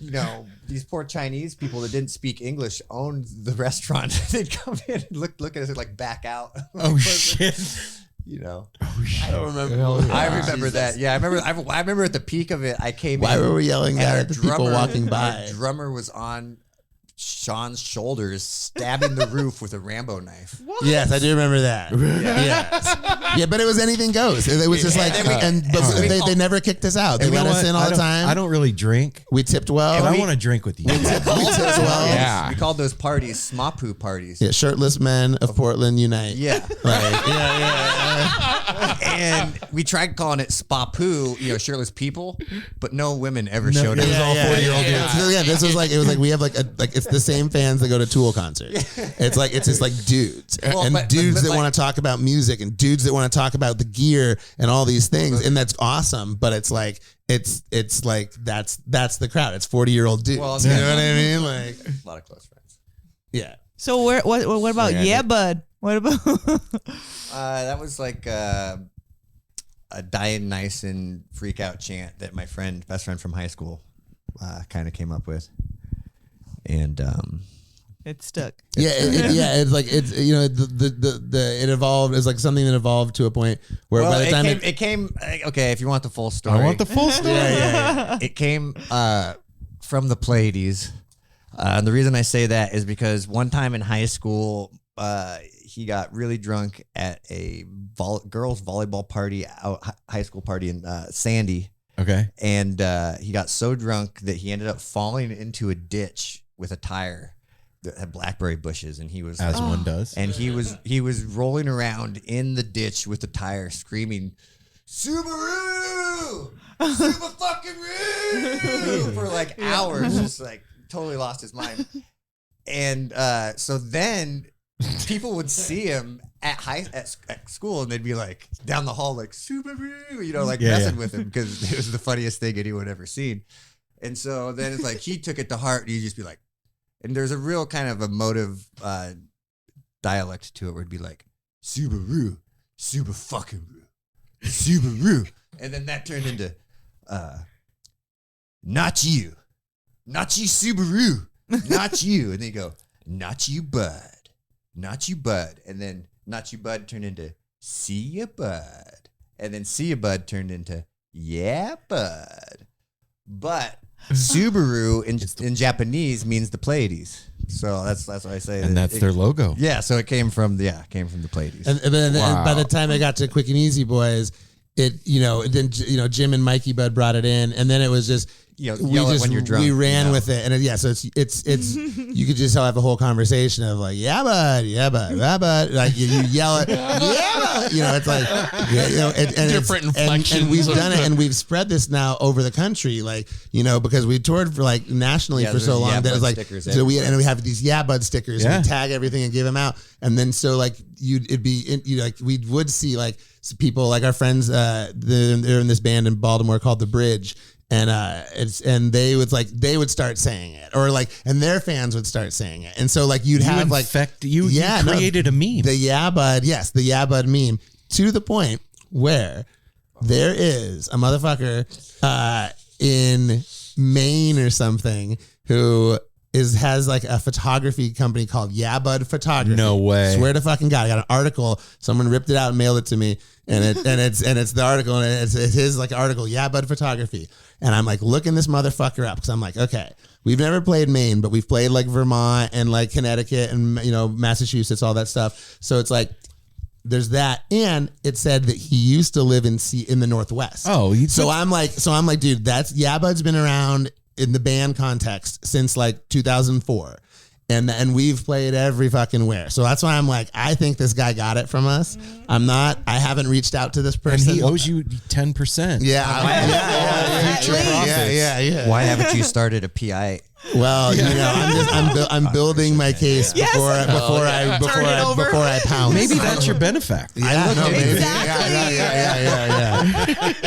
S7: you know, these poor Chinese people that didn't speak English owned the restaurant. They'd come in and look at us and like back out.
S1: Oh shit!
S7: You know,
S6: I don't remember.
S7: I remember that. Yeah, I remember at the peak of it, I came in.
S6: Why were we yelling
S7: and
S6: that
S7: our
S6: at the people walking by?
S7: Our drummer was on Sean's shoulders, stabbing the roof with a Rambo knife.
S6: Yes, I do remember that. Yes. Yeah, but it was anything goes. It was just like, they never kicked us out. They let us in all the time.
S1: I don't really drink.
S6: We tipped well.
S1: But I want to drink with you.
S6: We tipped well.
S3: Yeah.
S7: We called those parties Smapu parties.
S6: Yeah, shirtless men of Portland unite.
S7: Yeah.
S6: Like, yeah.
S7: And we tried calling it Spapu, you know, shirtless people, but no women ever showed up.
S1: It was all 40-year-old dudes.
S6: So, yeah, this was like, it was like we have like it's the same fans that go to Tool concerts. It's like, it's just like dudes and dudes that want to talk about music and dudes that want to talk about the gear and all these things, and that's awesome. But it's like it's like that's the crowd. It's 40-year-old dudes.
S7: Well,
S6: you know what I mean? Like,
S7: a lot of close friends.
S6: yeah.
S2: So what about bud? What about
S7: That was like a Dionyson freak out chant that my best friend from high school, kind of came up with, and
S2: It's stuck.
S6: Yeah, it's like it's you know it evolved. It's like something that evolved to a point where by the time
S7: it came. Okay, if you want the full story,
S1: I want the full story.
S7: Yeah. It came from the Pleiades. And the reason I say that is because one time in high school, he got really drunk at a girls' volleyball party, high school party in Sandy.
S1: Okay.
S7: And he got so drunk that he ended up falling into a ditch with a tire that had blackberry bushes, and he was
S1: as one does.
S7: And he was rolling around in the ditch with the tire, screaming, "Subaru, Super fucking Roo!" for like hours, just like totally lost his mind. And so then people would see him at school, and they'd be like down the hall, like Subaru, like messing with him because it was the funniest thing anyone ever seen. And so then it's like he took it to heart, and he'd just be like, and there's a real kind of emotive dialect to it where it'd be like Subaru, super fucking Roo, Subaru, and then that turned into not you Subaru, not you, and they go not you bud, and then not you bud turned into see ya bud, and then see ya bud turned into yeah bud, but Subaru in Japanese means the Pleiades, so that's why I say
S1: and that's their logo.
S7: Yeah, so it came from the Pleiades.
S6: And by the time I got to Quick and Easy Boys, then Jim and Mikey Bud brought it in, and then it was just
S7: yell it when you're drunk.
S6: We ran with it, and so it's you could just have a whole conversation of like yeah bud, like you yell it, yeah bud. It's like and
S3: different inflections,
S6: and we've done it, and we've spread this now over the country, like because we toured for like nationally for so long that it was like so we have these yeah bud stickers, and we tag everything and give them out, and then so like we would see like people like our friends they're in this band in Baltimore called The Bridge. And they would start saying it, or like, and their fans would start saying it, and so like you created
S1: a meme.
S6: The yeah bud meme, to the point where there is a motherfucker in Maine or something who has like a photography company called Yeah Bud Photography.
S1: No way.
S6: Swear to fucking God. I got an article. Someone ripped it out and mailed it to me. And it's the article, and it's his like article, Yeah Bud Photography. And I'm like looking this motherfucker up because I'm like, okay, we've never played Maine, but we've played like Vermont and like Connecticut and Massachusetts, all that stuff. So it's like there's that, and it said that he used to live in the Northwest.
S1: Oh,
S6: so I'm like, dude, that's Yeah Bud's been around in the band context since like 2004. And we've played every fucking where. So that's why I'm like, I think this guy got it from us. I haven't reached out to this person.
S1: And he owes you 10%.
S6: Yeah.
S7: Why haven't you started a PI?
S6: Well, I'm building my case before I pounce.
S1: Maybe that's your benefactor.
S6: Maybe.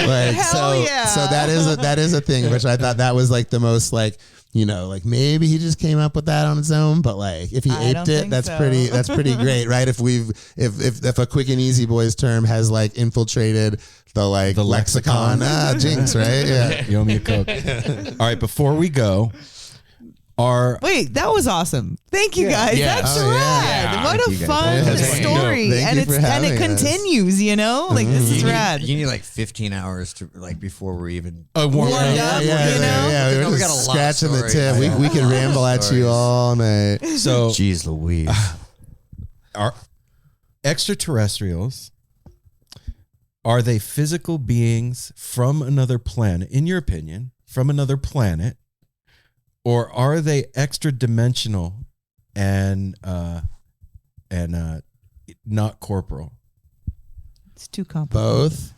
S6: Like, so that is a thing, which I thought that was like the most like, like maybe he just came up with that on its own, but like if he aped it, that's pretty great, right? If a Quick and Easy Boys term has like infiltrated the lexicon, jinx, right? Yeah.
S1: You owe me a Coke. All right, before we go,
S2: wait, that was awesome. Thank you guys.
S1: Yeah.
S2: That's rad. What a fun story. And it continues, like this is rad.
S7: You need like 15 hours to like before we're even
S2: warmed up,
S6: Yeah, we got a scratching the tip. We can ramble at you all night.
S1: So
S7: jeez Louise.
S1: Are extraterrestrials, are they physical beings from another planet, in your opinion, from another planet? Or are they extra dimensional and not corporal?
S2: It's too complicated.
S6: Both.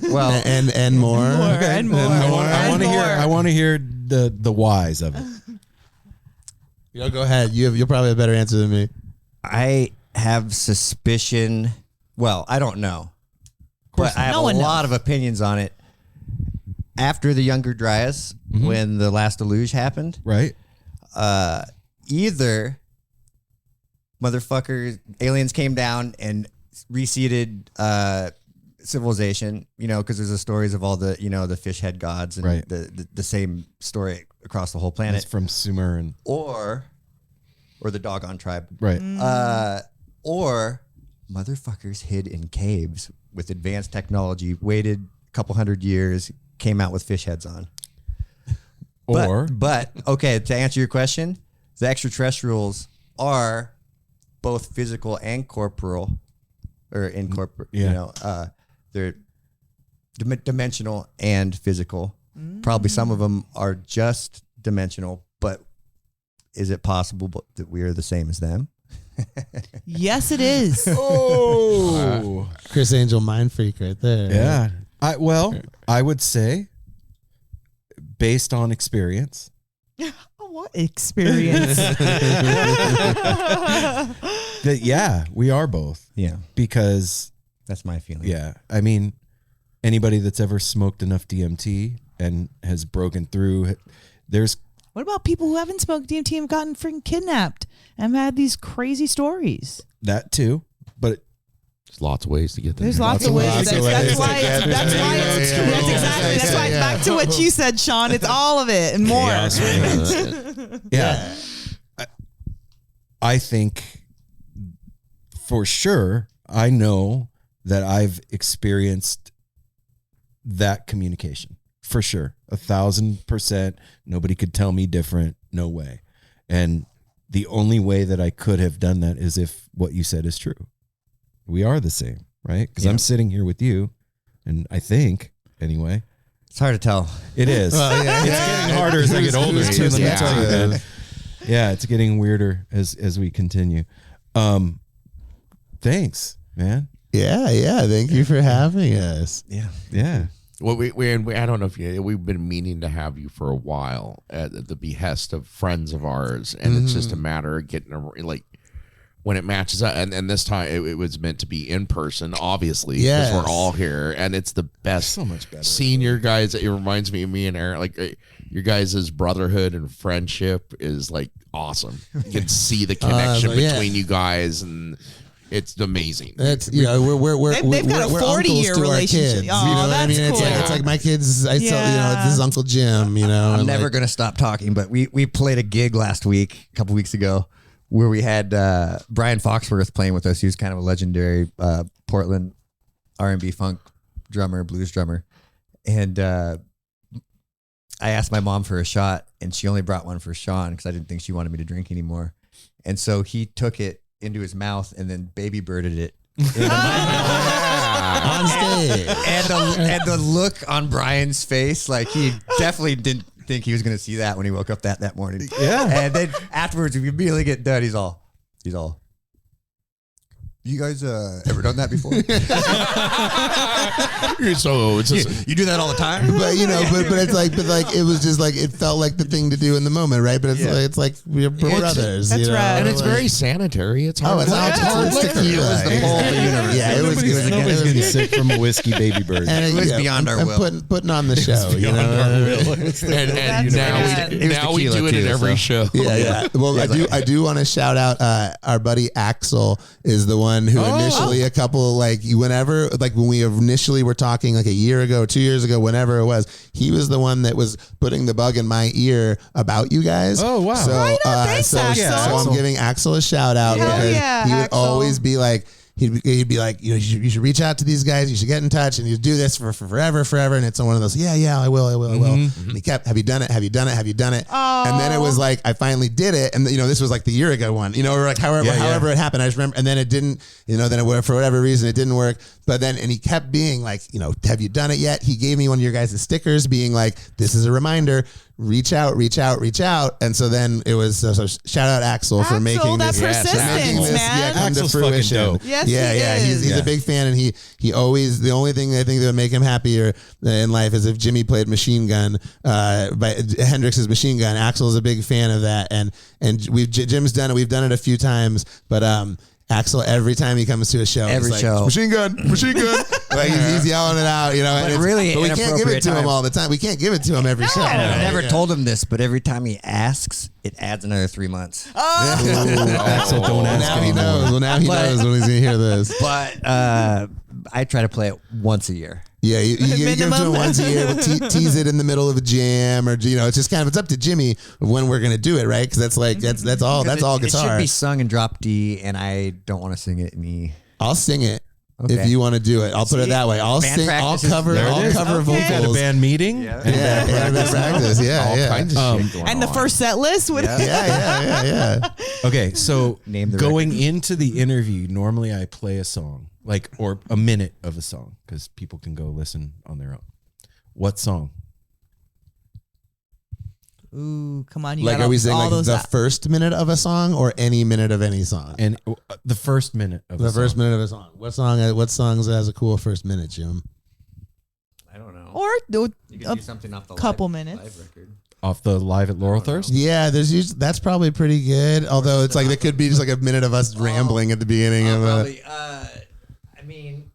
S6: Well, and more.
S2: Okay. And more.
S1: I want to hear the whys of it.
S6: Go ahead. You'll probably have a better answer than me.
S7: I have suspicion. Well, I don't know, but I have a lot of opinions on it. After the Younger Dryas, when the last deluge happened,
S1: right?
S7: Either motherfuckers, aliens came down and reseeded civilization, because there's the stories of all the, the fish head gods and the same story across the whole planet.
S1: It's from Sumer and
S7: or or the Doggone tribe.
S1: Right.
S7: Or motherfuckers hid in caves with advanced technology, waited a couple hundred years, came out with fish heads on. But okay, to answer your question, the extraterrestrials are both physical and corporeal, or incorporeal.
S1: Yeah.
S7: You know, they're dimensional and physical. Probably some of them are just dimensional, but is it possible that we are the same as them?
S2: Yes, it is.
S1: Oh,
S6: Chris Angel mind freak right there.
S1: yeah. I would say, based on experience,
S2: What experience?
S1: that yeah, we are both.
S7: Yeah,
S1: Because
S7: that's my feeling.
S1: yeah, I mean, anybody that's ever smoked enough DMT and has broken through, there's
S2: What about people who haven't smoked DMT and have gotten freaking kidnapped and have had these crazy stories?
S1: that too. But
S3: There's lots of ways to get there.
S2: There's lots of ways. That's why it's back to what you said, Sean. It's all of it and more.
S1: yeah, I think for sure, I know that I've experienced that communication for sure. 1,000%. Nobody could tell me different. No way. And the only way that I could have done that is if what you said is true. We are the same, right? Because I'm sitting here with you, and I think, anyway.
S7: It's hard to tell.
S1: It is. It's getting harder as I get older. Too, let me tell you, man. Yeah, it's getting weirder as we continue. Thanks, man.
S6: Yeah. Thank you for having us.
S1: Yeah.
S3: Well, we I don't know if we've been meaning to have you for a while at the behest of friends of ours, and it's just a matter of getting like when it matches up. And this time it was meant to be in person, obviously, because we're all here, and it's the best.
S1: So much better.
S3: Seeing your guys, it reminds me of me and Aaron. Like your guys' brotherhood and friendship is like awesome. You can see the connection between you guys, and it's amazing.
S6: That's we're
S2: They've got a 40-year relationship.
S6: Kids,
S2: Oh,
S6: you know what I
S2: that's
S6: mean?
S2: cool.
S6: It's like my kids. I tell this is Uncle Jim. You know,
S7: I'm never gonna stop talking. But we played a gig last week, a couple weeks ago, where we had Brian Foxworth playing with us. He was kind of a legendary Portland R&B funk drummer, blues drummer, and I asked my mom for a shot, and she only brought one for Sean because I didn't think she wanted me to drink anymore, and so he took it into his mouth and then baby birded it
S6: on stage.
S7: And the look on Brian's face, like he definitely didn't think he was going to see that when he woke up that morning.
S1: Yeah.
S7: And then afterwards, we immediately get done. He's all, you guys ever done that before?
S3: So it's just,
S7: You do that all the time?
S6: But it's like it was just like it felt like the thing to do in the moment, right? But it's like we're brothers.
S2: That's right.
S3: and it's very sanitary. It's hard.
S6: It's hard
S7: It was the pole of the universe.
S6: Yeah,
S1: Nobody's getting sick from a whiskey baby bird.
S6: And
S7: It was beyond our will.
S6: Putting on the show, you know.
S3: and now we do it at every show.
S6: Yeah. Well, I do want to shout out our buddy Axel is the one who initially a couple whenever when we initially were talking like a year ago, 2 years ago, whenever it was, he was the one that was putting the bug in my ear about you guys.
S1: Oh wow!
S6: So
S2: thanks, Axel.
S6: I'm giving Axel a shout out because he would
S2: Axel.
S6: always be like. He'd be like, you should reach out to these guys. You should get in touch, and you do this for forever. And it's one of those, I will. And he kept, have you done it?
S2: Oh.
S6: And then it was like, I finally did it. And this was like the year ago one, or like however it happened. I just remember, and then it didn't, then for whatever reason, it didn't work. But then, and he kept being like, have you done it yet? He gave me one of your guys' stickers being like, this is a reminder. Reach out. And so then it was, so shout out Axel for making
S2: that
S6: this.
S2: persistence, man.
S6: Come to
S1: Axel's fucking
S6: fruition.
S1: dope.
S2: Yes,
S6: He's a big fan, and he always, the only thing I think that would make him happier in life is if Jimmy played Machine Gun, by Hendrix's Machine Gun. Axel's a big fan of that, and Jim's done it. We've done it a few times, but Axel, every time he comes to a show,
S7: Every
S6: he's like,
S7: show.
S6: Machine gun. Like he's yelling it out,
S7: But really
S6: but we can't give it to him
S7: inappropriate
S6: all the time. We can't give it to him every show.
S7: I never told him this, but every time he asks, it adds another 3 months.
S1: Axel, don't ask
S6: Now he
S1: anymore.
S6: knows. Well, now he knows when he's gonna hear this.
S7: But I try to play it once a year.
S6: Yeah, you give them to him
S2: Minimum.
S6: once a year. We'll tease it in the middle of a jam, or it's just kind of, it's up to Jimmy when we're gonna do it, right? Because that's all guitar.
S7: It should be sung in drop D, and I don't want to sing it in E.
S6: I'll sing it
S7: Okay.
S6: if you want to do it. I'll put it that way. I'll
S7: Band
S6: sing. I'll
S7: practice is-
S6: cover.
S7: There it
S6: I'll
S7: is.
S6: cover
S2: Okay.
S1: At a
S6: vocals.
S1: band meeting.
S7: Yeah.
S6: Yeah, band practice. Yeah,
S3: All
S6: yeah.
S3: kinds of shit going
S2: And the
S3: on.
S2: first set list would
S6: Yeah.
S1: Okay, so
S7: Name the
S1: going into the interview, normally I play a song, or a minute of a song, because people can go listen on their own. What song?
S2: Ooh, come on! You
S6: Like,
S2: got
S6: are we saying
S2: all
S6: like
S2: those
S6: the first minute of a song or any minute of any song?
S1: And the first minute of
S6: The
S1: a
S6: first
S1: song.
S6: minute of a song. What songs has a cool first minute, Jim?
S7: I don't know.
S2: or do
S7: You
S2: a
S7: can do something off the
S2: couple
S7: live
S2: minutes.
S7: record.
S1: Off the Live at Laurel Thirst?
S6: Yeah, that's probably pretty good. Although it's like it could be just like a minute of us rambling at the beginning of
S7: Probably. I mean,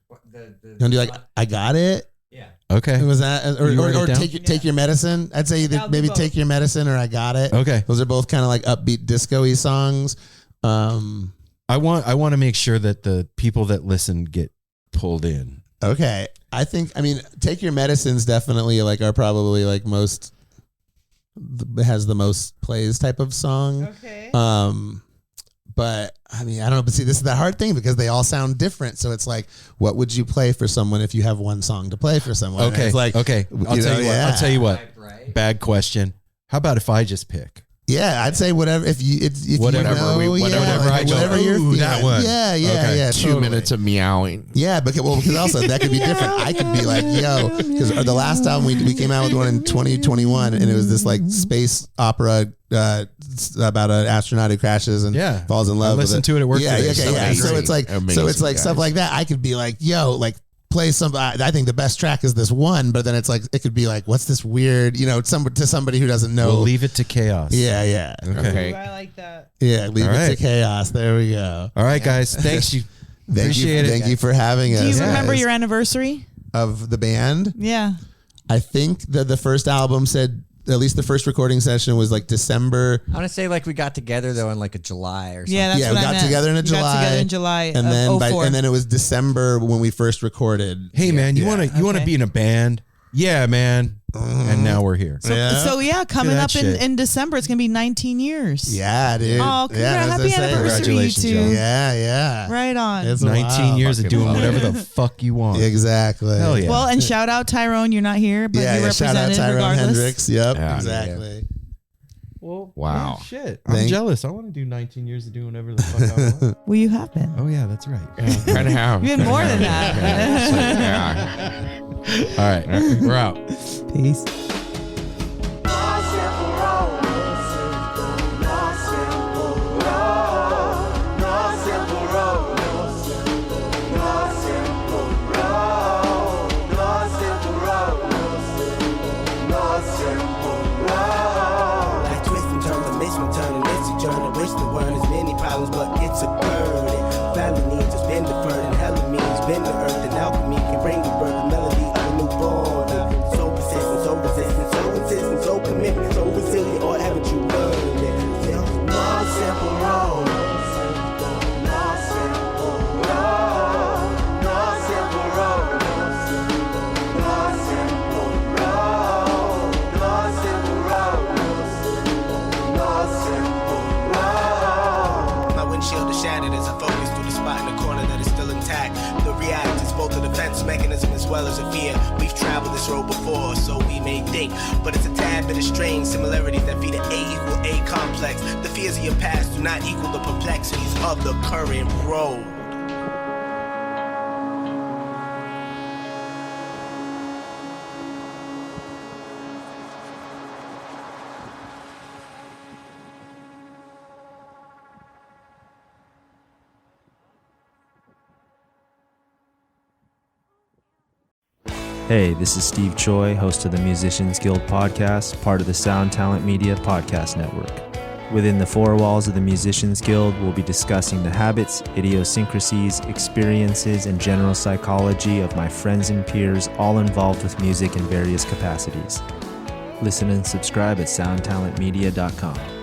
S6: You want to do like I got it?
S7: yeah.
S1: Okay.
S6: Was that or,
S1: You write it
S6: or
S1: down?
S6: take your medicine? I'd say either
S2: I'll do
S6: maybe
S2: both.
S6: take your medicine or I got it.
S1: Okay.
S6: Those are both kind of like upbeat disco-y songs.
S1: I want to make sure that the people that listen get pulled in.
S6: Okay. I mean, take your medicines definitely are probably most has the most plays type of song.
S2: Okay.
S6: But I mean, I don't know. But see, this is the hard thing because they all sound different. So it's like, what would you play for someone if you have one song to play for someone? And
S1: Okay.
S6: It's like,
S1: okay. I'll tell you what.
S6: yeah.
S1: I'll tell you what.
S7: Right.
S1: Bad question. How about if I just pick?
S6: Yeah, I'd say whatever. If
S1: Whatever
S6: you know,
S1: we- whatever I go,
S6: whatever you're
S1: ooh,
S6: feeling.
S1: that one.
S6: Yeah,
S1: Okay.
S6: yeah.
S3: 2 minutes of meowing.
S6: Yeah, because also that could be different. I could be like, yo, because the last album we came out with one in 2021, and it was this like space opera about an astronaut who crashes and
S1: Yeah.
S6: falls in
S1: I
S6: love.
S1: listened
S6: with
S1: to it at work
S6: Yeah,
S1: today.
S6: okay, yeah.
S3: Amazing.
S6: So it's like,
S3: Amazing,
S6: stuff
S3: guys.
S6: like that. I could be like, yo, like play some. I think the best track is this one, but then it's like it could be like, what's this weird? To somebody who doesn't know.
S1: We'll leave it to chaos.
S6: Yeah.
S3: Okay.
S2: I like that.
S6: Yeah, leave
S1: All
S6: it to
S1: right.
S6: chaos. There we go.
S1: All right, guys. Thanks. You appreciate it.
S6: Thank you for having us.
S2: Do you remember
S6: guys.
S2: your anniversary?
S6: of the band?
S2: Yeah.
S6: I think that the first album said, at least the first recording session was like December.
S7: I want to say we got together though in a July or something.
S2: Yeah, that's
S6: Yeah,
S2: what
S6: we
S2: I
S6: got
S2: meant.
S6: together in
S2: We got together in July
S6: and
S2: of
S6: then
S2: 04.
S6: and then it was December when we first recorded.
S1: Hey, man, you want to
S2: Okay.
S1: be in a band? Yeah, man. And now we're here.
S2: So coming
S1: that
S2: up
S1: shit.
S2: in December, it's gonna be 19 years.
S6: Yeah, dude.
S2: Oh,
S6: yeah,
S2: happy anniversary, you
S1: Congratulations,
S2: two.
S1: Joe.
S6: Yeah.
S2: Right on.
S6: It's
S1: 19
S6: wild.
S1: years of
S3: Fucking
S1: doing
S3: love
S1: whatever
S3: it.
S1: the fuck you want.
S6: Exactly.
S1: Hell yeah.
S2: Well, and shout out Tyrone. You're not here, but you
S6: Yeah, shout out
S2: represented
S6: Tyrone
S2: regardless.
S6: Hendrix. Yep,
S3: Yeah.
S6: exactly.
S1: Well,
S3: Wow.
S1: shit. I'm
S6: Thank-
S1: jealous. I want to do 19 years of doing whatever the fuck I want.
S2: Well, you have been.
S1: Oh, yeah, that's right.
S3: Kind of have.
S2: You had more than that.
S3: Yeah.
S1: All right. We're out.
S2: Peace.
S9: Like twist and turn, the mission turning, it's a journey. Wish the word is many problems, but it's a burden. Family needs has been deferred, and hella means been the earth, and alchemy can bring the birth, the melody of a newborn. So persistent, so resistant, so insistent, so commitment, so resilient, or haven't you learned it? One simple road. My windshield is shattered as I focus through the spot in the corner that is still intact. The react is both a defense mechanism as well as a fear. We've traveled this road before, so we may think, but it's a tad bit of strange similarities that feed an A=A complex. The fears of your past do not equal the perplexities of the current road.
S10: Hey, this is Steve Choi, host of the Musicians Guild podcast, part of the Sound Talent Media podcast network. Within the four walls of the Musicians Guild, we'll be discussing the habits, idiosyncrasies, experiences, and general psychology of my friends and peers, all involved with music in various capacities. Listen and subscribe at soundtalentmedia.com.